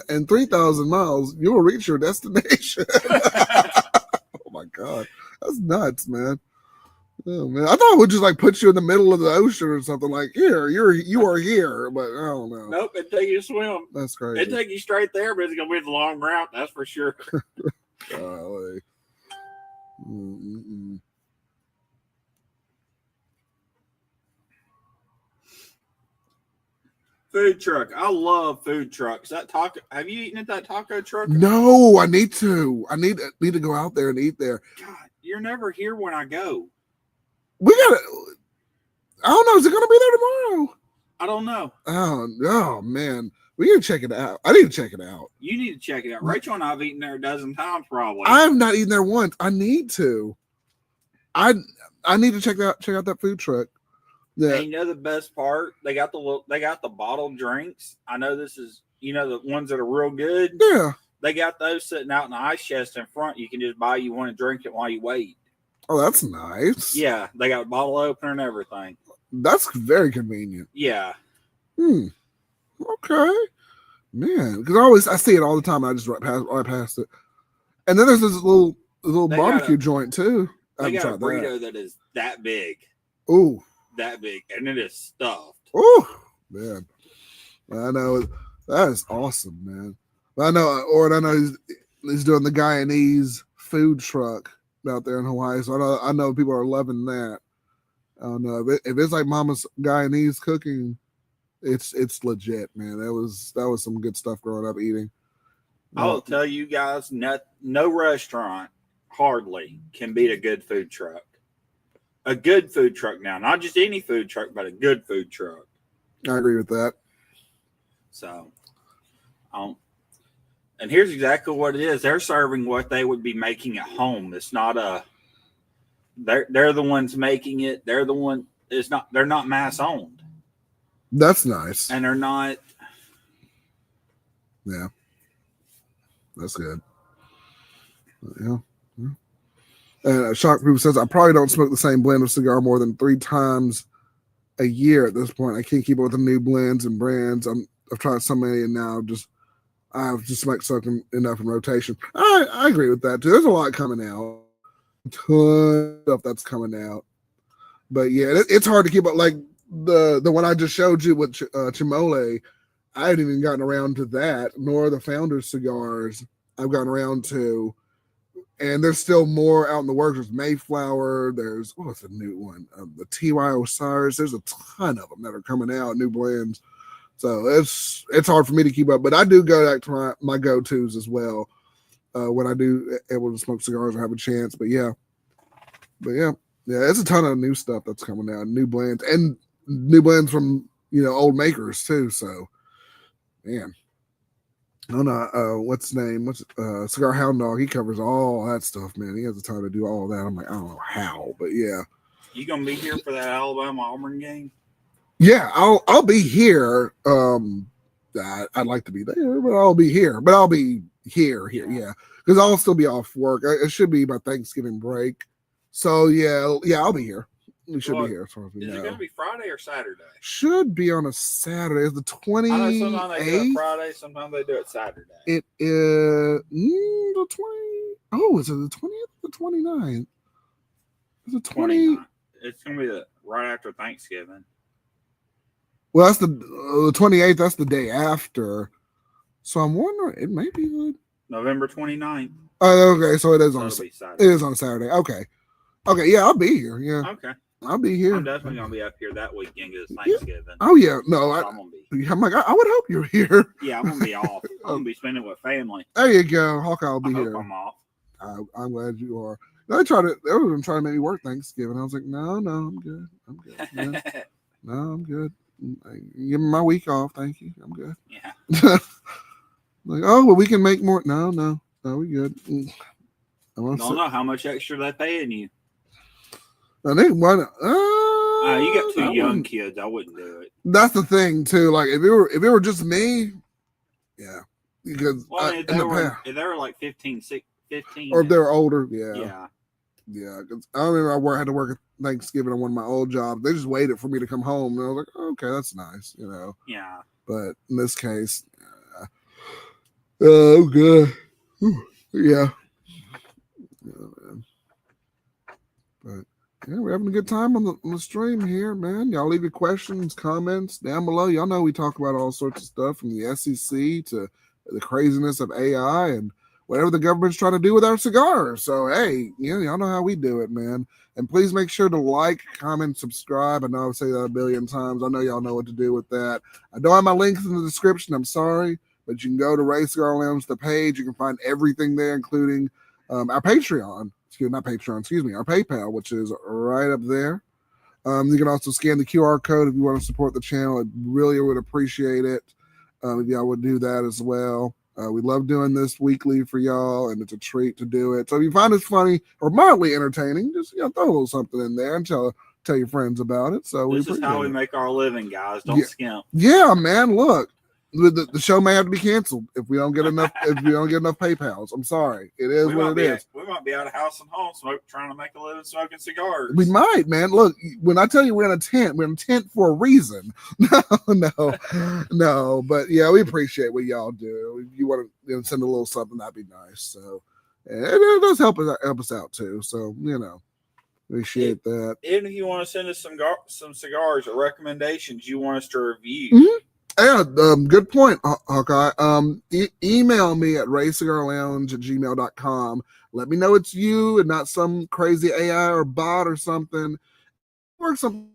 And 3,000 miles, you will reach your destination. Oh my god, that's nuts, man. Oh man, I thought it would just like put you in the middle of the ocean or something. Like here, you are here, but I don't know. Nope, it'd take you to swim. That's crazy. It'd take you straight there, but it's gonna be the long route, that's for sure. Golly. Mm-mm. Food truck. I love food trucks. That taco. Have you eaten at that taco truck? No, I need to. I need to go out there and eat there. God, you're never here when I go. We gotta. I don't know. Is it gonna be there tomorrow? I don't know. Oh man, we need to check it out. I need to check it out. You need to check it out. Rachel and I have eaten there a dozen times, probably. I've not eaten there once. I need to. I need to check out that food truck. Yeah. And you know the best part? They got the bottled drinks. I know this is the ones that are real good. Yeah. They got those sitting out in the ice chest in front. You can just buy you one and drink it while you wait. Oh, that's nice. Yeah, they got a bottle opener and everything. That's very convenient. Yeah. Okay. Man, because I see it all the time. And I just right past it. And then there's this little barbecue joint too. They got a burrito that is that big. Ooh. That big, and it is stuffed. Oh man, I know that is awesome, man. I know, he's doing the Guyanese food truck out there in Hawaii, so I know people are loving that. I don't know if it's like Mama's Guyanese cooking, it's legit, man. That was some good stuff growing up eating. I'll tell you guys, no restaurant hardly can beat a good food truck. A good food truck now, not just any food truck, but a good food truck. I agree with that. So, and here's exactly what it is. They're serving what they would be making at home. It's not they're the ones making it. They're not mass owned. That's nice. And they're not. Yeah. That's good. Yeah. And Shock Proof says, I probably don't smoke the same blend of cigar more than 3 times a year at this point. I can't keep up with the new blends and brands. I've tried so many, and now I've just smoked enough in rotation. I agree with that too. There's a lot coming out. A ton of stuff that's coming out. But yeah, it's hard to keep up. Like the one I just showed you with Chimole, I haven't even gotten around to that, nor the Founders cigars I've gotten around to. And there's still more out in the works. There's Mayflower. There's, what's the new one? The TY Osiris. There's a ton of them that are coming out, new blends. So it's hard for me to keep up. But I do go back to my go-tos as well when I do able to smoke cigars or have a chance. But yeah, it's a ton of new stuff that's coming out, new blends, and new blends from old makers too. So, man. I don't know, what's his name? What's Cigar Hound Dog? He covers all that stuff, man. He has the time to do all that. I'm like, I don't know how, but yeah. You gonna be here for that Alabama Auburn game? Yeah, I'll be here. I'd like to be there, but I'll be here. But I'll be here, yeah, because I'll still be off work. It should be my Thanksgiving break. So yeah, I'll be here. We should be here. As far as we know. Is it going to be Friday or Saturday? Should be on a Saturday. It's the 28th. I know sometimes they do it Friday, sometimes they do it Saturday. It is the 20. Oh, is it the 20th or the 29th? Is it 20? It's going to be right after Thanksgiving. Well, that's the 28th. That's the day after. So I'm wondering, it may be good. November 29th. Oh, okay. So it is on Saturday. It is on Saturday. Okay. Yeah, I'll be here. Yeah. Okay. I'll be here. I'm definitely gonna be up here that weekend because it's Thanksgiving. Yeah. Oh yeah, no, so I'm like, I would hope you're here. Yeah, I'm gonna be off. I'm gonna be spending it with family. There you go, Hawkeye will be here. I'm off. I'm glad you are. They were trying to make me work Thanksgiving. I was like, no, I'm good. No, I'm good. Give me my week off, thank you. I'm good. Yeah. Like, oh well, we can make more. No, we good. I don't know how much extra they're paying you. I think one. You got two young kids. I wouldn't do it. That's the thing too. Like if it were just me, yeah. Because if they were like 15, or if they were older, yeah. Because I remember I had to work at Thanksgiving on one of my old jobs. They just waited for me to come home, and I was like, okay, that's nice, Yeah. But in this case, oh good, yeah. But yeah, we're having a good time on the stream here, man. Y'all leave your questions, comments down below. Y'all know we talk about all sorts of stuff from the SEC to the craziness of AI and whatever the government's trying to do with our cigars. So, hey, y'all know how we do it, man. And please make sure to like, comment, subscribe. I know I've said that a billion times. I know y'all know what to do with that. I don't have my links in the description. I'm sorry. But you can go to Ray Cigar Lounge, the page. You can find everything there, including our Patreon. Not Patreon, our PayPal, which is right up there. You can also scan the QR code if you want to support the channel. I really would appreciate it if y'all would do that as well. We love doing this weekly for y'all, and it's a treat to do it. So if you find it funny or mildly entertaining, just throw a little something in there and tell your friends about it. So this is how we make our living, guys. Don't skimp. Yeah, man. Look. The show may have to be canceled if we don't get enough PayPals. I'm sorry. It is what it is. We might be out of house and home trying to make a living smoking cigars. We might, man. Look, when I tell you we're in a tent for a reason. No. But yeah, we appreciate what y'all do. If you want to send a little something, that'd be nice. So it does help us out too. So appreciate that. And if you want to send us some cigars or recommendations you want us to review. Mm-hmm. Yeah, good point, Hawkeye. Email me at raycigarlounge@gmail.com. Let me know it's you and not some crazy AI or bot or something. Or something.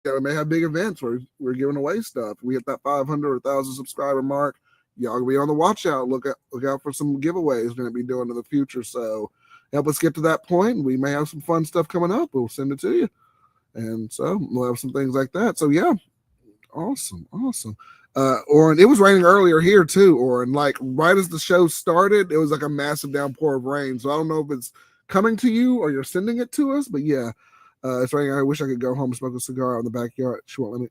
We may have big events where we're giving away stuff. We hit that 500 or 1,000 subscriber mark. Y'all be on the watch out. Look out for some giveaways we're going to be doing in the future. So help us get to that point. We may have some fun stuff coming up. We'll send it to you. And so we'll have some things like that. So yeah. Awesome. Oren, it was raining earlier here too, Oren. Like right as the show started, it was like a massive downpour of rain. So I don't know if it's coming to you or you're sending it to us, but yeah, it's raining. I wish I could go home and smoke a cigar out in the backyard. She won't let me.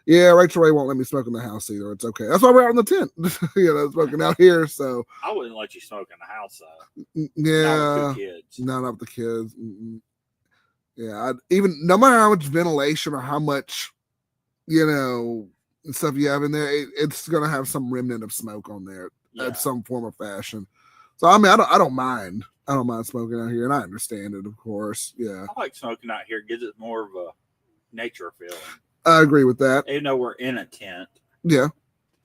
Yeah, Rachel Ray won't let me smoke in the house either. It's okay. That's why we're out in the tent, smoking out here. So I wouldn't let you smoke in the house though. Yeah, not with the kids. Yeah, even no matter how much ventilation or how much stuff you have in there, it's gonna have some remnant of smoke on there at some form or fashion. So I mean, I don't mind. I don't mind smoking out here, and I understand it, of course. Yeah, I like smoking out here. It gives it more of a nature feeling. I agree with that. Even though we're in a tent. Yeah,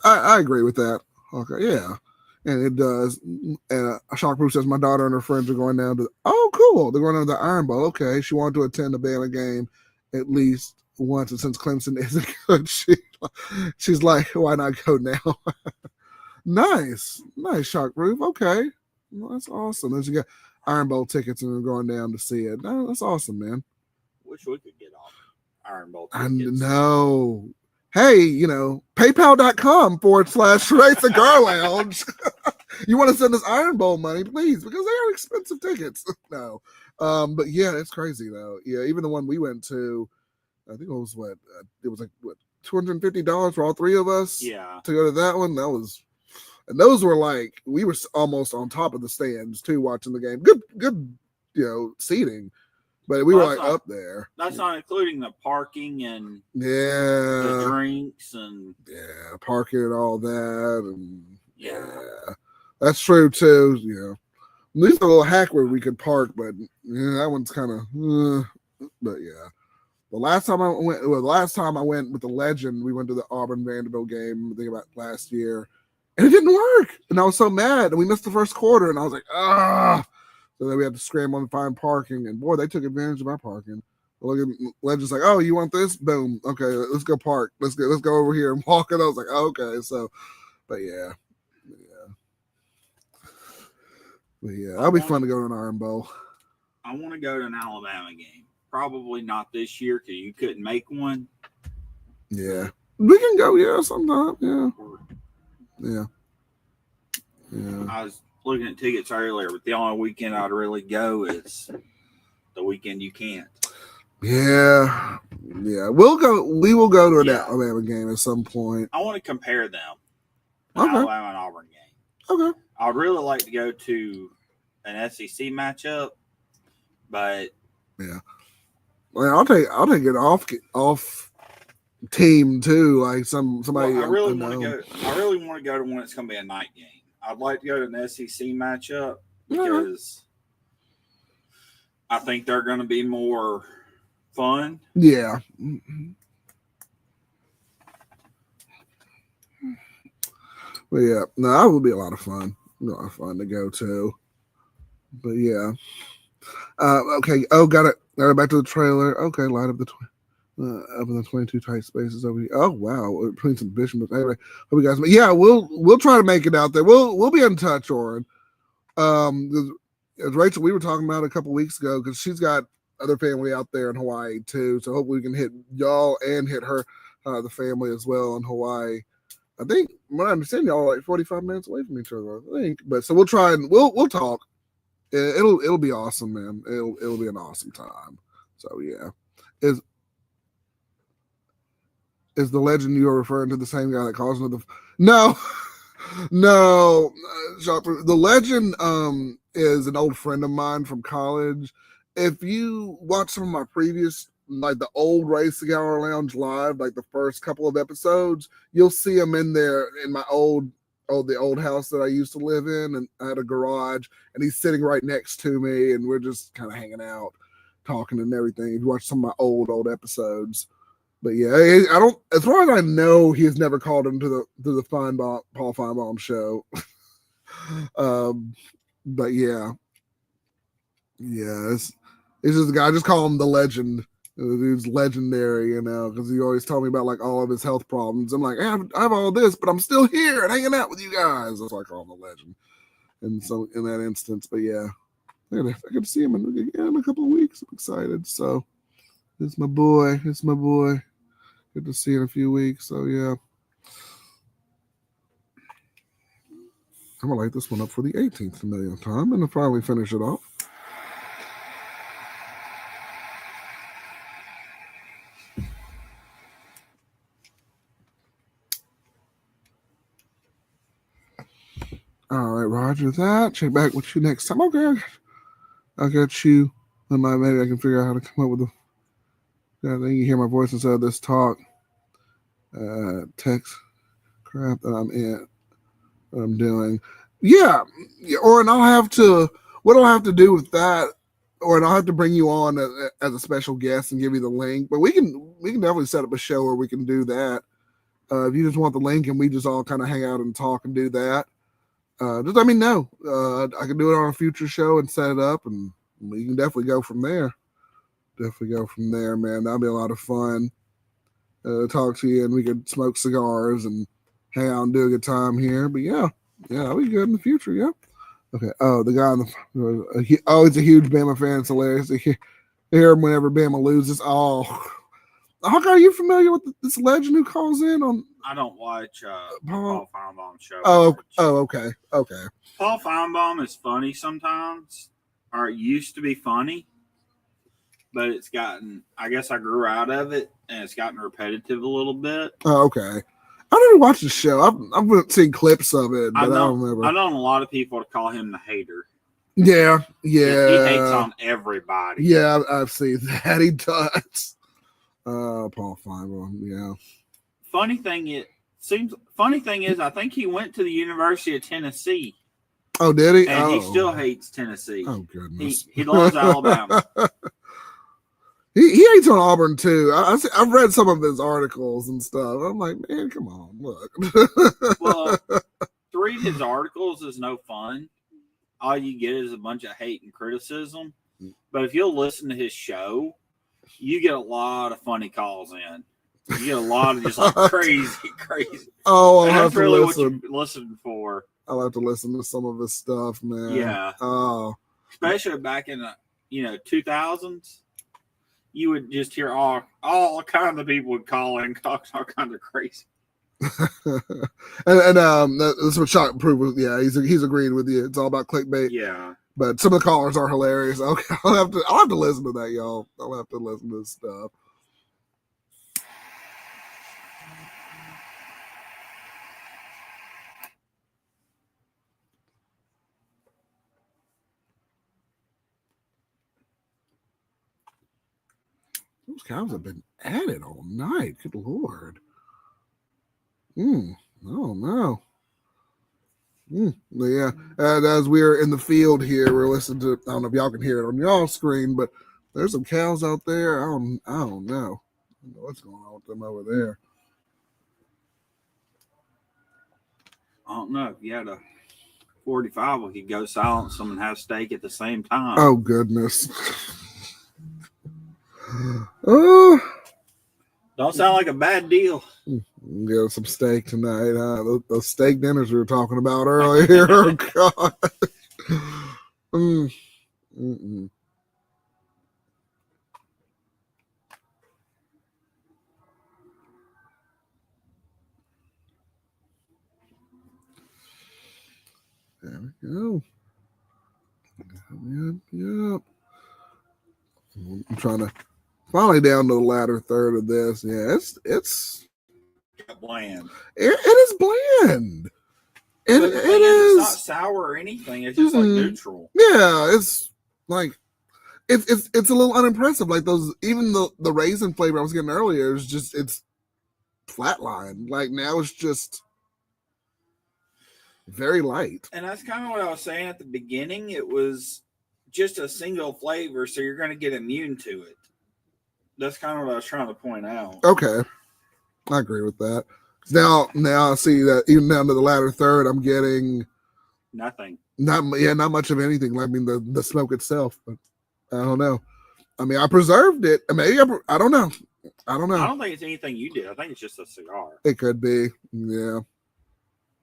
I agree with that. Okay, yeah, and it does. And Shockproof says my daughter and her friends are going down to. Oh, cool! They're going down to the Iron Bowl. Okay, she wanted to attend a Bama game at least once, and since Clemson isn't good, she's like, why not go now? Nice Shockproof. Okay, well, that's awesome. As you got Iron Bowl tickets and they're going down to see it. No, that's awesome, man. Wish we could get off. Iron Bowl I tickets. know. Hey, PayPal.com/Ray Cigar Lounge. You want to send us Iron Bowl money, please, because they are expensive tickets. No. But yeah, it's crazy though. Yeah, even the one we went to, I think it was like $250 for all three of us. Yeah. To go to that one. And those were like, we were almost on top of the stands too, watching the game. Good, seating. But we were like up there. That's not including the parking and the drinks and parking and all that. And that's true too. At least a little hack where we could park, but that one's kind of. But yeah, the last time I went with the Legend, we went to the Auburn Vanderbilt game. I think about last year, and it didn't work, and I was so mad. And we missed the first quarter, and I was like, ah. So then we had to scramble and find parking, and boy, they took advantage of our parking. Look at Legend's like, oh, you want this? Boom. Okay, let's go park. Let's go over here and walk it. I was like, oh, okay. So, but yeah, that'll be fun to go to an Iron Bowl. I want to go to an Alabama game. Probably not this year because you couldn't make one. Yeah, we can go. Sometime. Yeah. I was looking at tickets earlier, but the only weekend I'd really go is the weekend you can't. Yeah. We'll go. We will go to an Alabama game at some point. I want to compare them. Alabama and Auburn game. Okay. I'd really like to go to an SEC matchup, but well, I'll take it off team too, like somebody. I really want to go. I really want to go to one that's going to be a night game. I'd like to go to an SEC matchup because I think they're going to be more fun. Yeah. But yeah, no, that would be a lot of fun. A lot of fun to go to. But yeah. Okay. Oh, got it. Back to the trailer. Okay, light up the up in the 22 tight spaces over here. Oh wow, we're putting some vision. But anyway, hope you guys. Yeah, we'll try to make it out there. We'll be in touch, Oren. As Rachel, we were talking about a couple weeks ago because she's got other family out there in Hawaii too. So hopefully we can hit y'all and hit her, the family as well in Hawaii. I think, when I understand, y'all are like 45 minutes away from each other. I think, but so we'll try and we'll talk. It'll be awesome, man. It'll be an awesome time. So yeah, is the Legend you are referring to the same guy that calls into the? No. The Legend is an old friend of mine from college. If you watch some of my previous, like the old Ray Cigar Lounge live, like the first couple of episodes, you'll see him in there in my the old house that I used to live in, and I had a garage, and he's sitting right next to me, and we're just kind of hanging out, talking and everything. If you watch some of my old episodes. But yeah, I don't. As far as I know, he has never called into the Paul Feinbaum show. But yeah, it's just a guy. I just call him the Legend. The dude's legendary, because he always told me about like all of his health problems. I'm like, I have all this, but I'm still here and hanging out with you guys. That's why I call him the Legend. And so in that instance, but yeah, I get to see him in a couple of weeks. I'm excited. So it's my boy. Good to see you in a few weeks. So yeah. I'm gonna light this one up for the 18th millionth time and then finally finish it off. All right, Roger that. Check back with you next time. Okay. I got you. Maybe I can figure out how to come up with I think you hear my voice instead of this talk. Text crap that I'm doing. Yeah. Or I'll have to. What I'll have to do with that, or I'll have to bring you on as a special guest and give you the link. But we can definitely set up a show where we can do that. If you just want the link and we just all kind of hang out and talk and do that, just let me know. I can do it on a future show and set it up, and we can definitely go from there. Man. That'll be a lot of fun. Talk to you, and we could smoke cigars and hang out and do a good time here. But yeah, that'll be good in the future. Yeah. Okay. Oh, the guy he's a huge Bama fan. It's hilarious to hear him whenever Bama loses. Oh, Hawkeye, are you familiar with this legend who calls in on? I don't watch Paul Feinbaum's show. Oh, okay. Paul Feinbaum is funny sometimes, or it used to be funny, but it's gotten. I guess I grew out of it, and it's gotten repetitive a little bit. Oh, okay. I never watched the show. I've seen clips of it, but I don't remember. I've known a lot of people to call him the hater. Yeah. He hates on everybody. Yeah, I've seen that. He does. Paul Feinbaum. Yeah. Funny thing is, I think he went to the University of Tennessee. Oh, did he? And he still hates Tennessee. Oh, goodness. He loves Alabama. He hates on Auburn too. I've read some of his articles and stuff. I'm like, man, come on, look. Well, to read his articles is no fun. All you get is a bunch of hate and criticism. But if you'll listen to his show, you get a lot of funny calls in. You get a lot of just like crazy. Oh, that's really what you're listening for. I'll have to listen to some of his stuff, man. Yeah. Oh, especially back in the 2000s. You would just hear all kinds of people would call in, talk all kinds of crazy. and that's what Shock proved. Yeah, he's agreed with you. It's all about clickbait. Yeah, but some of the callers are hilarious. Okay, I'll have to listen to that, y'all. I'll have to listen to this stuff. Those cows have been at it all night. Good Lord. Oh, no. Yeah. And as we're in the field here, we're listening to, I don't know if y'all can hear it on y'all's screen, but there's some cows out there. I don't know. I don't know what's going on with them over there. I don't know. If you had a 45, we could go silence them and have steak at the same time. Oh, goodness. Oh, don't sound like a bad deal. Get some steak tonight. Those steak dinners we were talking about earlier. Oh, God. There we go. Yep. I'm trying to finally down to the latter third of this. Yeah, it's bland. It is bland. It is. It's not sour or anything. It's just like neutral. Yeah, it's like it's a little unimpressive. Like those, even the raisin flavor I was getting earlier is just it's flatline. Like now it's just very light. And that's kind of what I was saying at the beginning. It was just a single flavor, so you're going to get immune to it. That's kind of what I was trying to point out. Okay, I agree with that. Now I see that even down to the latter third, I'm getting nothing. Not much of anything. I mean, the smoke itself, but I don't know. I mean, I preserved it. Maybe I don't know. I don't think it's anything you did. I think it's just a cigar. It could be. Yeah.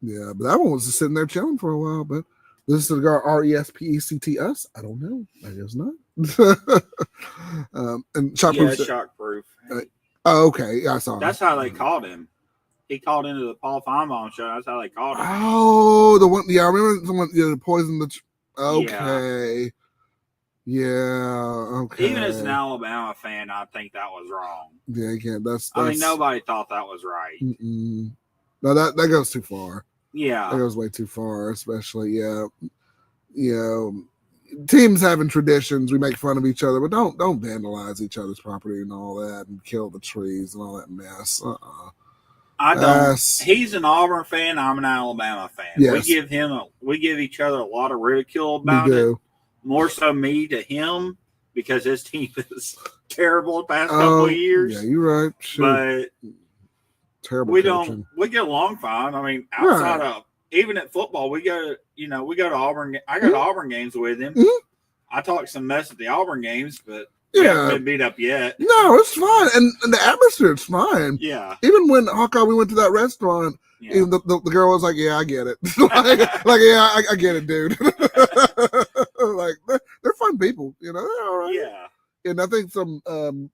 But that one was just sitting there chilling for a while. But this cigar R.E.S.P.E.C.T. us? I don't know. I guess not. And shockproof. Yeah, shockproof. Oh, okay. Yeah, I saw. That's how they called him. He called into the Paul Feinbaum show. That's how they called him. Oh, the one. Yeah, I remember someone poisoned the. Okay. Yeah. Okay. Even as an Alabama fan, I think that was wrong. Yeah, you can't. That's I mean, nobody thought that was right. No, that goes too far. Yeah, that goes way too far. Especially, teams having traditions. We make fun of each other, but don't vandalize each other's property and all that, and kill the trees and all that mess. I don't. He's an Auburn fan. I'm an Alabama fan. Yes. We give each other a lot of ridicule about it. More so me to him because his team is terrible the past couple of years. Yeah, you're right. Sure. But terrible. We get along fine. I mean, outside of even at football, we go to Auburn. I go to Auburn games with him. I talk some mess at the Auburn games, but we haven't been beat up yet. No, it's fine, and the atmosphere is fine. Yeah. Even when Hawkeye, we went to that restaurant. Yeah. Even the girl was like, "Yeah, I get it." I get it, dude. Like they're fun people, they're all right. Yeah. I think some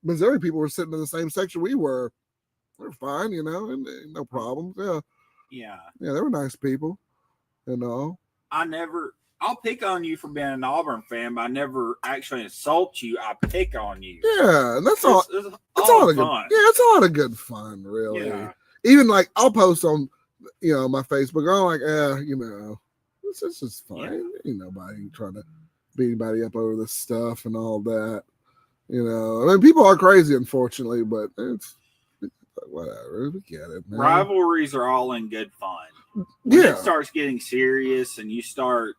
Missouri people were sitting in the same section we were. They're fine, and no problems. Yeah, they were nice people, I'll pick on you for being an Auburn fan, but I never actually insult you. I pick on you. Yeah, and that's all. It's all fun. It's a lot of good fun, really. Yeah. Even like I'll post on, my Facebook. I'm like, this is fine. Yeah. Ain't nobody trying to beat anybody up over this stuff and all that. I mean, people are crazy, unfortunately, but it's whatever. We get it, man. Rivalries are all in good fun. When it starts getting serious and you start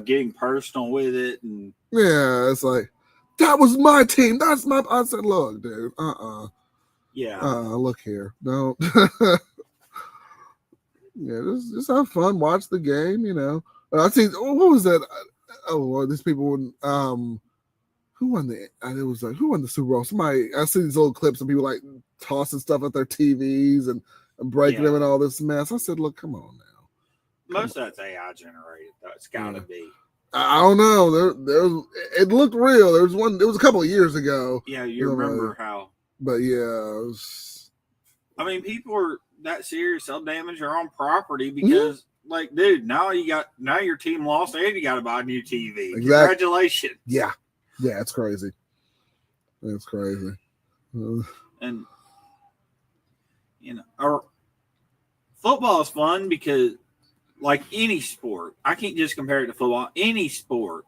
getting personal with it, and it's like, that was my team. That's my. I said, look, dude. Look here. No. Just have fun. Watch the game. I see. What was that? These people. Who won the? It was like, who won the Super Bowl? Somebody. I see these old clips of people like tossing stuff at their TVs and breaking them and all this mess. I said, look, come on now. Most of that's AI generated, though. It's got to be. I don't know. It looked real. There was one. It was a couple of years ago. Yeah, you remember how? But I mean, people are that serious. They'll damage their own property because, like, dude, now your team lost and you got to buy a new TV. Exactly. Congratulations. Yeah, it's crazy. It's crazy. And football is fun because. Like any sport, I can't just compare it to football. Any sport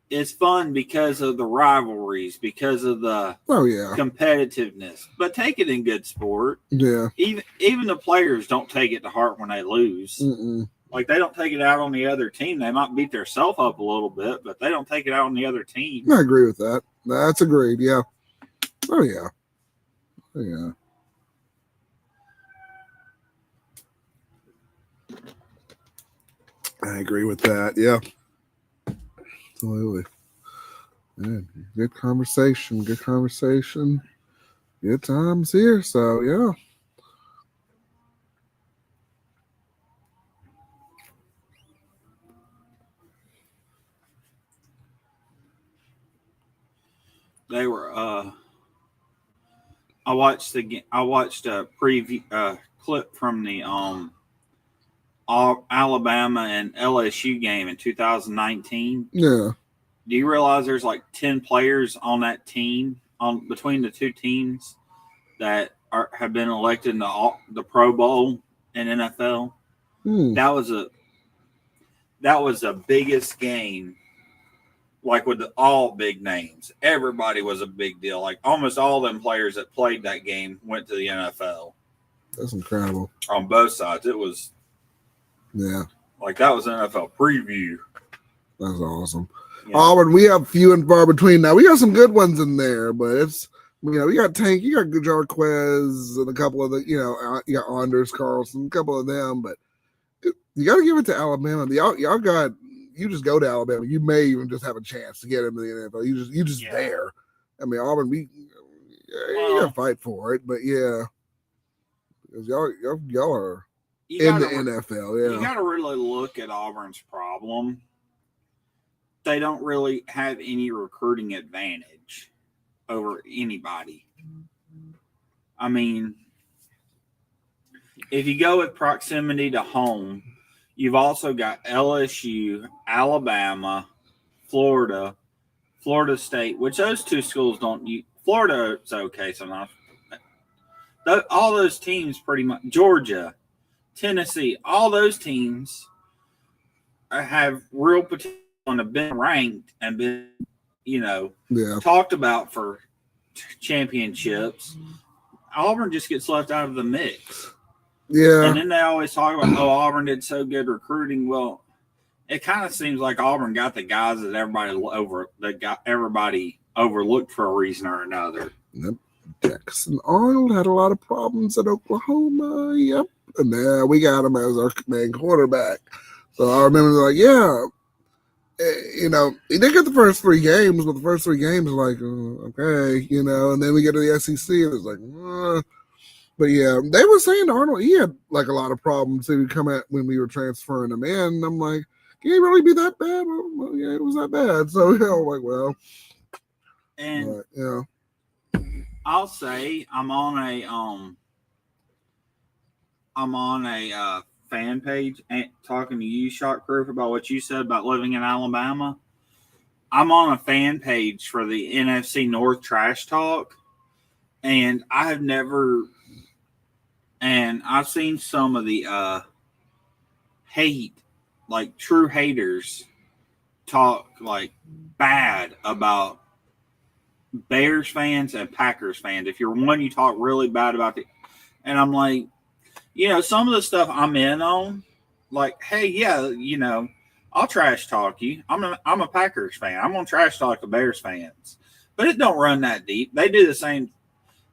is fun because of the rivalries, because of the competitiveness. But take it in good sport. Yeah. Even the players don't take it to heart when they lose. Mm-mm. Like they don't take it out on the other team. They might beat themselves up a little bit, but they don't take it out on the other team. I agree with that. That's agreed. Yeah. Oh yeah. Yeah. I agree with that. Yeah. Absolutely. Yeah, good conversation. Good conversation. Good times here. So, yeah. They were, I watched a preview, clip from the, Alabama and LSU game in 2019. Yeah. Do you realize there's like 10 players on that team between the two teams that have been elected in the Pro Bowl in NFL? That was the biggest game. Like with all big names, everybody was a big deal. Like almost all them players that played that game went to the NFL. That's incredible. On both sides, it was. Yeah. Like that was an NFL preview. That's awesome. Yeah. Auburn, we have few and far between now. We got some good ones in there, but it's we got Tank, you got Jarquez and a couple of the, you got Anders Carlson, a couple of them, but you got to give it to Alabama. Y'all got. You just go to Alabama. You may even just have a chance to get into the NFL. You just there. I mean, Auburn, you gotta fight for it, but yeah, because y'all are in the NFL. Yeah, you got to really look at Auburn's problem. They don't really have any recruiting advantage over anybody. I mean, if you go with proximity to home. You've also got LSU, Alabama, Florida, Florida State, which those two schools don't use. Florida's okay sometimes. All those teams pretty much, Georgia, Tennessee, all those teams have real potential and have been ranked and been, talked about for championships. Auburn just gets left out of the mix. Yeah. And then they always talk about, Auburn did so good recruiting. Well, it kind of seems like Auburn got the guys that everybody overlooked for a reason or another. Yep. Jackson Arnold had a lot of problems at Oklahoma. Yep. And now we got him as our main quarterback. So I remember he did get the first 3 games, but the first 3 games were like, okay, and then we get to the SEC and it's like, But yeah, they were saying Arnold, he had like a lot of problems to come at when we were transferring him in. And I'm like, can he really be that bad? Well, yeah, it was that bad. So I'm like, well, And But, yeah. I'll say I'm on a fan page and talking to you, Shot Proof, about what you said about living in Alabama. I'm on a fan page for the NFC North Trash Talk, and I've seen some of the hate, like true haters, talk like bad about Bears fans and Packers fans. If you're one, you talk really bad about it. And I'm like, some of the stuff I'm in on, like, hey, yeah, I'll trash talk you. I'm a Packers fan. I'm gonna trash talk the Bears fans, but it don't run that deep. They do the same,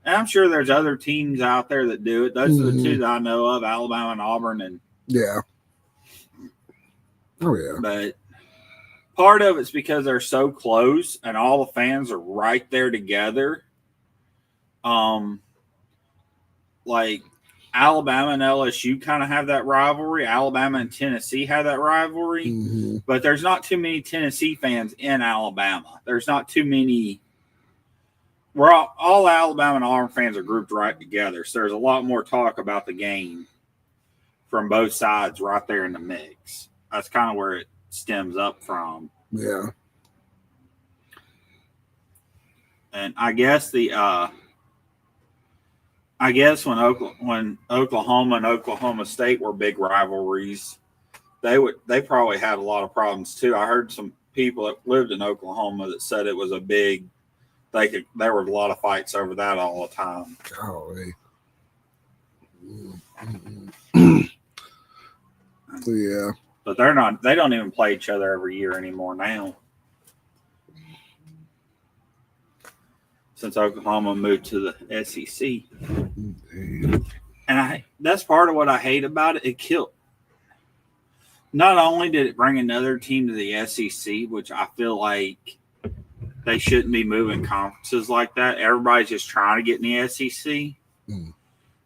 and I'm sure there's other teams out there that do it. Those are the two that I know of: Alabama and Auburn. And yeah, oh yeah. But part of it's because they're so close, and all the fans are right there together. Like Alabama and LSU kind of have that rivalry. Alabama and Tennessee have that rivalry. But there's not too many Tennessee fans in Alabama. There's not too many. We're all Alabama and Auburn fans are grouped right together. So there's a lot more talk about the game from both sides right there in the mix. That's kind of where it stems up from. Yeah. And I guess when Oklahoma and Oklahoma State were big rivalries, they probably had a lot of problems too. I heard some people that lived in Oklahoma that said it was a big. There were a lot of fights over that all the time. Golly. Yeah. But they're not. They don't even play each other every year anymore now. Since Oklahoma moved to the SEC. And that's part of what I hate about it. It killed. Not only did it bring another team to the SEC, which I feel like they shouldn't be moving conferences like that. Everybody's just trying to get in the SEC.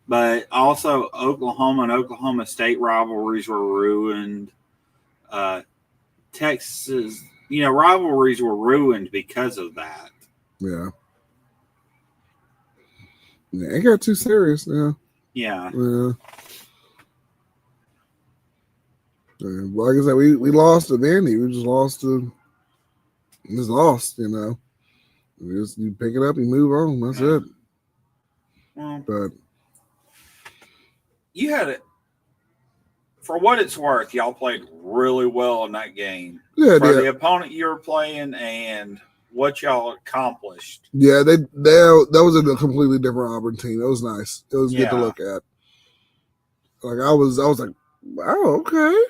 But also Oklahoma and Oklahoma State rivalries were ruined. Texas, rivalries were ruined because of that. Yeah. Yeah, it got too serious now. Yeah. Yeah. Like I said, we lost to Vandy. We just lost. You pick it up, you move on. That's it. Well, but you had it. For what it's worth, y'all played really well in that game. Yeah, for the opponent you were playing and what y'all accomplished. Yeah, that was a completely different Auburn team. It was nice. It was good to look at. Like I was like, wow, okay.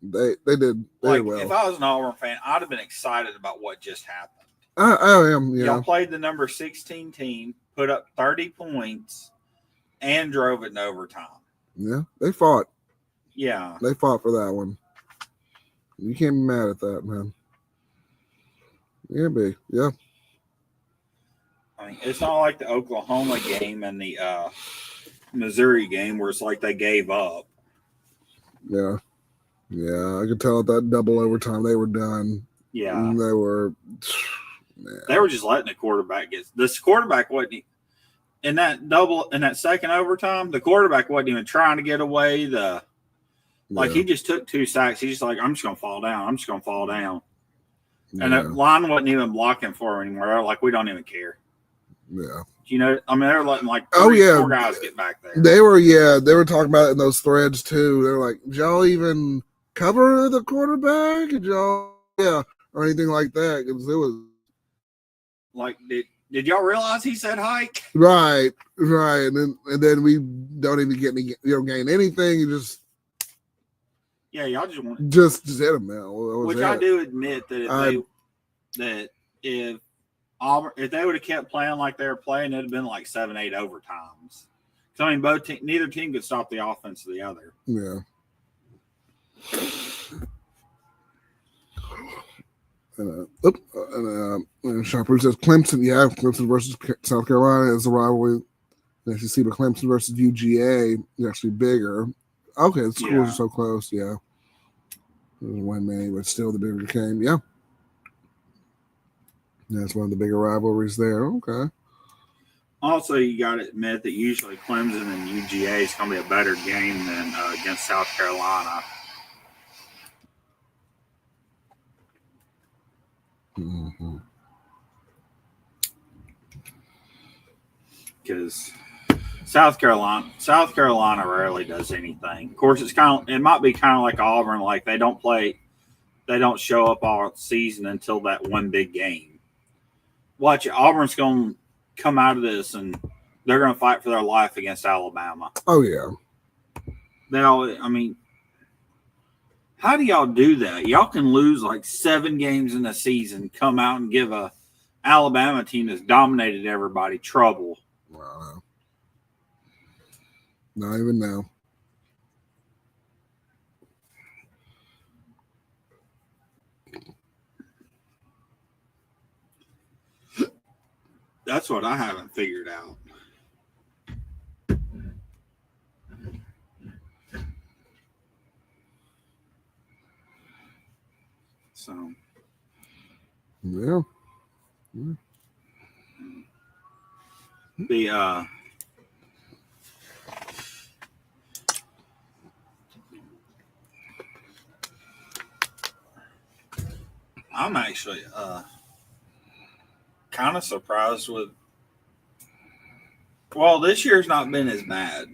They did very well. If I was an Auburn fan, I'd have been excited about what just happened. I am. Yeah. Y'all played the number 16 team, put up 30 points, and drove it in overtime. Yeah, they fought. Yeah, they fought for that one. You can't be mad at that, man. Yeah, big. Yeah. I mean, it's not like the Oklahoma game and the Missouri game where it's like they gave up. Yeah. Yeah, I could tell at that double overtime they were done. Yeah. They were. Man. They were just letting the quarterback get. This quarterback wasn't in that second overtime. The quarterback wasn't even trying to get away. He just took 2 sacks. He's just like, I'm just gonna fall down. I'm just gonna fall down. And the line wasn't even blocking for him anymore. They're like, we don't even care. Yeah. They're letting four guys get back there. They were talking about it in those threads too. They're like, did y'all even cover the quarterback? Did y'all, or anything like that? Because it was like, did y'all realize he said hike? Right. And then we don't even get gain anything. You just y'all just want just hit him now. Which I do admit that if Auburn, if they would have kept playing like they were playing, it'd have been like 7-8 overtimes. So I mean, neither team could stop the offense of the other. Yeah. Sharper says Clemson. Yeah, Clemson versus South Carolina is a rivalry. SEC, but Clemson versus UGA is actually bigger. Okay, the schools are so close. Yeah, it was one man, but still the bigger game. Yeah. That's one of the bigger rivalries there. Okay. Also, you got to admit that usually Clemson and UGA is going to be a better game than against South Carolina. Because South Carolina rarely does anything. Of course, it might be kind of like Auburn, like they don't show up all season until that one big game. Watch it, Auburn's going to come out of this and they're going to fight for their life against Alabama. Oh yeah. How do y'all do that? Y'all can lose like 7 games in a season, come out and give a Alabama team that's dominated everybody trouble. Wow. Not even now. That's what I haven't figured out. So, yeah. I'm actually kind of surprised with. Well, this year's not been as bad.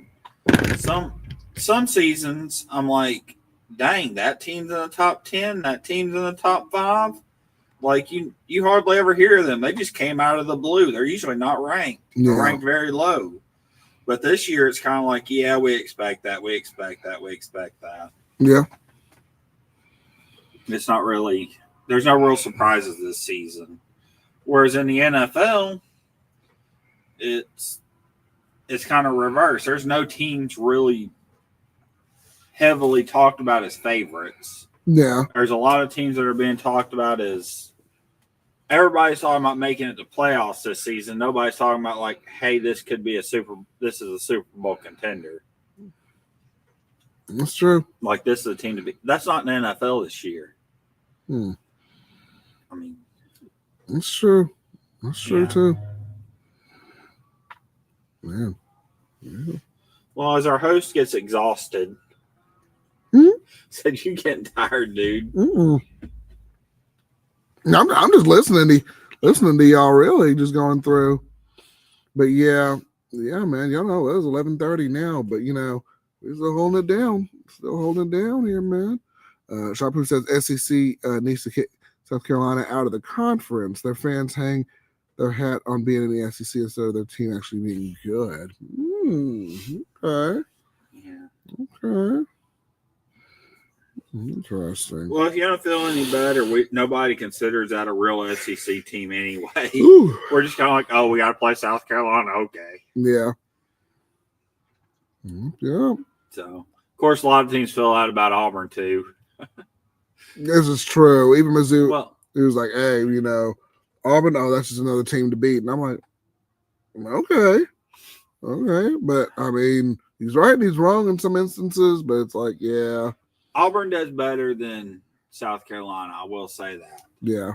Some seasons I'm like, dang, that team's in the top 10, that team's in the top 5. Like you hardly ever hear them. They just came out of the blue. They're usually not ranked. They're ranked very low. But this year it's kind of like, yeah, we expect that. We expect that. We expect that. Yeah. It's not really. There's no real surprises this season. Whereas in the NFL, it's kind of reverse. There's no teams really heavily talked about as favorites. Yeah. There's a lot of teams that are being talked about as everybody's talking about making it to playoffs this season. Nobody's talking about like, hey, this is a Super Bowl contender. That's true. Like this is a team to be. That's not in the NFL this year. I mean, that's true. That's true too. Man. Yeah. Well, as our host gets exhausted, said you getting tired, dude. I'm just listening to y'all, really, just going through. But yeah, man, y'all know it was 11:30 now, but we're still holding it down. Still holding it down here, man. Sharpoo says SEC needs to kick South Carolina out of the conference. Their fans hang their hat on being in the SEC instead of their team actually being good. Okay. Yeah. Okay. Interesting. Well, if you don't feel any better, nobody considers that a real SEC team anyway. Ooh. We're just kind of like, oh, we got to play South Carolina. Okay. Yeah. Yeah. So, of course, a lot of teams feel out about Auburn too. This is true. Even Mizzou, it was like, hey, Auburn, that's just another team to beat. And I'm like, okay. But, I mean, he's right and he's wrong in some instances, but it's like, yeah. Auburn does better than South Carolina. I will say that. Yeah.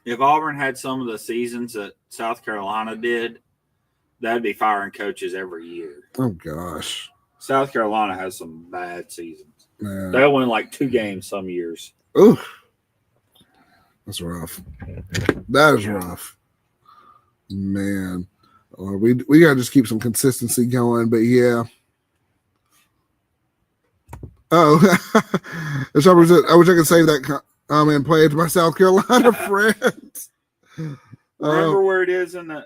If Auburn had some of the seasons that South Carolina did, that'd be firing coaches every year. Oh, gosh. South Carolina has some bad seasons. Man. They'll win like 2 games some years. Ooh. That's rough. That is rough. Man. We got to just keep some consistency going, but yeah. Oh. I wish I could save that and play it to my South Carolina friends. Remember where it is in the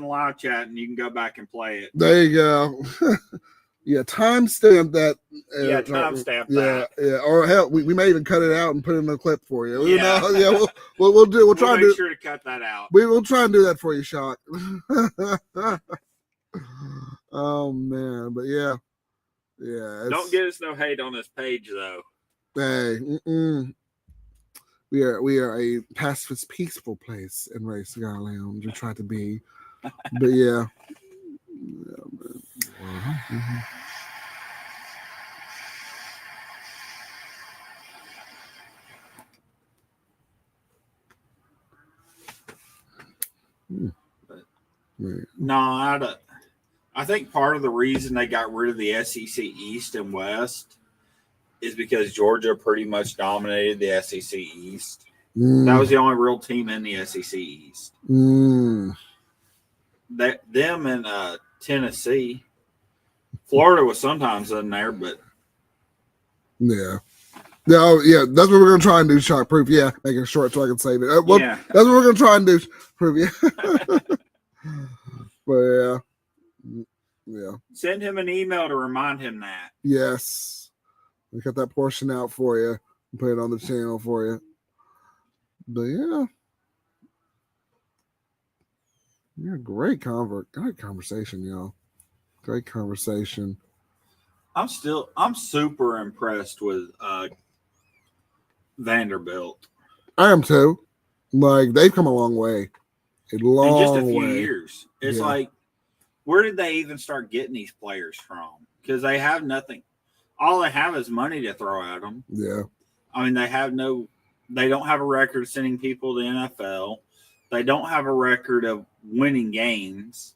live chat, and you can go back and play it. There you go. Yeah, timestamp that. Timestamp that. Yeah. Or hell, we may even cut it out and put it in a clip for you. Yeah. We'll try to make sure to cut that out. We will try and do that for you, Shock. Oh man, but yeah. Don't get us no hate on this page though. Hey, we are a pacifist, peaceful place in Ray Cigar Lounge. We try to be, but yeah. But Yeah. no, I think part of the reason they got rid of the SEC East and West is because Georgia pretty much dominated the SEC East. That was the only real team in the SEC East. Them and Tennessee. Florida was sometimes in there, but yeah. No, yeah, that's what we're gonna try and do. Shock proof, yeah, make it short so I can save it. yeah, that's what we're gonna try and do. Proof, yeah. But yeah. Send him an email to remind him that. Yes, we cut that portion out for you and put it on the channel for you. But yeah, great conversation, y'all. Great conversation. I'm super impressed with Vanderbilt. I am too. Like, they've come a long way. In just a few years. It's like, where did they even start getting these players from? Because they have nothing. All they have is money to throw at them. Yeah. I mean, they don't have a record of sending people to NFL. They don't have a record of winning games.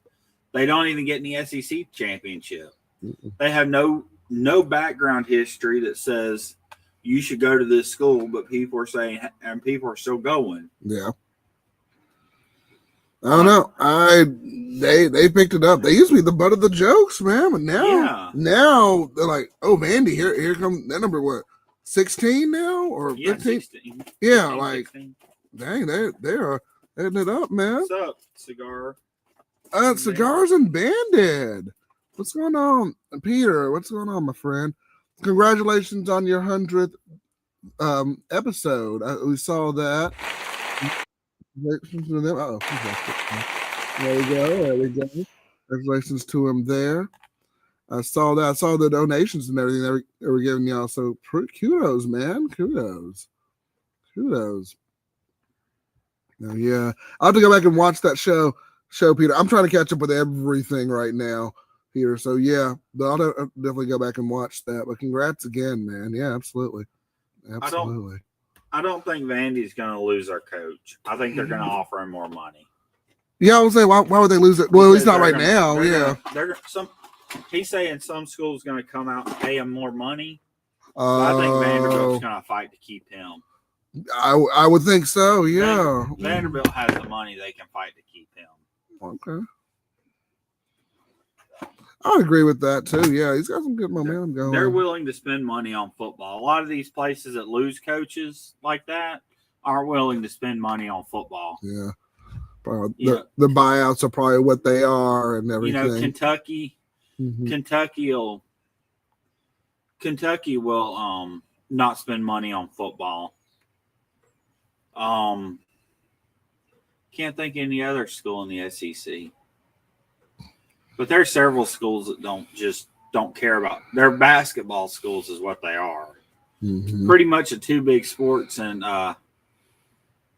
They don't even get in the SEC championship. They have no background history that says you should go to this school, but people are saying, and people are still going. Yeah. I don't know. They picked it up. They used to be the butt of the jokes, man. But now they're like, oh, Vandy, here comes that number. What, 16 now or 15? 16. Yeah, 15, like 16. Dang, they are hitting it up, man. What's up, Cigar? Cigars and Banded. What's going on, Peter? What's going on, my friend? Congratulations on your 100th episode. We saw that. Oh, there we go. Congratulations to him there. I saw that. I saw the donations and everything they were giving y'all. So kudos, man. Kudos. Now, yeah, I'll have to go back and watch that show, Peter. I'm trying to catch up with everything right now, Peter. So yeah, but I'll definitely go back and watch that. But congrats again, man. Yeah, absolutely. I don't think Vandy's going to lose our coach. I think they're going to offer him more money. Yeah, I would say, why would they lose it? Well, at least not right now. Yeah. He's saying some school's going to come out and pay him more money. I think Vanderbilt's going to fight to keep him. I would think so, yeah. Vanderbilt has the money. They can fight to keep him. Okay. I agree with that, too. Yeah, he's got some good momentum going. They're willing to spend money on football. A lot of these places that lose coaches like that aren't willing to spend money on football. Yeah. The buyouts are probably what they are and everything. Kentucky will not spend money on football. Can't think of any other school in the SEC. But there's several schools that don't care about their basketball schools is what they are. Mm-hmm. Pretty much the two big sports, and I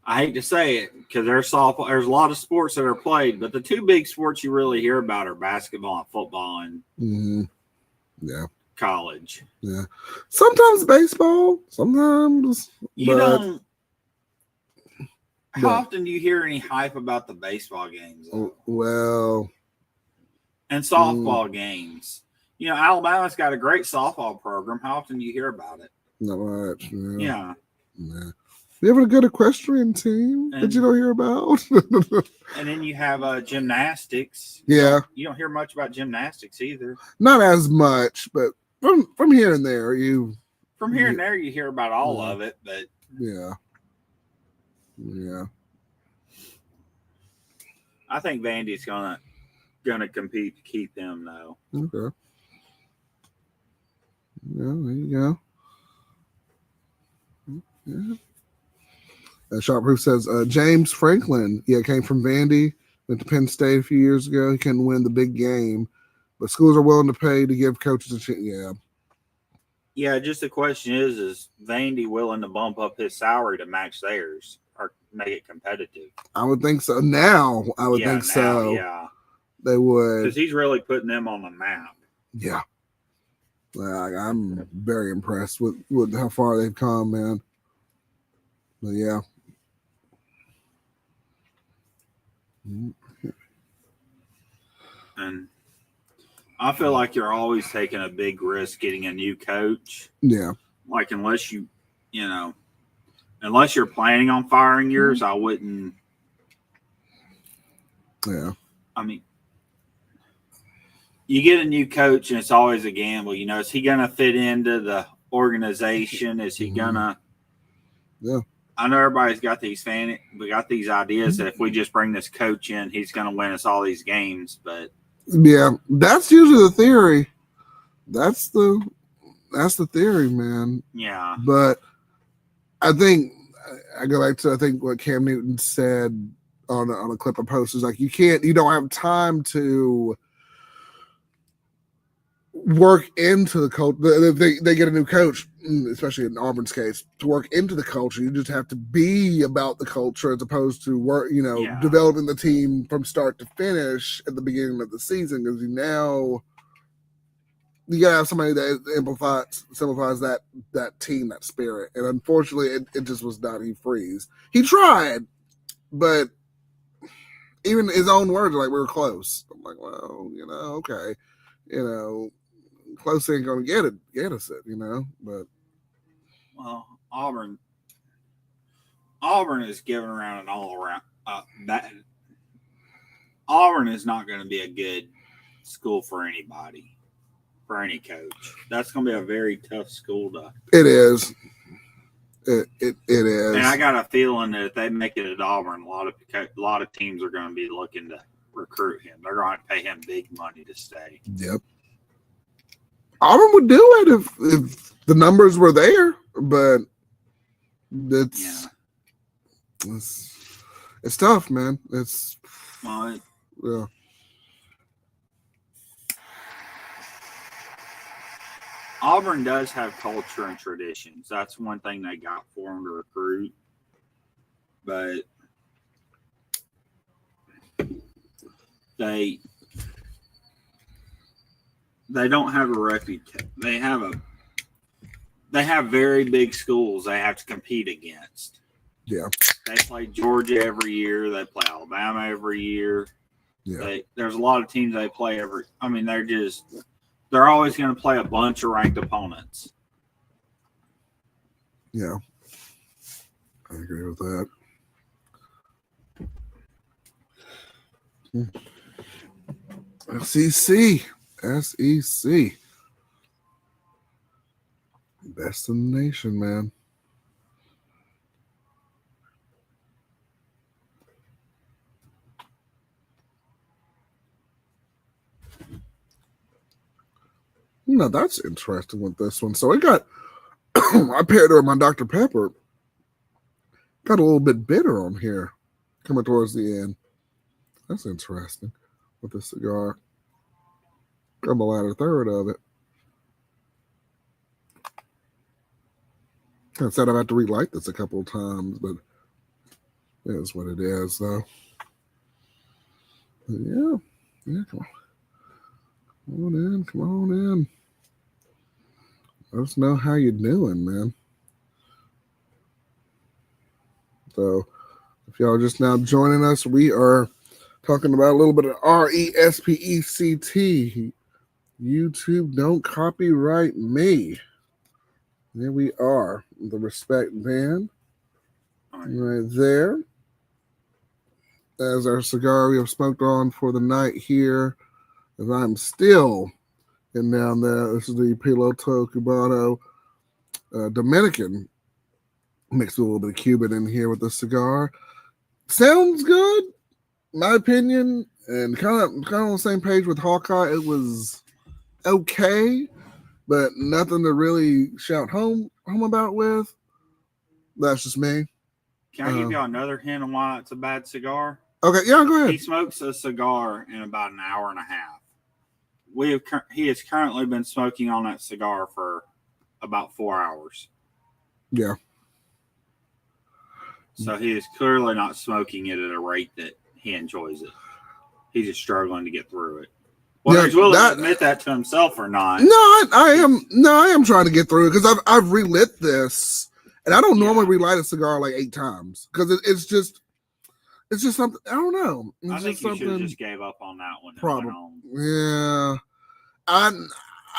hate to say it because there's a lot of sports that are played, but the two big sports you really hear about are basketball and football and college. Yeah. Sometimes baseball, sometimes how often do you hear any hype about the baseball games? Well, and softball games. Alabama's got a great softball program. How often do you hear about it? Not much. Yeah. You have a good equestrian team that you don't hear about. And then you have gymnastics. Yeah. You don't hear much about gymnastics either. Not as much, but from here and there, you hear about all of it, but yeah. I think Vandy's gonna compete to keep them though. Okay. Yeah, there you go. Yeah. Sharpproof says James Franklin, came from Vandy, went to Penn State a few years ago. He couldn't win the big game, but schools are willing to pay to give coaches a chance. Yeah. Yeah, just the question is Vandy willing to bump up his salary to match theirs or make it competitive? I would think so. Now, I would think so. Yeah. They would. Because he's really putting them on the map. Yeah. I'm very impressed with how far they've come, man. But yeah. And I feel like you're always taking a big risk getting a new coach. Yeah. Like, unless you're planning on firing yours, I wouldn't. Yeah. I mean, you get a new coach and it's always a gamble. You know, is he going to fit into the organization? Is he going to? Yeah. I know everybody's got these ideas that if we just bring this coach in, he's going to win us all these games. But yeah, that's usually the theory. That's the theory, man. Yeah. But I think I go back to what Cam Newton said on a clip of post is like you don't have time to work into the culture. If they get a new coach, especially in Auburn's case, to work into the culture, you just have to be about the culture as opposed to work, developing the team from start to finish at the beginning of the season. Because you gotta have somebody that simplifies that team, that spirit. And unfortunately, it just was not Freeze. He tried, but even his own words are like, we were close. I'm like, well, okay. Close ain't gonna get us it, but well, Auburn is giving around an all around Auburn is not going to be a good school for anybody, for any coach. That's going to be a very tough school to. It is. It is. And I got a feeling that if they make it at Auburn, a lot of teams are going to be looking to recruit him. They're going to pay him big money to stay. Yep. Auburn would do it if the numbers were there, but it's tough, man. Yeah. Auburn does have culture and traditions. That's one thing they got for them to recruit. But they don't have a reputation. They have very big schools they have to compete against. Yeah. They play Georgia every year. They play Alabama every year. Yeah. There's a lot of teams they play every. I mean, they're always going to play a bunch of ranked opponents. Yeah. I agree with that. SEC. Best in the nation, man. Now that's interesting with this one. So I got, I paired it with my Dr. Pepper. Got a little bit bitter on here coming towards the end. That's interesting with the cigar. Got the latter third of it. I said I've had to relight this a couple of times, but it is what it is, though. But yeah, come on in. Let us know how you're doing, man. So, if y'all are just now joining us, we are talking about a little bit of R.E.S.P.E.C.T. YouTube, don't copyright me. There we are, the Respect band right there. As our cigar we have smoked on for the night here, as I'm still in down there. This is the Piloto Cubano Dominican, mixed with a little bit of Cuban in here with the cigar. Sounds good, my opinion, and kind of on the same page with Hawkeye. It was okay, but nothing to really shout home about with. That's just me. Can I give y'all another hint on why it's a bad cigar? Okay, yeah, go ahead. He smokes a cigar in about an hour and a half. He has currently been smoking on that cigar for about 4 hours. Yeah. So he is clearly not smoking it at a rate that he enjoys it. He's just struggling to get through it. Whether he's willing to admit that to himself or not. No, I am trying to get through it because I've relit this, and I don't normally relight a cigar like 8 times because it's just It's just something. I don't know. It's I think just you should have something. just gave up on that one and Probably. went on. Yeah.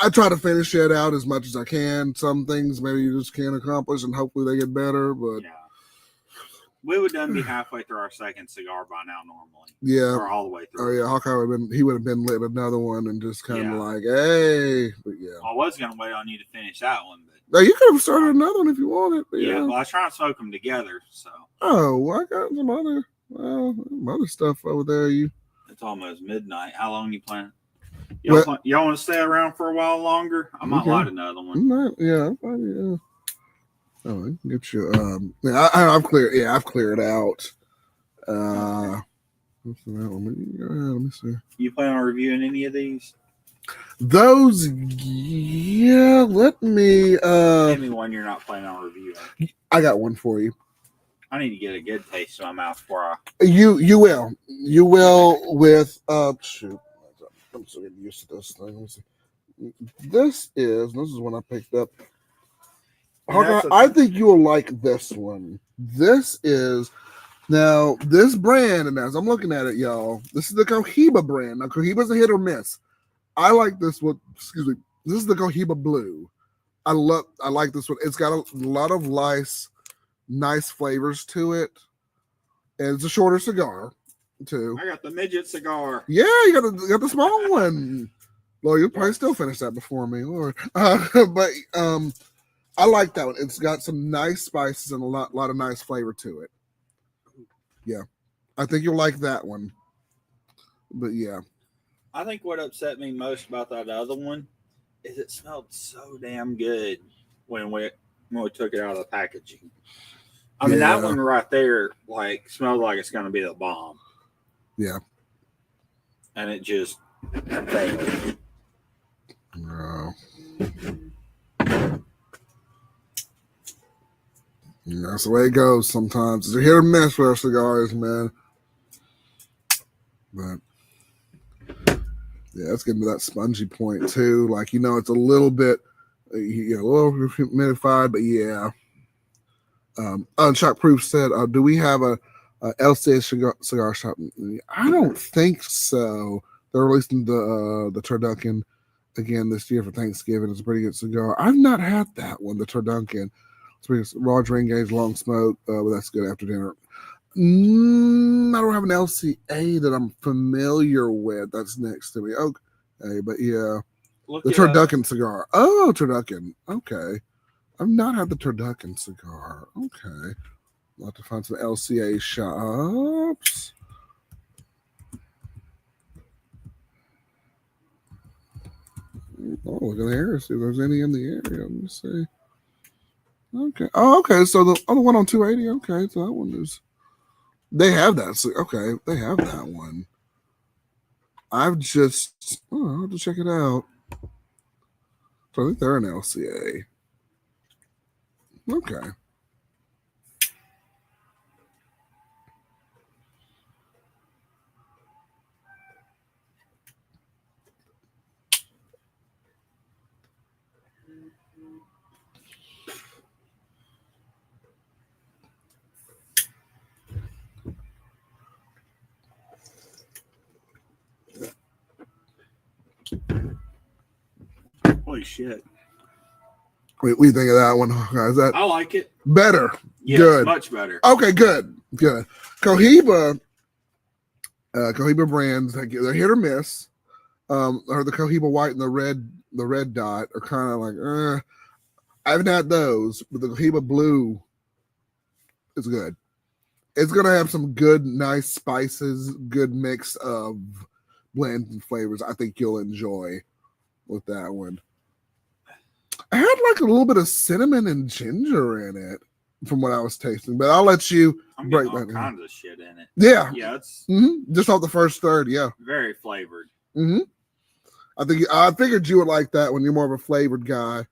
I try to finish it out as much as I can. Some things maybe you just can't accomplish, and hopefully they get better. But Yeah. We would done be halfway through our second cigar by now normally. yeah, Or all the way oh through. yeah, Hawkeye would have been lit another one and just kind of Yeah. like, hey, but yeah. I was gonna wait on you to finish that one, but Now you could have started another one if you wanted. But yeah, yeah. well I was trying to smoke them together, so. Oh, well, I got some other stuff over there. It's almost midnight. How long you planning? Y'all want to stay around for a while longer? I might light another one. Yeah. Oh, I can get you. Yeah, I've cleared. Yeah, I've cleared out. What's that one? Let me see. You plan on reviewing any of these? Those, yeah. Let me. Give me one you're not planning on reviewing. I got one for you. I need to get a good taste in my mouth before I. You will with shoot. I'm so getting used to this thing. Let me see. This is when I picked up. Hawkeye, I think you'll like this one. This is now this brand, and as I'm looking at it, y'all, this is the Cohiba brand. Now Cohiba's a hit or miss. I like this one. Excuse me. This is the Cohiba Blue. I like this one. It's got a lot of nice flavors to it. And it's a shorter cigar, too. I got the midget cigar. Yeah, you got the small one. Well, you'll probably still finish that before me, Lord. But I like that one. It's got some nice spices and a lot of nice flavor to it. Yeah, I think you'll like that one. But yeah, I think what upset me most about that other one is it smelled so damn good when we took it out of the packaging. I mean, that one right there, like, smells like it's going to be the bomb. Yeah. And it just failed. No. That's the way it goes sometimes. It's a hit or miss with our cigars, man. But yeah, it's getting to that spongy point too. Like, it's a little bit, a little humidified, but yeah. Unshot Proof said, do we have a LCA cigar shop? I don't think so. They're releasing the Turducken again this year for Thanksgiving. It's a pretty good cigar. I've not had that one, the Turducken. It's pretty raw drain gauge, long smoke, but that's good after dinner. I don't have an LCA that I'm familiar with. That's next to me. Okay, but yeah. The Turducken cigar. Oh, Turducken. Okay. I've not had the Turducken cigar. Okay. I'll have to find some LCA shops. Oh, look at the area. See if there's any in the area. Let me see. Okay. Oh, okay. So the other one on 280. Okay. So that one is. They have that. So, okay. They have that one. I'll have to check it out. So I think they're an LCA. Okay. Holy shit. What do you think of that one? Is that I like it. Better. Yes, good. Much better. Okay, good. Cohiba brands, they're hit or miss. Or the Cohiba White and the red dot are kind of like, I haven't had those, but the Cohiba Blue is good. It's gonna have some good, nice spices, good mix of blends and flavors. I think you'll enjoy with that one. I had like a little bit of cinnamon and ginger in it from what I was tasting, but I'll let you break that down. All kinds of shit in it. Yeah. Yeah, it's just off the first third. Yeah. Very flavored. I figured you would like that when you're more of a flavored guy.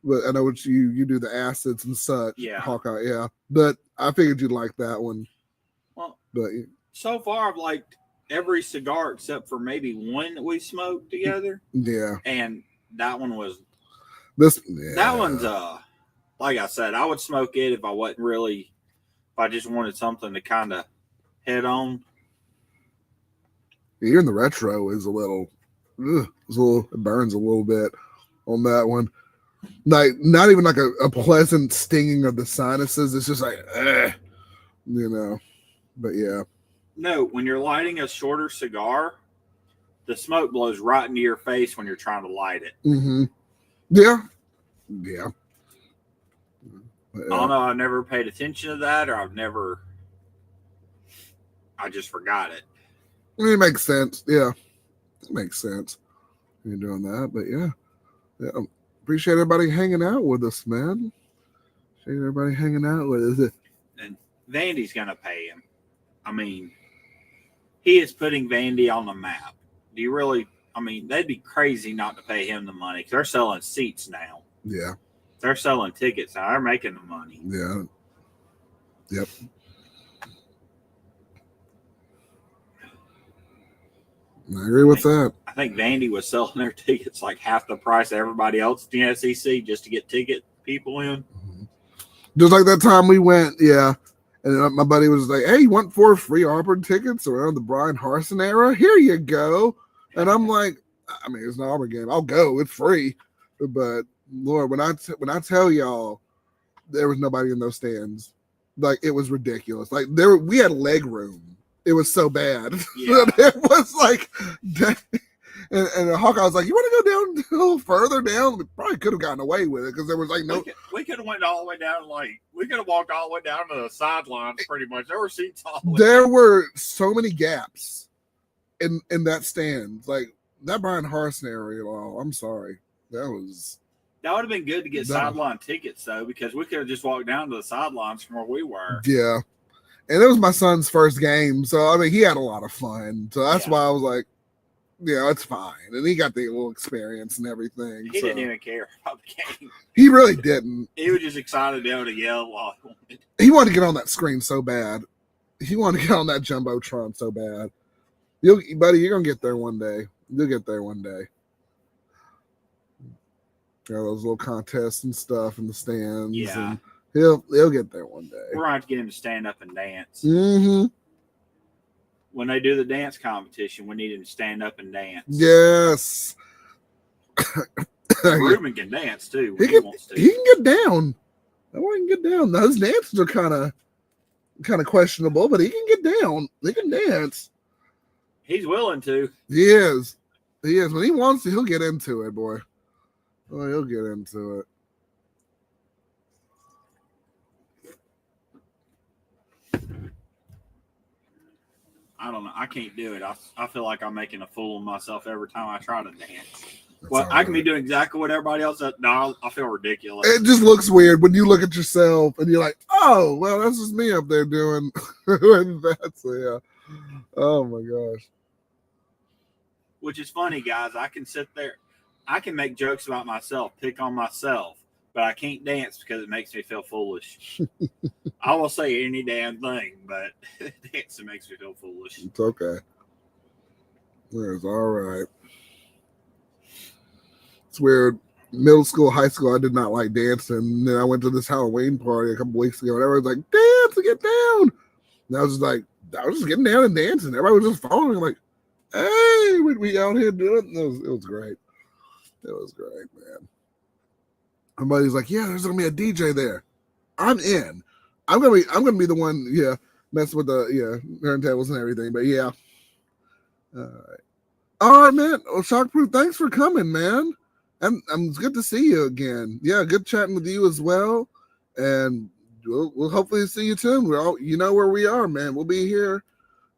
But I know what you do the acids and such. Yeah. Hawkeye. Yeah. But I figured you'd like that one. Well, but so far I've liked every cigar except for maybe one that we smoked together. Yeah. And that one was Yeah. That one's like I said, I would smoke it if I just wanted something to kind of head on. Even the retro is a little, it burns a little bit on that one. Like, not even like a pleasant stinging of the sinuses. It's just like, you know. But yeah. No, when you're lighting a shorter cigar, the smoke blows right into your face when you're trying to light it. Mm-hmm. Yeah. Yeah. I don't know. I've never paid attention to that, or I just forgot it. It makes sense. Yeah. It makes sense. You're doing that. But yeah. Appreciate everybody hanging out with us, man. Appreciate everybody hanging out with us. And Vandy's going to pay him. I mean, he is putting Vandy on the map. Do you really? I mean, they'd be crazy not to pay him the money because they're selling seats now. Yeah. They're selling tickets now. They're making the money. Yeah. Yep. I agree with that. I think Vandy was selling their tickets like half the price of everybody else in the SEC just to get ticket people in. Just like that time we went, yeah. And my buddy was like, "Hey, you want 4 free Auburn tickets around the Brian Harsin era? Here you go." And I'm like, I mean, it's an Auburn game. I'll go. It's free. But Lord, when I tell y'all, there was nobody in those stands. Like, it was ridiculous. Like, we had leg room. It was so bad. Yeah. It was like, and Hawkeye was like, "You want to go down a little further down?" We probably could have gotten away with it because there was like no. We could have went all the way down. Like, we could have walked all the way down to the sidelines. Pretty much, there were seats all the way. There were so many gaps in that stand. Like that Brian Harsin area. Oh, I'm sorry. That would have been good to get sideline tickets though, because we could have just walked down to the sidelines from where we were. Yeah, and it was my son's first game, so I mean he had a lot of fun. So that's why I was like, yeah, it's fine. And he got the little experience and everything. He didn't even care about the game. He really didn't. He was just excited to be able to yell while he wanted. He wanted to get on that screen so bad. He wanted to get on that Jumbotron so bad. Buddy, you're going to get there one day. You'll get there one day. Those little contests and stuff in the stands. Yeah. And he'll get there one day. We're going to have to get him to stand up and dance. Mm-hmm. When they do the dance competition, we need him to stand up and dance. Yes. Ruben can dance too. He can get down. That boy can get down. Those dances are kind of questionable, but he can get down. He can dance. He's willing to. He is. When he wants to, he'll get into it, boy. Oh, he'll get into it. I don't know. I can't do it. I feel like I'm making a fool of myself every time I try to dance. Well, I can be doing exactly what everybody else does. No, I feel ridiculous. It just looks weird when you look at yourself and you're like, "Oh, well, that's just me up there doing that." So yeah. Oh my gosh. Which is funny, guys. I can sit there. I can make jokes about myself, pick on myself, but I can't dance because it makes me feel foolish. I will say any damn thing, but dancing makes me feel foolish. It's okay. It's all right. It's weird. Middle school, high school, I did not like dancing. And then I went to this Halloween party a couple weeks ago, and everyone was like, "Dance and get down." And I was just getting down and dancing. Everybody was just following, like, "Hey, we out here doing it." It was great. It was great, man. Somebody's like, "Yeah, there's gonna be a DJ there." I'm in. I'm gonna be the one, messing with the turntables and everything. But yeah. All right, man. Well, Shockproof, thanks for coming, man. And it's good to see you again. Yeah, good chatting with you as well. And we'll hopefully see you soon. You know where we are, man. We'll be here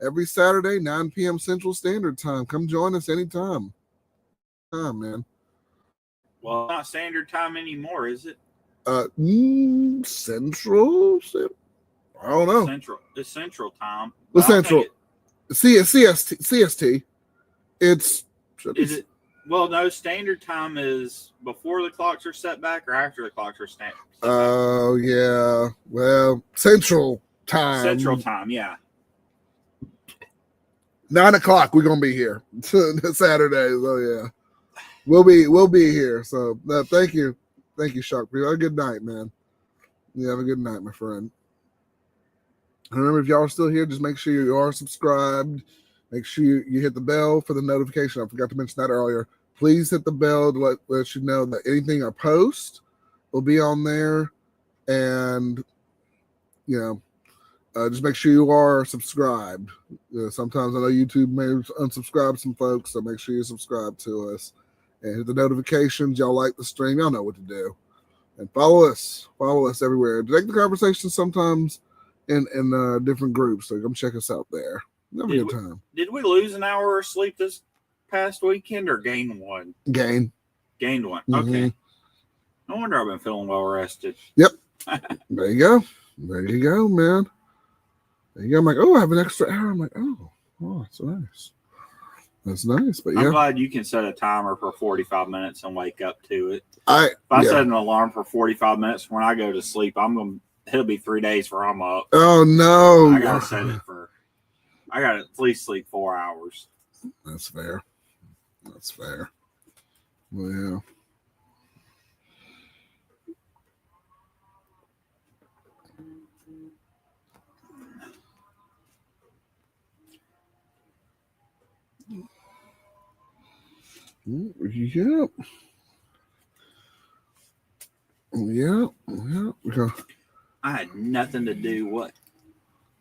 every Saturday, 9 p.m. Central Standard Time. Come join us anytime. Man. Well, not standard time anymore, is it? Central? I don't know. It's Central time. The Central. CST. Is it? Well, no, standard time is before the clocks are set back or after the clocks are set back? Oh, yeah. Well, Central time. Central time, yeah. 9 o'clock, we're going to be here. Saturday, so yeah. We'll be here. So thank you. Thank you, Shark. Have a good night, man. You have a good night, my friend. And remember, if y'all are still here, just make sure you are subscribed. Make sure you hit the bell for the notification. I forgot to mention that earlier. Please hit the bell to let you know that anything I post will be on there. And, just make sure you are subscribed. Sometimes I know YouTube may unsubscribe some folks, so make sure you subscribe to us. And hit the notifications. Y'all like the stream. Y'all know what to do. And follow us everywhere. Take the conversation sometimes in different groups. So come check us out there. Have a good time. Did we lose an hour of sleep this past weekend or gain one? Gained one. Okay. No wonder I've been feeling well rested. Yep. There you go, man. There you go. I'm like, oh, I have an extra hour. I'm like, oh, that's nice. That's nice. But I'm glad you can set a timer for 45 minutes and wake up to it. If I set an alarm for 45 minutes, when I go to sleep, it'll be 3 days before I'm up. Oh no. I gotta set it I gotta at least sleep 4 hours. That's fair. Well, yeah. Yeah. I had nothing to do.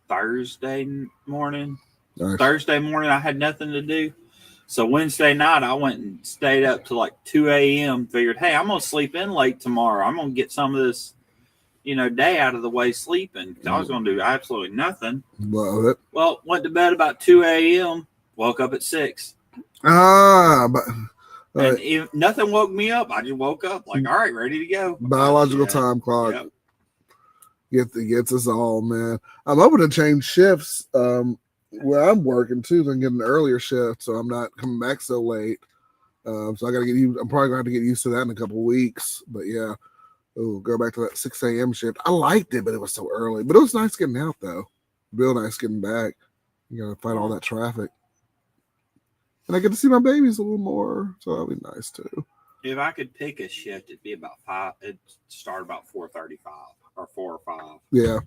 Thursday morning? Nice. Thursday morning, I had nothing to do. So Wednesday night, I went and stayed up to like 2 a.m. Figured, hey, I'm going to sleep in late tomorrow. I'm going to get some of this, day out of the way sleeping. I was going to do absolutely nothing. Love it. Well, went to bed about 2 a.m. Woke up at 6. And if nothing woke me up, I just woke up like, all right, ready to go. Biological time clock. Gets us all, man. I'm hoping to change shifts where I'm working too, and get an earlier shift, so I'm not coming back so late. So I gotta get used. I'm probably gonna have to get used to that in a couple of weeks. But yeah, go back to that 6 a.m. shift. I liked it, but it was so early. But it was nice getting out though. Real nice getting back. You gotta fight all that traffic. And I get to see my babies a little more, so that'll be nice too. If I could pick a shift, it'd be about 5. It'd start about 4:35 or 4 or 5. Yeah.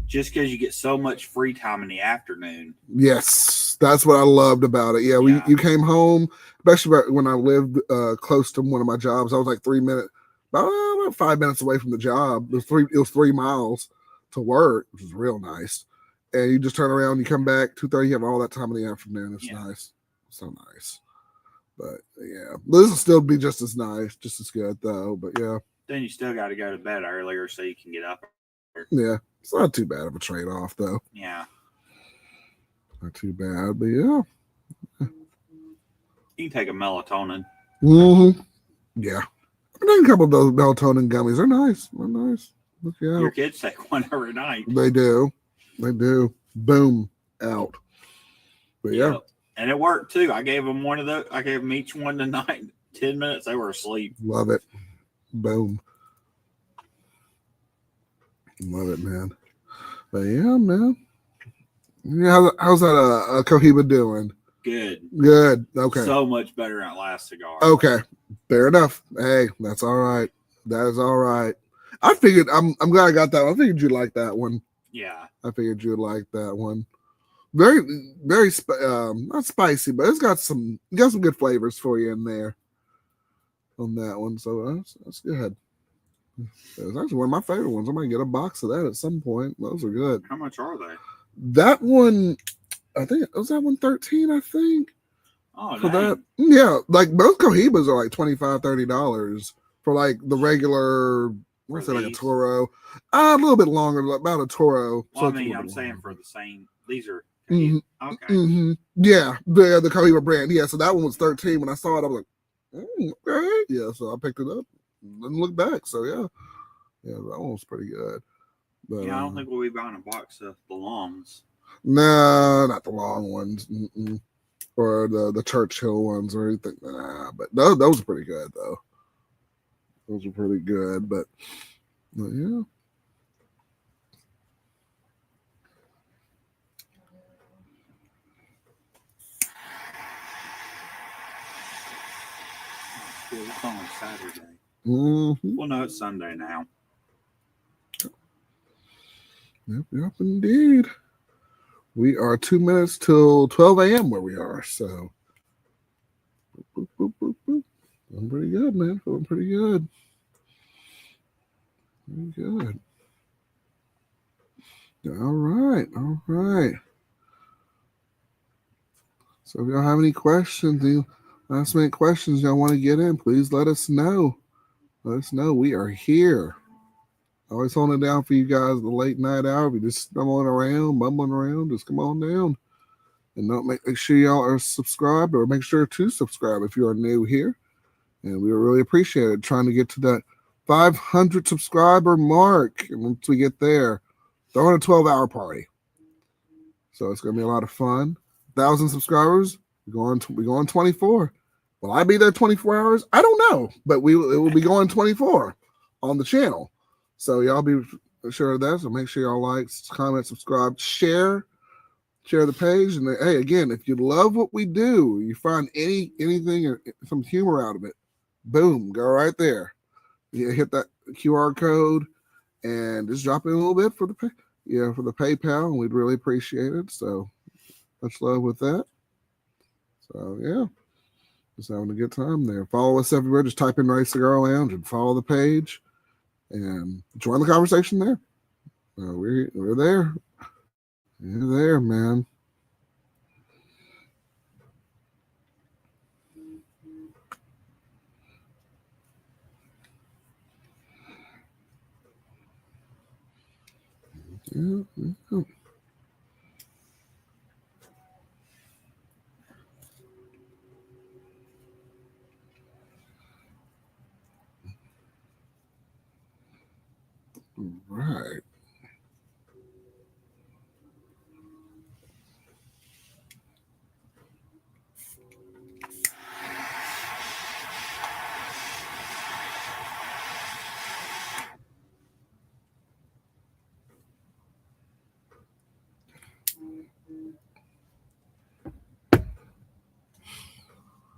Just because you get so much free time in the afternoon. Yes, that's what I loved about it. Yeah, you came home, especially when I lived close to one of my jobs. I was like 3 minutes, about 5 minutes away from the job. It was 3 miles to work, which was real nice. And you just turn around, you come back 2:30. You have all that time in the afternoon. It's nice, so nice. But yeah, this will still be just as nice, just as good though. But yeah, then you still got to go to bed earlier so you can get up. Yeah, it's not too bad of a trade-off though. Yeah, not too bad. But yeah, you can take a melatonin. Yeah, I think a couple of those melatonin gummies are nice. They're nice. Look out. Your kids take one every night. They do. Boom, out. But yeah. And it worked too. I gave them one of those. I gave them each one tonight. 10 minutes, they were asleep. Love it. Boom. Love it, man. But yeah, man. Yeah, how's that Cohiba doing? Good. Okay. So much better than last cigar. Okay. Fair enough. Hey, that's all right. That is all right. I figured I'm glad I got that one. I figured you'd like that one. Yeah. I figured you'd like that one. Very, very not spicy, but it's got some good flavors for you in there on that one. So that's good. It's actually one of my favorite ones. I might get a box of that at some point. Those are good. How much are they? That one, I think was that one 13, I think. Oh, for that. Yeah, like most Cohibas are like $25-$30 for like the regular. What's it, like a Toro? A little bit longer, about a Toro. Well, so I'm saying for the same. These are okay. Yeah, the Cohiba brand. Yeah, so that one was 13. When I saw it, I was like, okay. Yeah, so I picked it up. Didn't look back. So yeah, that one was pretty good. But, I don't think we'll be buying a box of the longs. Nah, not the long ones. Or the Churchill ones or anything. Nah, but those are pretty good though. Those are pretty good, but yeah. It's only Saturday. Well, no, it's Sunday now. Yep, indeed. We are 2 minutes till 12 a.m. where we are. So, boop, boop, boop, boop. I'm pretty good, man. Feeling pretty good. Pretty good. All right. All right. So if y'all have any questions, any last minute questions y'all want to get in, please let us know. Let us know. We are here. Always holding it down for you guys the late night hour. If you just stumbling around, bumbling around, just come on down. And don't make sure y'all are subscribed, or make sure to subscribe if you are new here. And we really appreciate it. Trying to get to that 500 subscriber mark. And once we get there, throwing a 12-hour party. So it's going to be a lot of fun. 1,000 subscribers, we're going 24. Will I be there 24 hours? I don't know, but it will be going 24 on the channel. So y'all be sure of that. So make sure y'all like, comment, subscribe, share the page. And hey, again, if you love what we do, you find anything, some humor out of it, boom, go right there. You hit that QR code and just drop in a little bit for the PayPal, and we'd really appreciate it. So much love with that. So yeah, just having a good time there. Follow us everywhere. Just type in Ray Cigar Lounge and follow the page and join the conversation there. We're there. You're there, man. Yeah. Right.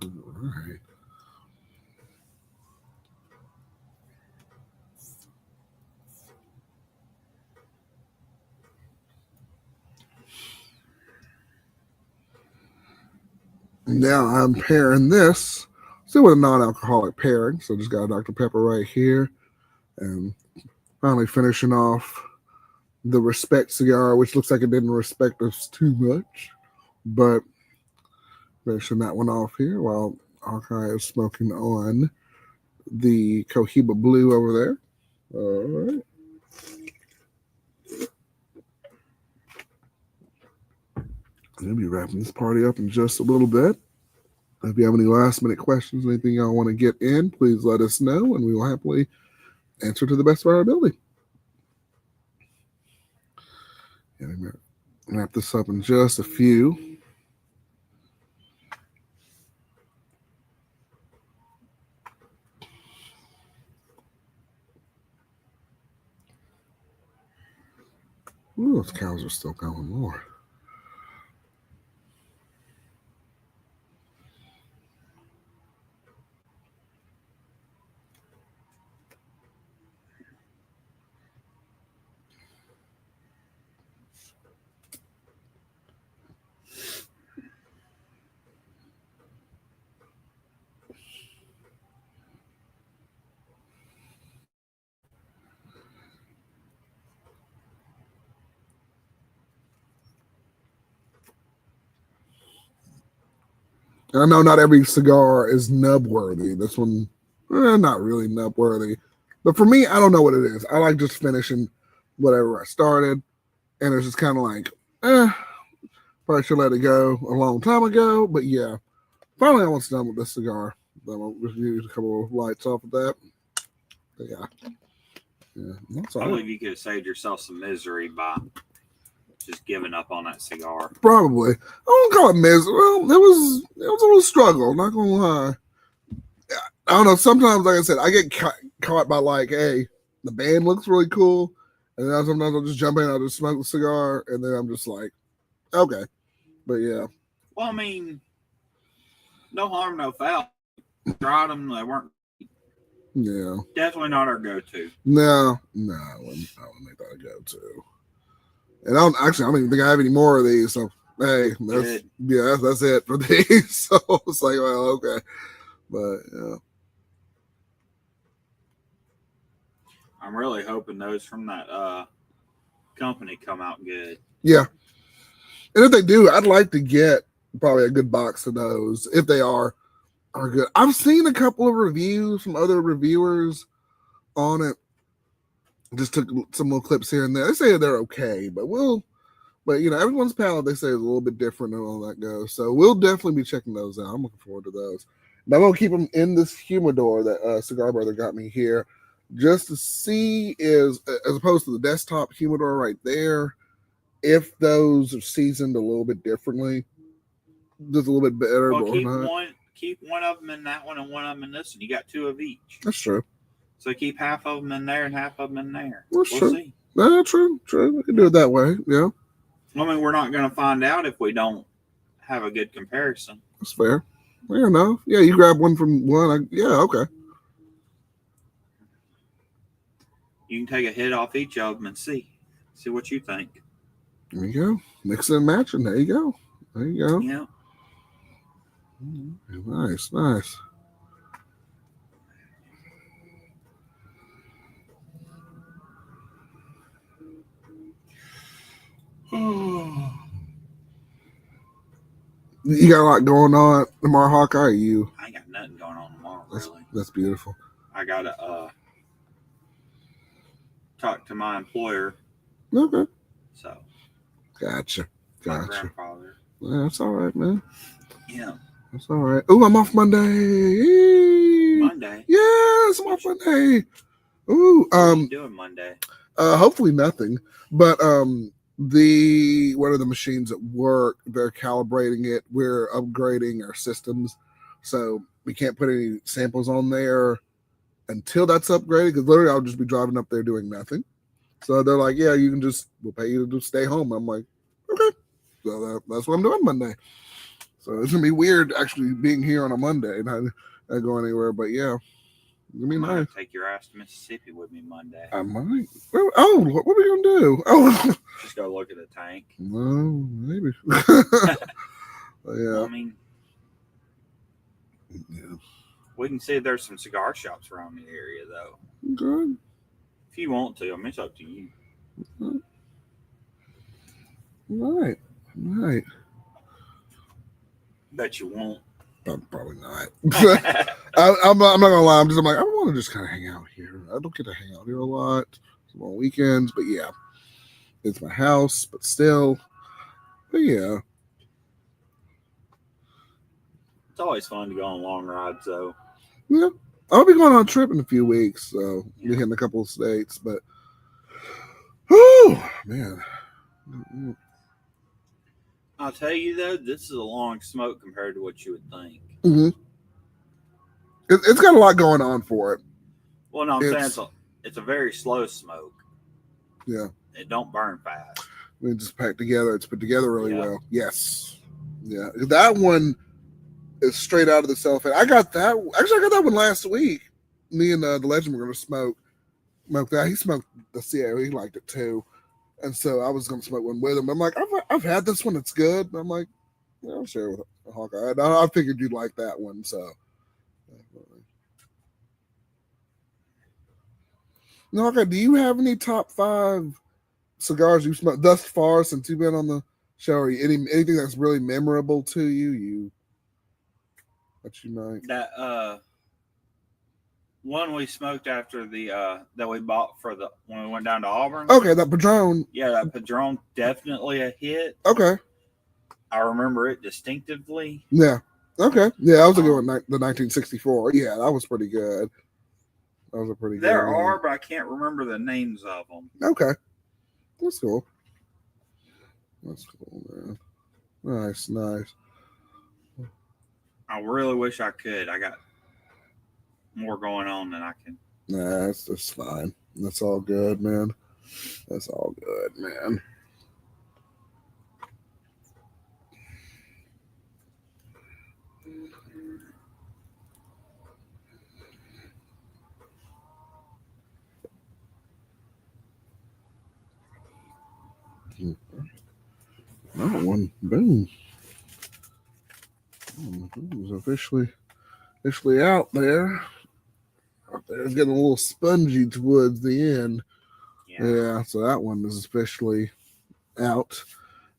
Right. Now I'm pairing this still with a non-alcoholic pairing. So just got a Dr. Pepper right here, and finally finishing off the Respect cigar, which looks like it didn't respect us too much, but finishing that one off here while Hawkeye is smoking on the Cohiba Blue over there. All right. I'll be wrapping this party up in just a little bit. If you have any last minute questions, anything y'all want to get in, please let us know, and we will happily answer to the best of our ability. And I'm going to wrap this up in just a few. Ooh, those cows are still going more. I know not every cigar is nub worthy. This one, not really nub worthy. But for me, I don't know what it is. I like just finishing whatever I started. And it's just kind of like, probably should let it go a long time ago. But yeah, finally almost done with this cigar. Then I'll just use a couple of lights off of that. But yeah, that's I all. believe you could have saved yourself some misery by just giving up on that cigar. Probably. I won't call it misery. Well, it was a little struggle. Not gonna lie. I don't know. Sometimes, like I said, I get caught by like, hey, the band looks really cool, and then sometimes I'll just jump in, I'll just smoke the cigar, and then I'm just like, okay, but yeah. Well, I mean, no harm, no foul. Tried them; they weren't. Yeah. Definitely not our go-to. No, I wouldn't make that a go-to. And I don't even think I have any more of these. So hey, that's it for these. So it's like, well, okay, but yeah. I'm really hoping those from that company come out good. Yeah, and if they do, I'd like to get probably a good box of those if they are good. I've seen a couple of reviews from other reviewers on it. Just took some little clips here and there. They say they're okay, but everyone's palate they say is a little bit different and all that goes. So we'll definitely be checking those out. I'm looking forward to those. And I'm gonna keep them in this humidor that Cigar Brother got me here, just to see as opposed to the desktop humidor right there, if those are seasoned a little bit differently, just a little bit better. Well, keep one of them in that one and one of them in this one. You got two of each. That's true. So keep half of them in there and half of them in there. We'll see. True. We can do it that way. Yeah. I mean, we're not going to find out if we don't have a good comparison. That's fair. Fair enough. Yeah, you grab one from one. Okay. You can take a hit off each of them and see what you think. There you go. Mix and match, and there you go. Yeah. Nice. You got a lot going on tomorrow, Hawkeye? I ain't got nothing going on tomorrow, really. That's beautiful. I got to talk to my employer. Okay. So. Gotcha. My grandfather. Yeah, that's all right, man. Yeah. That's all right. Oh, I'm off Monday. Monday? Yes, I'm off Monday. Ooh. What are you doing Monday? Hopefully nothing. But one of the machines at work, they're calibrating it. We're upgrading our systems, so we can't put any samples on there until that's upgraded. Because literally, I'll just be driving up there doing nothing. So they're like, "Yeah, we'll pay you to just stay home." I'm like, "Okay." So that's what I'm doing Monday. So it's gonna be weird actually being here on a Monday, not going anywhere. But yeah. I might take your ass to Mississippi with me Monday. I might. Oh, what are we gonna do? Oh, just go look at the tank. No, maybe. Yeah. I mean, we can see if there's some cigar shops around the area, though. Good. If you want to, I mean, it's up to you. Right. Bet you won't. Probably not. I'm not gonna lie. I'm like, I want to just kind of hang out here. I don't get to hang out here a lot on weekends, but yeah, it's my house. But still, yeah, it's always fun to go on long rides, though. Yeah, I'll be going on a trip in a few weeks, so be hitting a couple of states. But, oh man. I'll tell you though, this is a long smoke compared to what you would think. Mm-hmm. It's got a lot going on for it. Well, no, I'm saying it's a very slow smoke. Yeah. It don't burn fast. It's packed together. It's put together really well. Yes. Yeah. That one is straight out of the cellophane. I got that. Actually, I got that one last week. Me and the legend were going to smoke that. He smoked the CAO. He liked it too. And so I was going to smoke one with him. I'm like, I've had this one. It's good. And I'm like, yeah, I'll share it with Hawkeye. I figured you'd like that one. So. Now, Hawkeye, do you have any top 5 cigars you've smoked thus far since you've been on the show? Or anything that's really memorable to you? That you might. That one we smoked after the that we bought for when we went down to Auburn. Okay, that Padron. Yeah, that Padron, definitely a hit. Okay. I remember it distinctively. Yeah. Okay. Yeah, that was a good one. The 1964. Yeah, that was pretty good. That was a pretty good one. There are, but I can't remember the names of them. Okay. That's cool. That's cool, man. Nice. I really wish I could. I got more going on than I can. Nah, that's fine. That's all good, man. That's all good, man. That one, boom. It was officially out there. Out there, it's getting a little spongy towards the end. Yeah, so that one is officially out.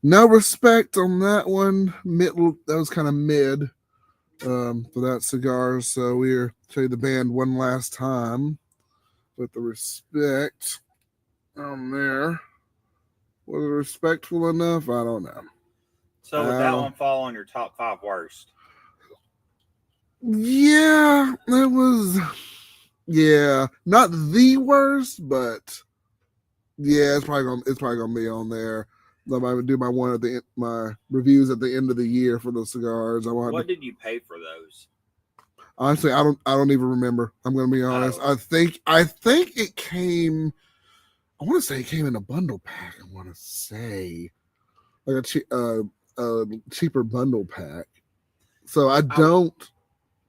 No respect on that one. That was kind of mid for that cigar. So we're show you the band one last time with the respect on there. Was it respectful enough? I don't know. So would that one fall on your top 5 worst? Yeah, it was. Yeah, not the worst, but yeah, it's probably gonna be on there. I might do my reviews at the end of the year for those cigars. What did you pay for those? Honestly, I don't even remember. I'm gonna be honest. I think it came. I want to say it came in a bundle pack. I want to say like a cheaper bundle pack. So I don't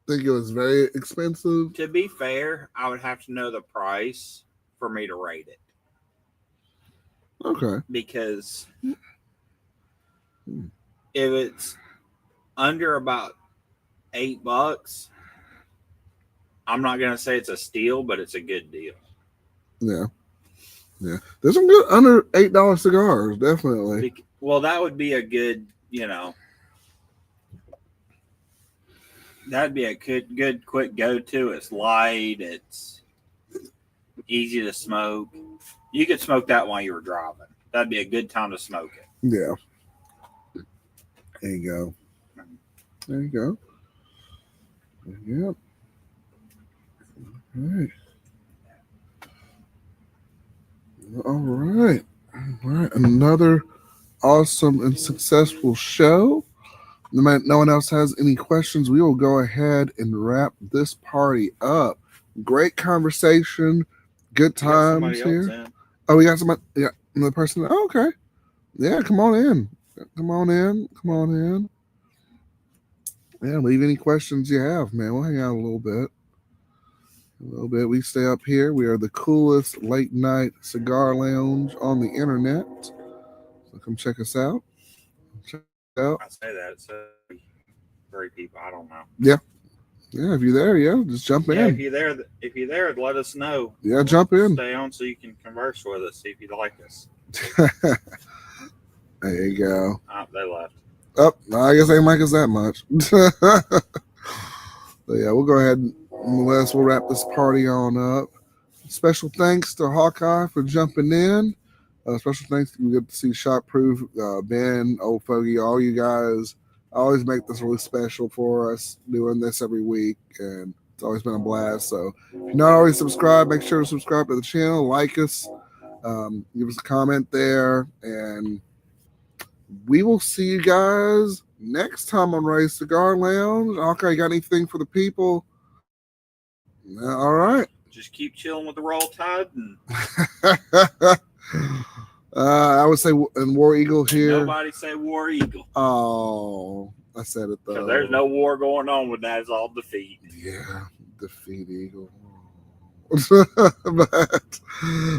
think it was very expensive. To be fair, I would have to know the price for me to rate it. Okay. Because if it's under about $8, I'm not gonna say it's a steal, but it's a good deal. Yeah. There's some good under $8 cigars, definitely. Well, that would be a good, that'd be a good quick go-to. It's light. It's easy to smoke. You could smoke that while you were driving. That'd be a good time to smoke it. Yeah. There you go. Yep. All right. Another awesome and successful show. No one else has any questions. We will go ahead and wrap this party up. Great conversation. Good times here. Oh, we got somebody. Yeah, another person. Oh, okay. Yeah, come on in. Yeah, leave any questions you have, man. We'll hang out a little bit. We stay up here. We are the coolest late night cigar lounge on the internet. So come check us out. I say that. It's 3 people. I don't know. Yeah, if you're there, just jump in. If you're there, let us know. Yeah, jump in. Stay on so you can converse with us, see if you like us. There you go. Oh, they left. Oh, I guess they didn't like us that much. So yeah, we'll go ahead and we'll wrap this party on up. Special thanks to Hawkeye for jumping in. Special thanks. We get to see Shotproof, Ben, Old Fogey, all you guys. Always make this really special for us doing this every week, and it's always been a blast. So if you're not already subscribed, make sure to subscribe to the channel, like us, give us a comment there, and we will see you guys next time on Ray's Cigar Lounge. Okay, got anything for the people? All right. Just keep chilling with the Roll Tide. And I would say in War Eagle here. Nobody say War Eagle. Oh, I said it though. Because there's no war going on with that. It's all defeat. Yeah, defeat Eagle. But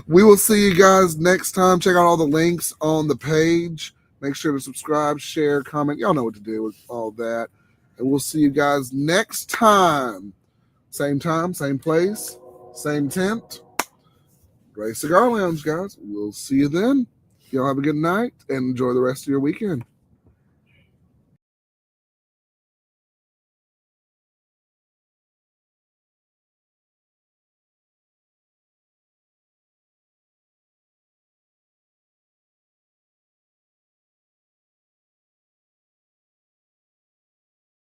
we will see you guys next time. Check out all the links on the page. Make sure to subscribe, share, comment. Y'all know what to do with all that. And we'll see you guys next time. Same place, same tent. Great Cigar Lounge, guys. We'll see you then. Y'all have a good night and enjoy the rest of your weekend.